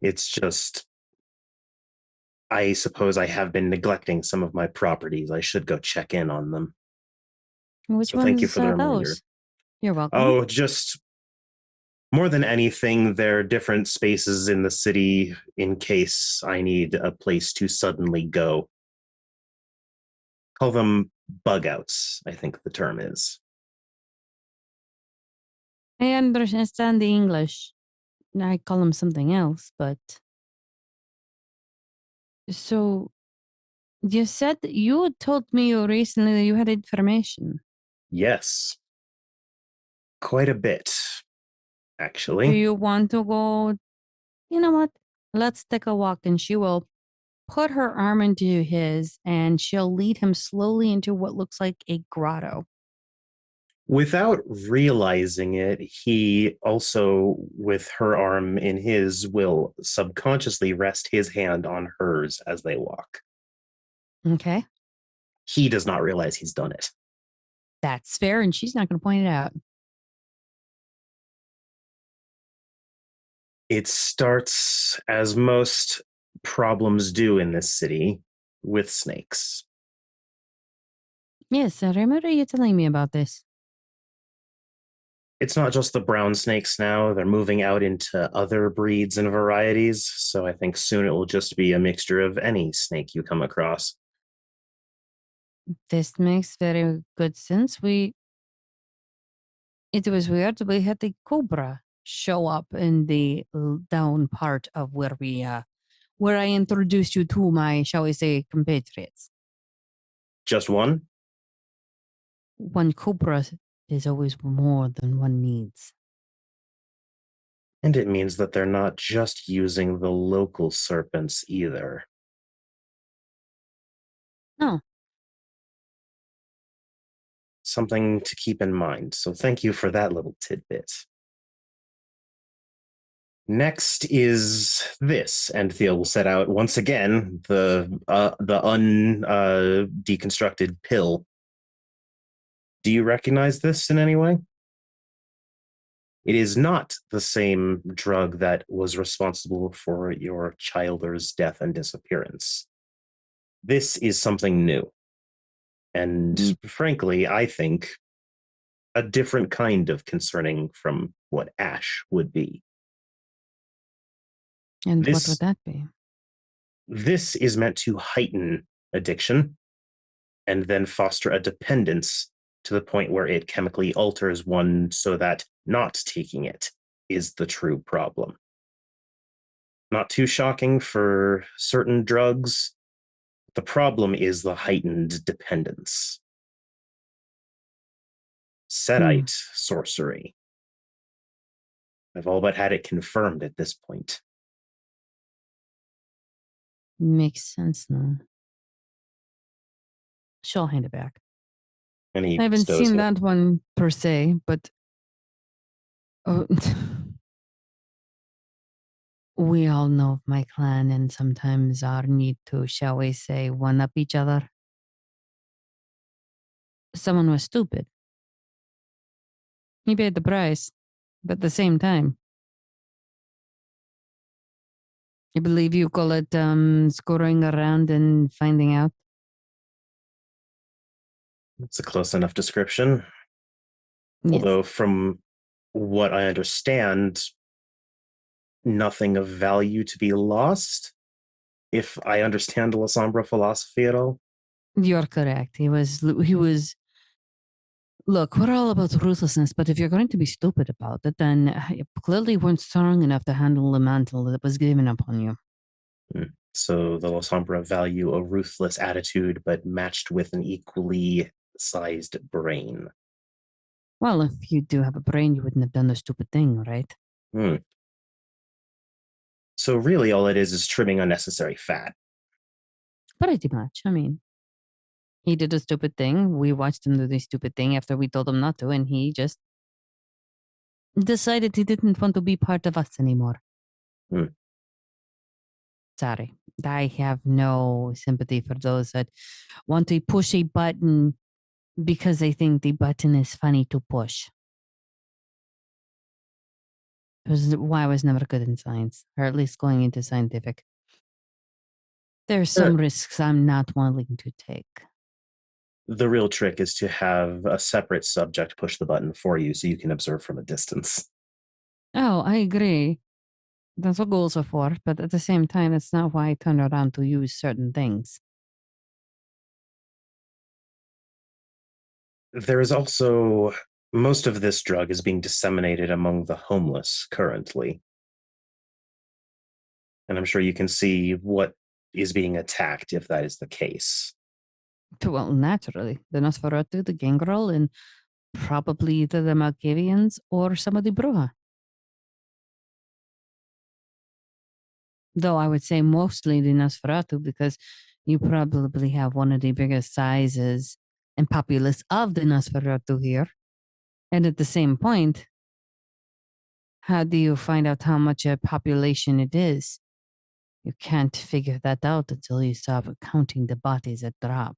It's just, I suppose I have been neglecting some of my properties. I should go check in on them. Which So ones thank you for the are reminder. those? You're welcome. Oh, just more than anything, there are different spaces in the city in case I need a place to suddenly go. Call them bug outs, I think the term is. I understand the English. I call them something else, but. So, you said that you told me recently that you had information. Yes. Quite a bit, Do actually. you want to go? You know what? Let's take a walk. And she will put her arm into his and she'll lead him slowly into what looks like a grotto. Without realizing it, he also, with her arm in his, will subconsciously rest his hand on hers as they walk. Okay. He does not realize he's done it. That's fair. And she's not going to point it out. It starts, as most problems do in this city, with snakes. Yes, I remember you telling me about this. It's not just the brown snakes now. They're moving out into other breeds and varieties. So I think soon it will just be a mixture of any snake you come across. This makes very good sense. It was weird. We had the cobra show up in the down part of where I introduced you to my, shall we say, compatriots. Just one? One cobra is always more than one needs. And it means that they're not just using the local serpents either. No. Something to keep in mind. So thank you for that little tidbit. Next is this, and Theo will set out once again the deconstructed pill. Do you recognize this in any way? It is not the same drug that was responsible for your child's death and disappearance. This is something new. And frankly, I think a different kind of concerning from what Ash would be. And what would that be? This is meant to heighten addiction and then foster a dependence to the point where it chemically alters one so that not taking it is the true problem. Not too shocking for certain drugs. The problem is the heightened dependence. Sedite sorcery. I've all but had it confirmed at this point. Makes sense now. She'll hand it back. And he I haven't stows seen it. that one per se, but we all know of my clan and sometimes our need to, shall we say, one-up each other. Someone was stupid. He paid the price, but at the same time, I believe you call it screwing around and finding out. It's a close enough description. Yes. Although from what I understand, nothing of value to be lost, if I understand La Sombra philosophy at all. You're correct. He was Look, we're all about ruthlessness, but if you're going to be stupid about it, then you clearly weren't strong enough to handle the mantle that was given upon you. So the Losombra value a ruthless attitude, but matched with an equally sized brain. Well, if you do have a brain, you wouldn't have done the stupid thing, right? So really all it is trimming unnecessary fat. Pretty much. I mean, he did a stupid thing. We watched him do the stupid thing after we told him not to, and he just decided he didn't want to be part of us anymore. Sorry. I have no sympathy for those that want to push a button because they think the button is funny to push. It was why I was never good in science, or at least going into scientific. There's some risks I'm not willing to take. The real trick is to have a separate subject push the button for you so you can observe from a distance. Oh, I agree. That's what goals are for, but at the same time, that's not why I turn around to use certain things. There is also most of this drug is being disseminated among the homeless currently. And I'm sure you can see what is being attacked if that is the case. Well, naturally, the Nosferatu, the Gangrel, and probably either the Malkavians or some of the Bruja. Though I would say mostly the Nosferatu because you probably have one of the biggest sizes and populace of the Nosferatu here. And at the same point, how do you find out how much a population it is? You can't figure that out until you start counting the bodies that drop.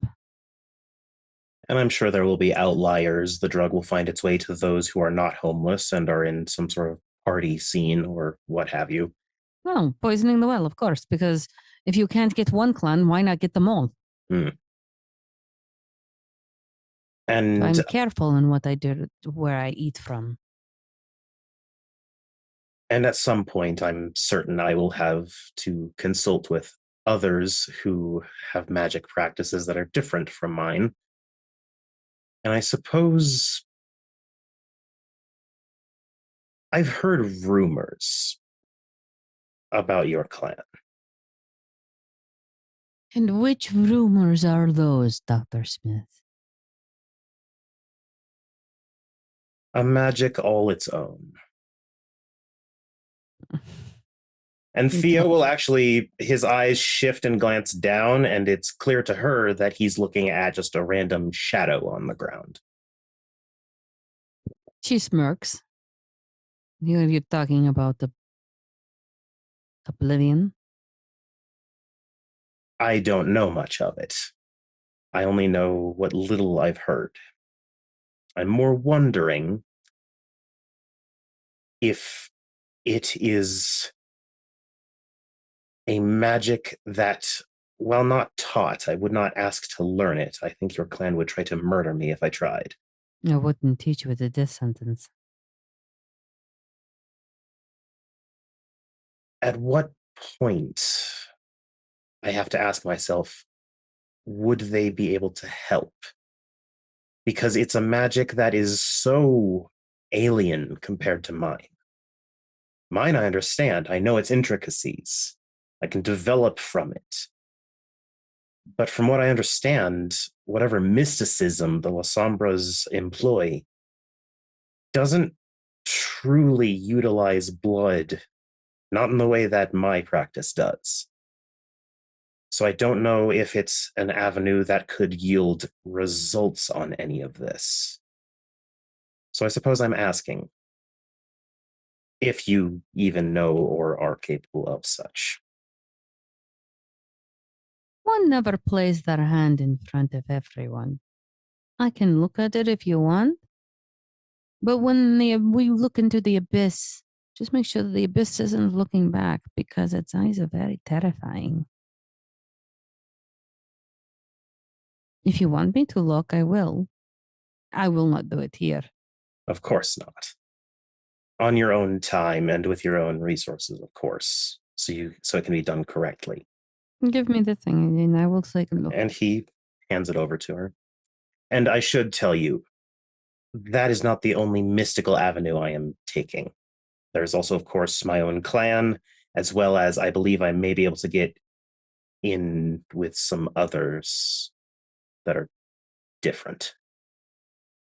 And I'm sure there will be outliers. The drug will find its way to those who are not homeless and are in some sort of party scene or what have you. Well, poisoning the well, of course, because if you can't get one clan, why not get them all? And So I'm careful in what I do, where I eat from. And at some point, I'm certain I will have to consult with others who have magic practices that are different from mine. And I suppose I've heard rumors about your clan. And which rumors are those, Dr. Smith? A magic all its own. And Theo will actually, his eyes shift and glance down, and it's clear to her that he's looking at just a random shadow on the ground. She smirks. You're talking about the Oblivion? I don't know much of it. I only know what little I've heard. I'm more wondering if it is a magic that, while not taught, I would not ask to learn it. I think your clan would try to murder me if I tried. I wouldn't teach you with a death sentence. At what point, I have to ask myself, would they be able to help? Because it's a magic that is so alien compared to mine. Mine, I understand. I know its intricacies. I can develop from it. But from what I understand, whatever mysticism the Losombras employ doesn't truly utilize blood, not in the way that my practice does. So I don't know if it's an avenue that could yield results on any of this. So I suppose I'm asking if you even know or are capable of such. One never plays their hand in front of everyone. I can look at it if you want. But when we look into the abyss, just make sure that the abyss isn't looking back because its eyes are very terrifying. If you want me to look, I will. I will not do it here. Of course not. On your own time and with your own resources, of course, so it can be done correctly. Give me the thing and I will take a look. And he hands it over to her. And I should tell you, that is not the only mystical avenue I am taking. There's also, of course, my own clan, as well as I believe I may be able to get in with some others that are different.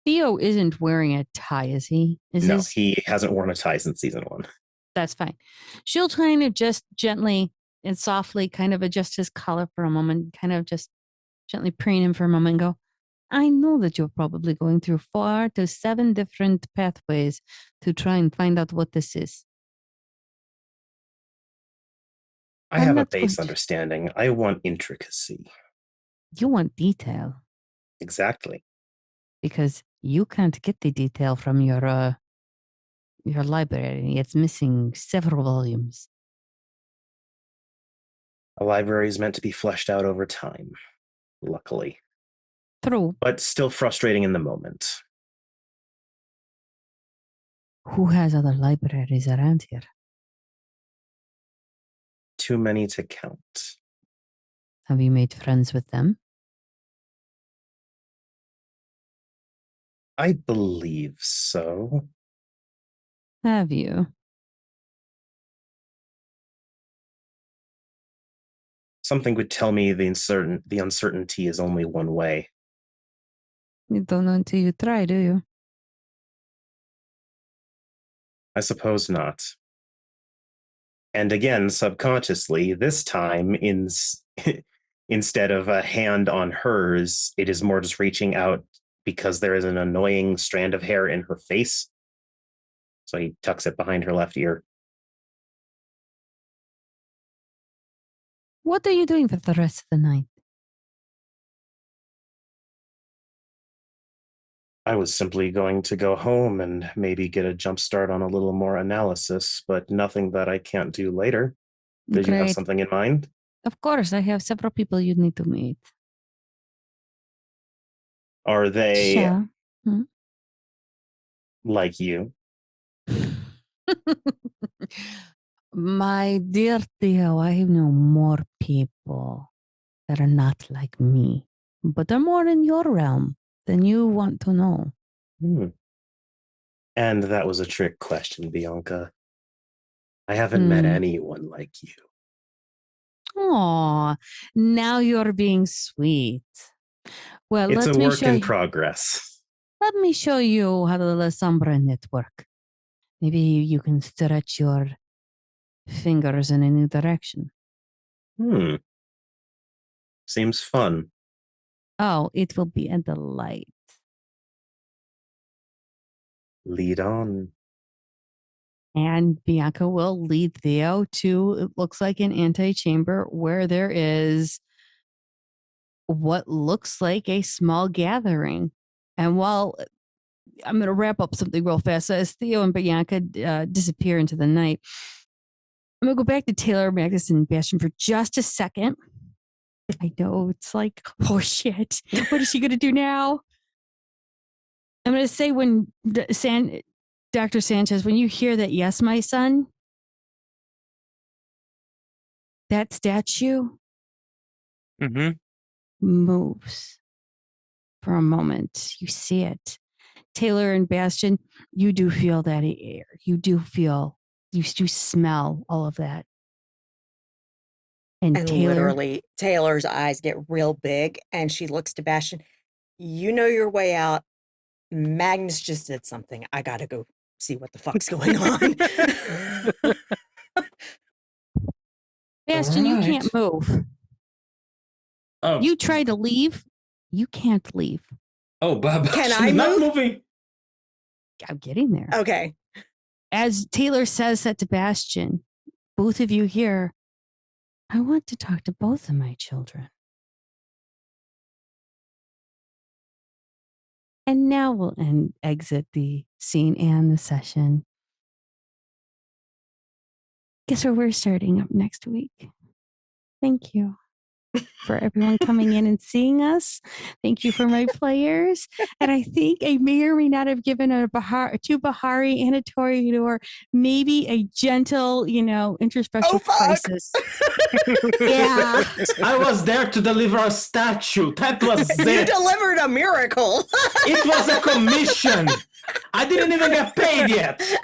Theo isn't wearing a tie, is he? He hasn't worn a tie since season 1. That's fine. She'll kind of just gently and softly kind of adjust his collar for a moment, kind of just gently preen him for a moment and go, I know that you're probably going through 4 to 7 different pathways to try and find out what this is. I have a base understanding. I want intricacy. You want detail. Exactly. Because you can't get the detail from your library. It's missing several volumes. A library is meant to be fleshed out over time, luckily. True. But still frustrating in the moment. Who has other libraries around here? Too many to count. Have you made friends with them? I believe so. Have you? Something would tell me the uncertainty is only one way. You don't know until you try, do you? I suppose not. And again, subconsciously, this time, instead of a hand on hers, it is more just reaching out because there is an annoying strand of hair in her face. So he tucks it behind her left ear. What are you doing for the rest of the night? I was simply going to go home and maybe get a jump start on a little more analysis, but nothing that I can't do later. Did you have Great. something in mind? Of course, I have several people you need to meet. Are they Sure. like you? My dear Theo, I know more people that are not like me, but are more in your realm than you want to know. And that was a trick question, Bianca. I haven't met anyone like you. Aw, now you're being sweet. Well, It's let a me work show in you. progress. Let me show you how the La Sombra network. Maybe you can stretch your fingers in a new direction. Seems fun. Oh, it will be a delight. Lead on. And Bianca will lead Theo to, it looks like an antechamber where there is what looks like a small gathering. And while I'm going to wrap up something real fast, as Theo and Bianca disappear into the night, I'm going to go back to Taylor, Magnus, and Bastion for just a second. I know it's like, oh shit, what is she going to do now? I'm going to say when Dr. Sanchez, when you hear that, yes, my son, that statue moves for a moment. You see it. Taylor and Bastion, you do feel that air. You do smell all of that. And Taylor, literally, Taylor's eyes get real big and she looks to Bastion. You know your way out. Magnus just did something. I gotta go see what the fuck's going on. Bastion, you can't move. Oh, You try to leave. You can't leave. Oh, Can I not move? moving. I'm getting there. Okay. As Taylor says that to Bastion, both of you hear, I want to talk to both of my children. And now we'll exit the scene and the session. Guess where we're starting up next week. Thank you. for everyone coming in and seeing us. Thank you for my players. And I think I may or may not have given two Bahari and a Toreador, maybe a gentle, introspective crisis. Yeah. I was there to deliver a statue. That was You it. delivered a miracle. It was a commission. I didn't even get paid yet. All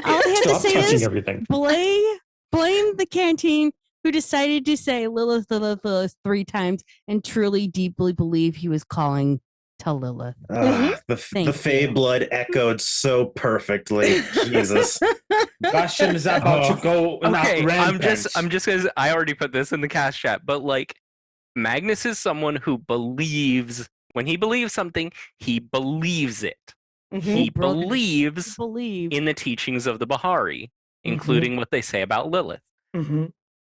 I have to Stop say touching is everything. blame the canteen who decided to say Lilith 3 times and truly deeply believe he was calling to Lilith. The Thank Fey you. blood echoed so perfectly. Jesus. Bashan is about to go on a Okay, rampage. I'm just gonna. I already put this in the cast chat, but like, Magnus is someone who believes when he believes something, he believes it. He believes in the teachings of the Bahari, including what they say about Lilith.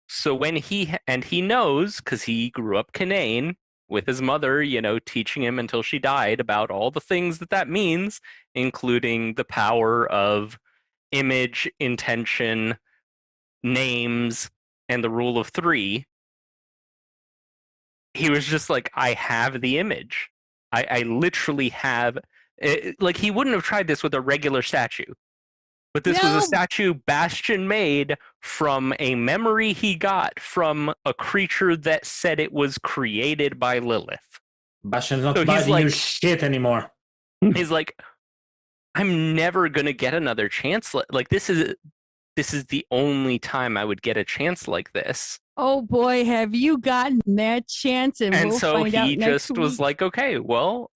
So when he knows, because he grew up Canaan with his mother, teaching him until she died about all the things that means, including the power of image, intention, names, and the rule of 3. He was just like, I have the image. I literally have it. Like, he wouldn't have tried this with a regular statue. But this was a statue Bastion made from a memory he got from a creature that said it was created by Lilith. Bashan's not So buying your shit anymore. He's like, I'm never gonna get another chance. Like, this is the only time I would get a chance like this. Oh boy, have you gotten that chance? And we'll so find out he next just was week. like, okay, well,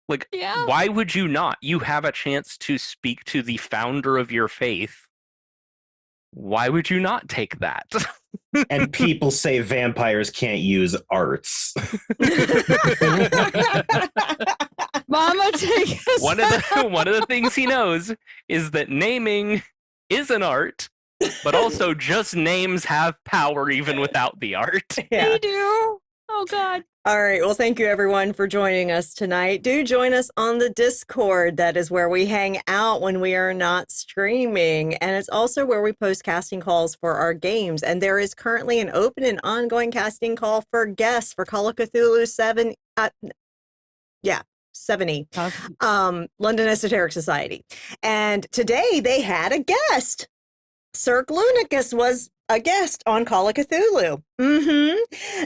Like, why would you not? You have a chance to speak to the founder of your faith. Why would you not take that? And people say vampires can't use arts. Mama, take us One of the things he knows is that naming is an art, but also just names have power even without the art. They do. Oh God. All right. Well, thank you everyone for joining us tonight. Do join us on the Discord. That is where we hang out when we are not streaming. And it's also where we post casting calls for our games. And there is currently an open and ongoing casting call for guests for Call of Cthulhu 70, London Esoteric Society. And today they had a guest. Cirque Lunicus was a guest on Call of Cthulhu.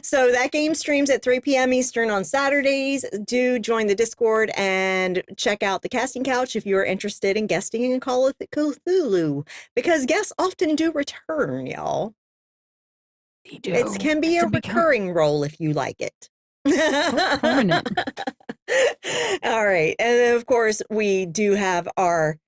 So that game streams at 3 p.m. Eastern on Saturdays. Do join the Discord and check out the casting couch if you're interested in guesting in Call of Cthulhu, because guests often do return, y'all. They do. It can be a recurring role if you like it. Permanent. All right. And then, of course, we do have our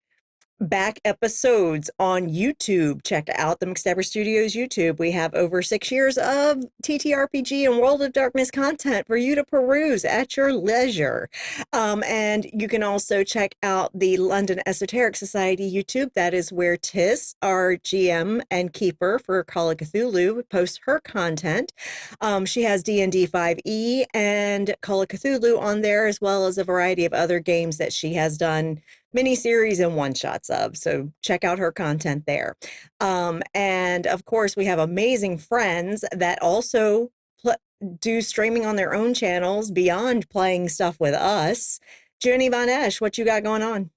back episodes on YouTube. Check out the McStabber Studios YouTube. We have over 6 years of TTRPG and World of Darkness content for you to peruse at your leisure. And you can also check out the London Esoteric Society YouTube. That is where Tiss, our GM and keeper for Call of Cthulhu, posts her content. She has D&D 5e and Call of Cthulhu on there, as well as a variety of other games that she has done mini-series and one-shots of. So check out her content there. And of course, we have amazing friends that also do streaming on their own channels beyond playing stuff with us. Jenny Von Esch, what you got going on?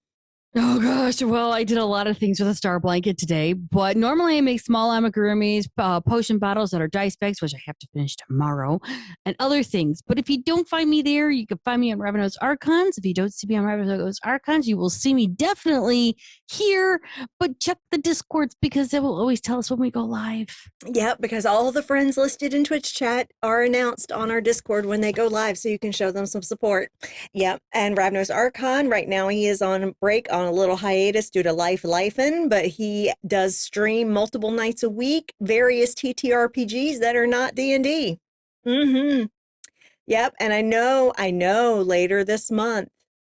Oh gosh, well, I did a lot of things with a star blanket today, but normally I make small amigurumis, potion bottles that are dice bags, which I have to finish tomorrow, and other things. But if you don't find me there, you can find me on Ravenous Archons. If you don't see me on Ravenous Archons, you will see me definitely here, but check the Discords because it will always tell us when we go live. Yep, because all the friends listed in Twitch chat are announced on our Discord when they go live, so you can show them some support. Yep, and Ravenous Archon, right now he is on break, on a little hiatus due to lifing, but he does stream multiple nights a week, various TTRPGs that are not D&D. Yep, and I know later this month,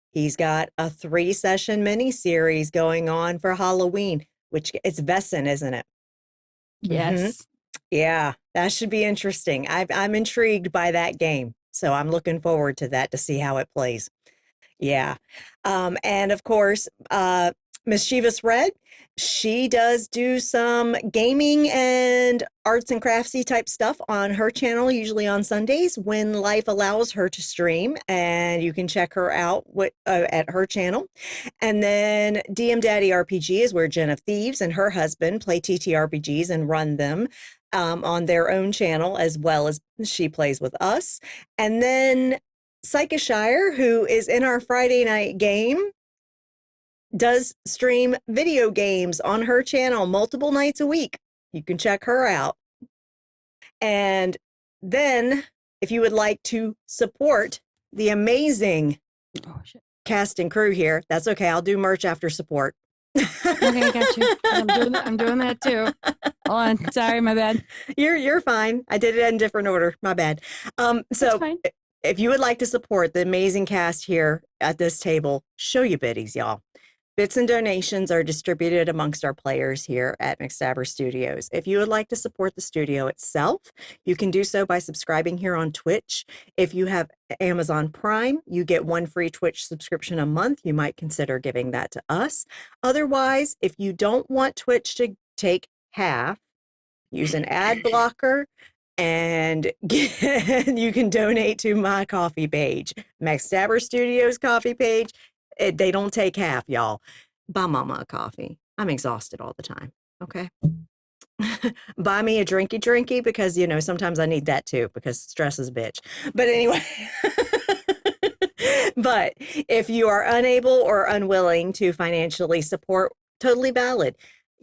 he's got a 3-session mini-series going on for Halloween, which it's Vessin, isn't it? Yes. Yeah, that should be interesting. I'm intrigued by that game, so I'm looking forward to that to see how it plays. Yeah. And of course, Mischievous Red, she does do some gaming and arts and craftsy type stuff on her channel, usually on Sundays when life allows her to stream, and you can check her out at her channel. And then DM Daddy RPG is where Jen of Thieves and her husband play TTRPGs and run them on their own channel, as well as she plays with us. And then Psychoshire, who is in our Friday night game, does stream video games on her channel multiple nights a week. You can check her out. And then if you would like to support the amazing cast and crew here, that's okay. I'll do merch after support. Okay, I got you. I'm doing that too. Hold on. Sorry, my bad. You're fine. I did it in different order. My bad. So if you would like to support the amazing cast here at this table, show your biddies, y'all. Bits and donations are distributed amongst our players here at McStabber Studios. If you would like to support the studio itself, you can do so by subscribing here on Twitch. If you have Amazon Prime, you get 1 free Twitch subscription a month. You might consider giving that to us. Otherwise, if you don't want Twitch to take half, use an ad blocker and you can donate to my Ko-fi page, McStabber Studios Ko-fi page. They don't take half, y'all. Buy mama a coffee. I'm exhausted all the time. Okay. Buy me a drinky because, you know, sometimes I need that too because stress is a bitch. But anyway, but if you are unable or unwilling to financially support, totally valid.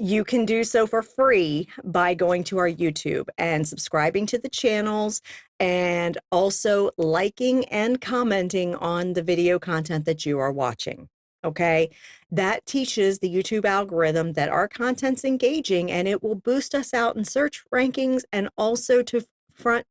You can do so for free by going to our YouTube and subscribing to the channels and also liking and commenting on the video content that you are watching. Okay, that teaches the YouTube algorithm that our content's engaging and it will boost us out in search rankings and also to front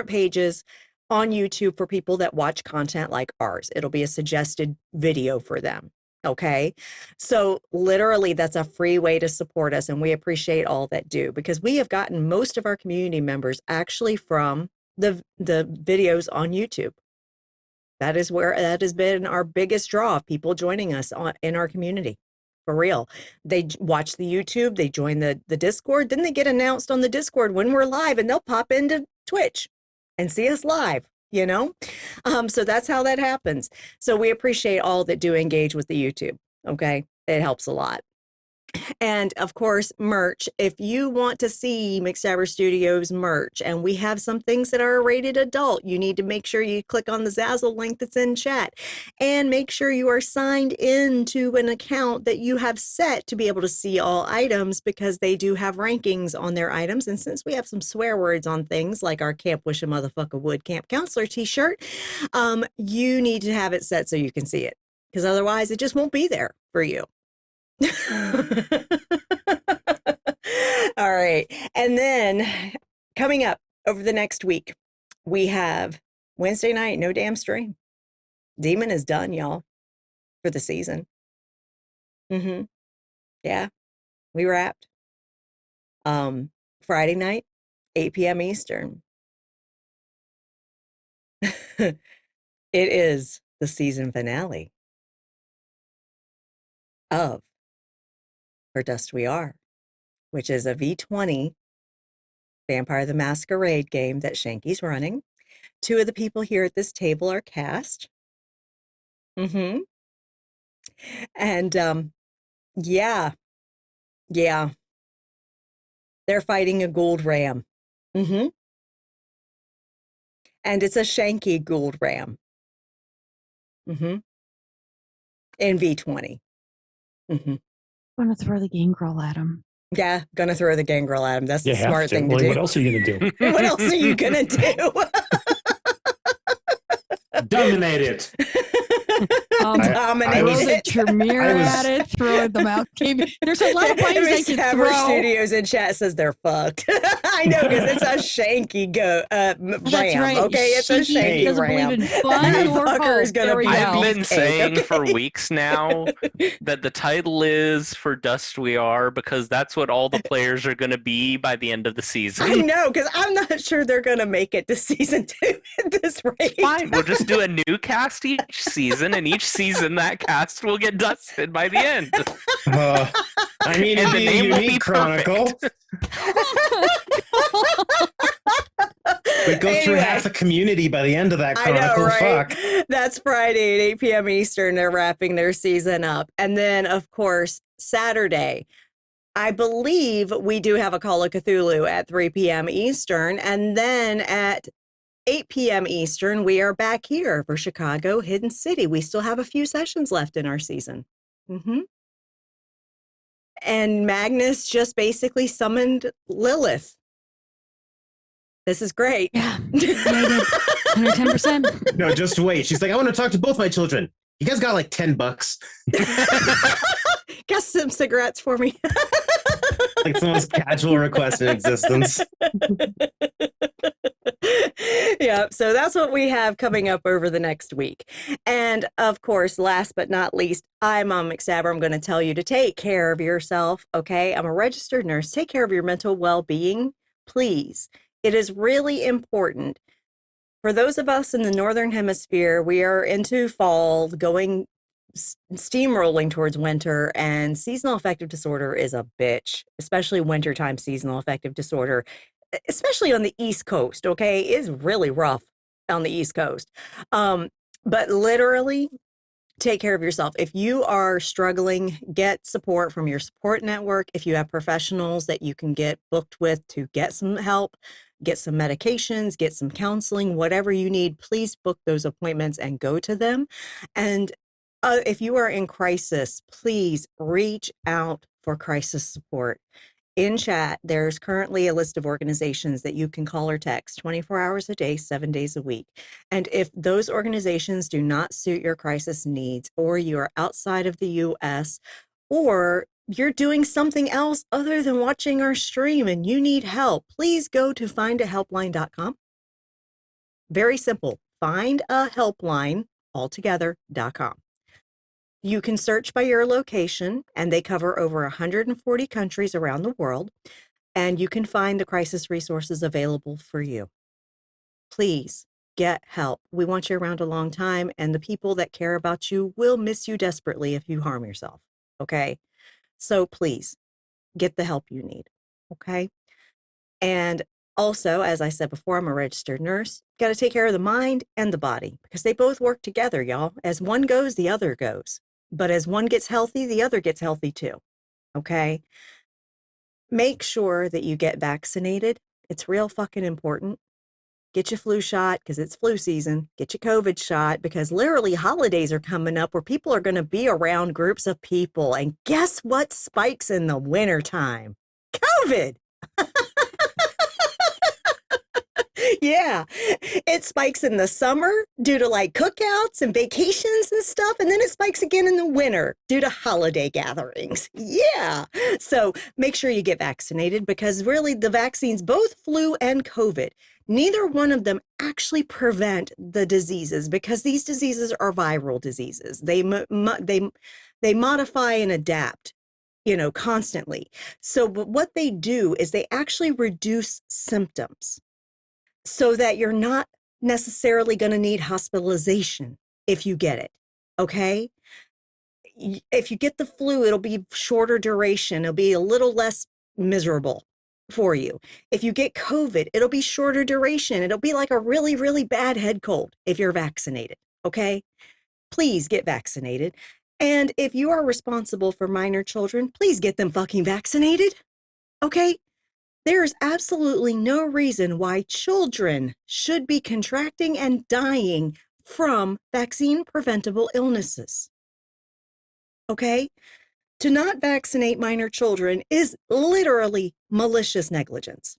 pages on YouTube for people that watch content like ours. It'll be a suggested video for them. Okay, so literally that's a free way to support us, and we appreciate all that do, because we have gotten most of our community members actually from the videos on YouTube. That has been our biggest draw of people joining us in our community. For real. They watch the YouTube, they join the Discord, then they get announced on the Discord when we're live, and they'll pop into Twitch and see us live. You know, so that's how that happens. So we appreciate all that do engage with the YouTube. Okay, it helps a lot. And of course, merch. If you want to see McStabber Studios merch, and we have some things that are rated adult, you need to make sure you click on the Zazzle link that's in chat and make sure you are signed into an account that you have set to be able to see all items, because they do have rankings on their items. And since we have some swear words on things like our Camp Wish a Motherfucker Would Camp Counselor t-shirt, you need to have it set so you can see it, because otherwise it just won't be there for you. All right. And then coming up over the next week, we have Wednesday night, no damn stream. Demon is done, y'all, for the season. Yeah, we wrapped. Friday night, 8 p.m. Eastern. It is the season finale of For Dust We Are, which is a V20 Vampire the Masquerade game that Shanky's running. 2 of the people here at this table are cast. And yeah, they're fighting a gold ram. And it's a Shanky gold ram. In V20. I'm gonna throw the gangrel at him. Yeah, gonna throw the gangrel at him. That's the smart thing to Like, do. what else are you gonna do? What else are you gonna do? Dominate it. Dominate throw the it. Tremere at it, throw them out. There's a lot of buttons they can McStabber throw. Studios in chat says they're fucked. I know, because it's a Shanky ram. Right. Okay, it's a Shanky doesn't ram. believe in fun That or fucker is hope. gonna There we be go. I've been beefcake, saying okay? for weeks now that the title is For Dust We Are, because that's what all the players are going to be by the end of the I season. know, because I'm not sure they're going to make it to season 2 at this rate. Fine, we'll just do a new cast each season, and each season that cast will get dusted by the end. I mean, And it'd the be a name will be unique chronicle. We go through Anyway. half the community by the end of that I chronicle. know, right? Fuck. That's Friday at 8 p.m. Eastern. They're wrapping their season up. And then, of course, Saturday, I believe we do have a Call of Cthulhu at 3 p.m. Eastern. And then at 8 p.m. Eastern, we are back here for Chicago Hidden City. We still have a few sessions left in our season. And Magnus just basically summoned Lilith. This is great. Yeah, I did. 110%. No, just wait. She's like, I want to talk to both my children. You guys got like $10. Got some cigarettes for me. Like it's the most casual request in existence. Yeah, so that's what we have coming up over the next week. And of course, last but not least, I'm Mom McStabber. I'm going to tell you to take care of yourself, okay? I'm a registered nurse. Take care of your mental well-being, please. It is really important. For those of us in the Northern Hemisphere, we are into fall, going steamrolling towards winter, and seasonal affective disorder is a bitch, especially wintertime seasonal affective disorder, especially on the East Coast, okay? It's really rough on the East Coast. But literally, take care of yourself. If you are struggling, get support from your support network. If you have professionals that you can get booked with to get some help, get some medications, get some counseling, whatever you need, please book those appointments and go to them. And if you are in crisis, please reach out for crisis support. In chat, there's currently a list of organizations that you can call or text 24 hours a day, 7 days a week. And if those organizations do not suit your crisis needs, or you are outside of the US, or you're doing something else other than watching our stream and you need help, please go to findahelpline.com. Very simple, findahelpline altogether.com. You can search by your location, and they cover over 140 countries around the world, and you can find the crisis resources available for you. Please get help. We want you around a long time, and the people that care about you will miss you desperately if you harm yourself, okay? So please, get the help you need, okay? And also, as I said before, I'm a registered nurse. Got to take care of the mind and the body, because they both work together, y'all. As one goes, the other goes. But as one gets healthy, the other gets healthy too, okay? Make sure that you get vaccinated. It's real fucking important. Get your flu shot because it's flu season. Get your COVID shot because literally holidays are coming up where people are going to be around groups of people. And guess what spikes in the wintertime? COVID. Yeah, it spikes in the summer due to like cookouts and vacations and stuff. And then it spikes again in the winter due to holiday gatherings. Yeah. So make sure you get vaccinated because really the vaccines, both flu and COVID, neither one of them actually prevent the diseases because these diseases are viral diseases. They modify and adapt, constantly. So but what they do is they actually reduce symptoms, so that you're not necessarily going to need hospitalization if you get it, okay? If you get the flu, it'll be shorter duration. It'll be a little less miserable for you. If you get COVID, it'll be shorter duration. It'll be like a really, really bad head cold if you're vaccinated, okay? Please get vaccinated. And if you are responsible for minor children, please get them fucking vaccinated, okay? There is absolutely no reason why children should be contracting and dying from vaccine-preventable illnesses. Okay? To not vaccinate minor children is literally malicious negligence.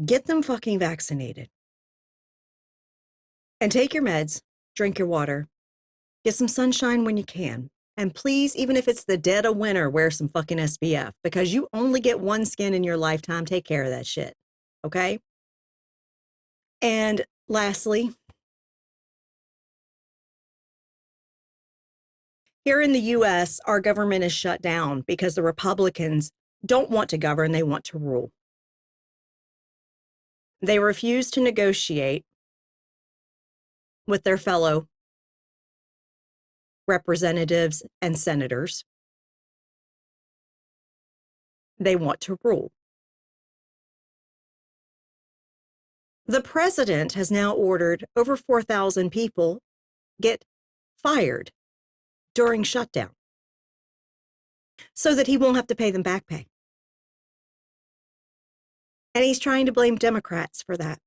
Get them fucking vaccinated. And take your meds, drink your water, get some sunshine when you can. And please, even if it's the dead of winter, wear some fucking SPF because you only get one skin in your lifetime. Take care of that shit. Okay? And lastly, here in the US, our government is shut down because the Republicans don't want to govern, they want to rule. They refuse to negotiate with their fellow representatives and senators. They want to rule. The president has now ordered over 4,000 people get fired during shutdown so that he won't have to pay them back pay. And he's trying to blame Democrats for that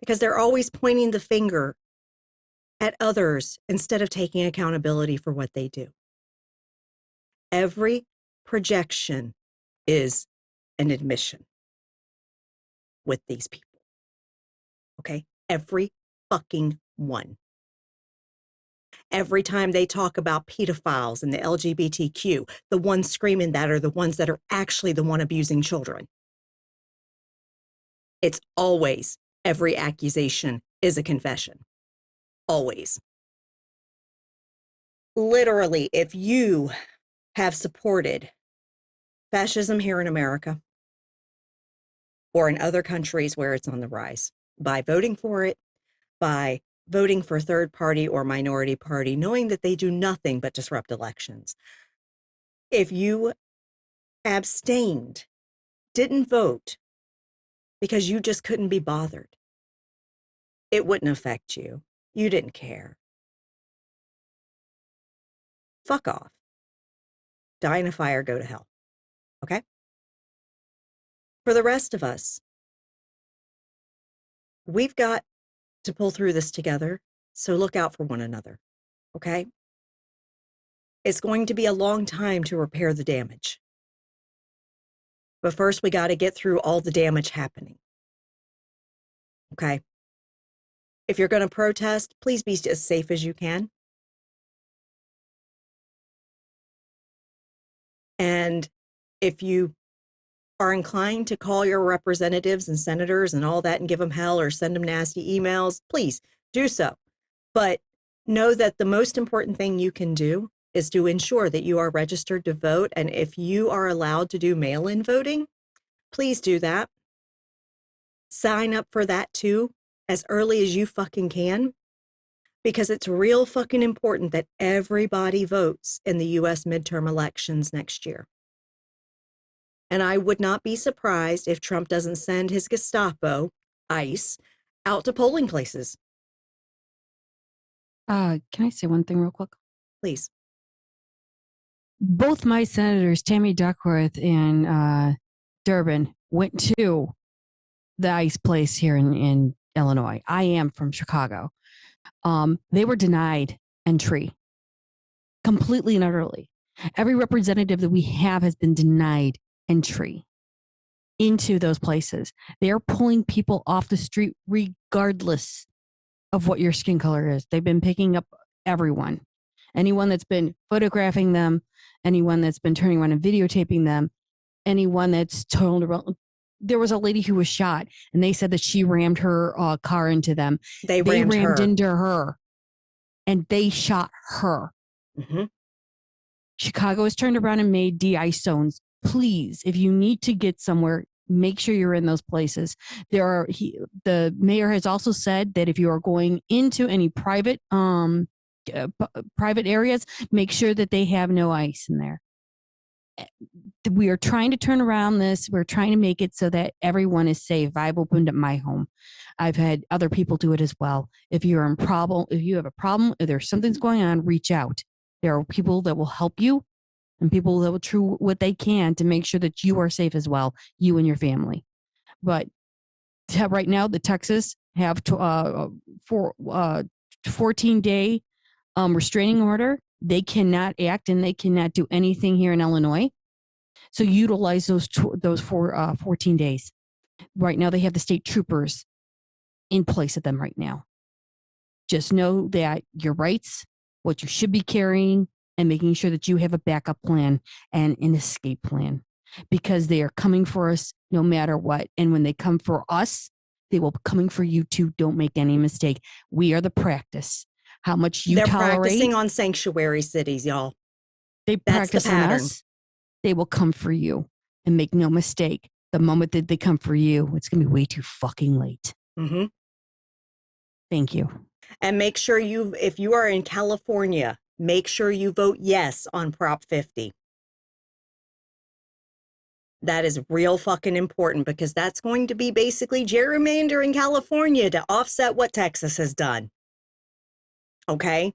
because they're always pointing the finger at others instead of taking accountability for what they do. Every projection is an admission with these people. Okay? Every fucking one. Every time they talk about pedophiles and the LGBTQ, the ones screaming that are the ones that are actually the one abusing children. It's always, every accusation is a confession. Always. Literally, if you have supported fascism here in America or in other countries where it's on the rise, by voting for it, by voting for third party or minority party, knowing that they do nothing but disrupt elections. If you abstained, didn't vote because you just couldn't be bothered, it wouldn't affect you. You didn't care. Fuck off. Die in a fire, go to hell. Okay? For the rest of us, we've got to pull through this together. So look out for one another. Okay? It's going to be a long time to repair the damage. But first, we got to get through all the damage happening. Okay? If you're going to protest, please be as safe as you can. And if you are inclined to call your representatives and senators and all that and give them hell or send them nasty emails, please do so. But know that the most important thing you can do is to ensure that you are registered to vote. And if you are allowed to do mail-in voting, please do that. Sign up for that too, as early as you fucking can, because it's real fucking important that everybody votes in the US midterm elections next year. And I would not be surprised if Trump doesn't send his Gestapo, ICE, out to polling places. Can I say one thing real quick? Please. Both my senators, Tammy Duckworth and Durbin, went to the ICE place here in Illinois. I am from Chicago. They were denied entry completely and utterly. Every representative that we have has been denied entry into those places. They're pulling people off the street regardless of what your skin color is. They've been picking up everyone. Anyone that's been photographing them, anyone that's been turning around and videotaping them, anyone that's told around. There was a lady who was shot, and they said that she rammed her car into them. They rammed into her, and they shot her. Mm-hmm. Chicago has turned around and made de-ice zones. Please, if you need to get somewhere, make sure you're in those places. The mayor has also said that if you are going into any private areas, make sure that they have no ice in there. We are trying to turn around this. We're trying to make it so that everyone is safe. I've opened up my home. I've had other people do it as well. If you have a problem, if there's something's going on, reach out. There are people that will help you and people that will do what they can to make sure that you are safe as well, you and your family. But right now, the Texas have 14-day restraining order. They cannot act and they cannot do anything here in Illinois. So utilize those 14 days. Right now, they have the state troopers in place of them right now. Just know that your rights, what you should be carrying, and making sure that you have a backup plan and an escape plan, because they are coming for us no matter what. And when they come for us, they will be coming for you too. Don't make any mistake. We are the practice. How much you They're tolerate. practicing on sanctuary cities, y'all. They practice on us. They will come for you. And make no mistake, the moment that they come for you, it's going to be way too fucking late. Mm-hmm. Thank you. And make sure if you are in California, make sure you vote yes on Prop 50. That is real fucking important because that's going to be basically gerrymandering California to offset what Texas has done. Okay?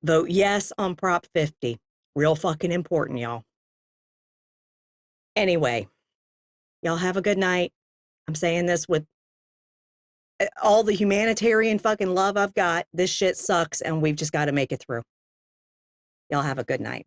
Vote yes on Prop 50. Real fucking important, y'all. Anyway, y'all have a good night. I'm saying this with all the humanitarian fucking love I've got. This shit sucks and we've just got to make it through. Y'all have a good night.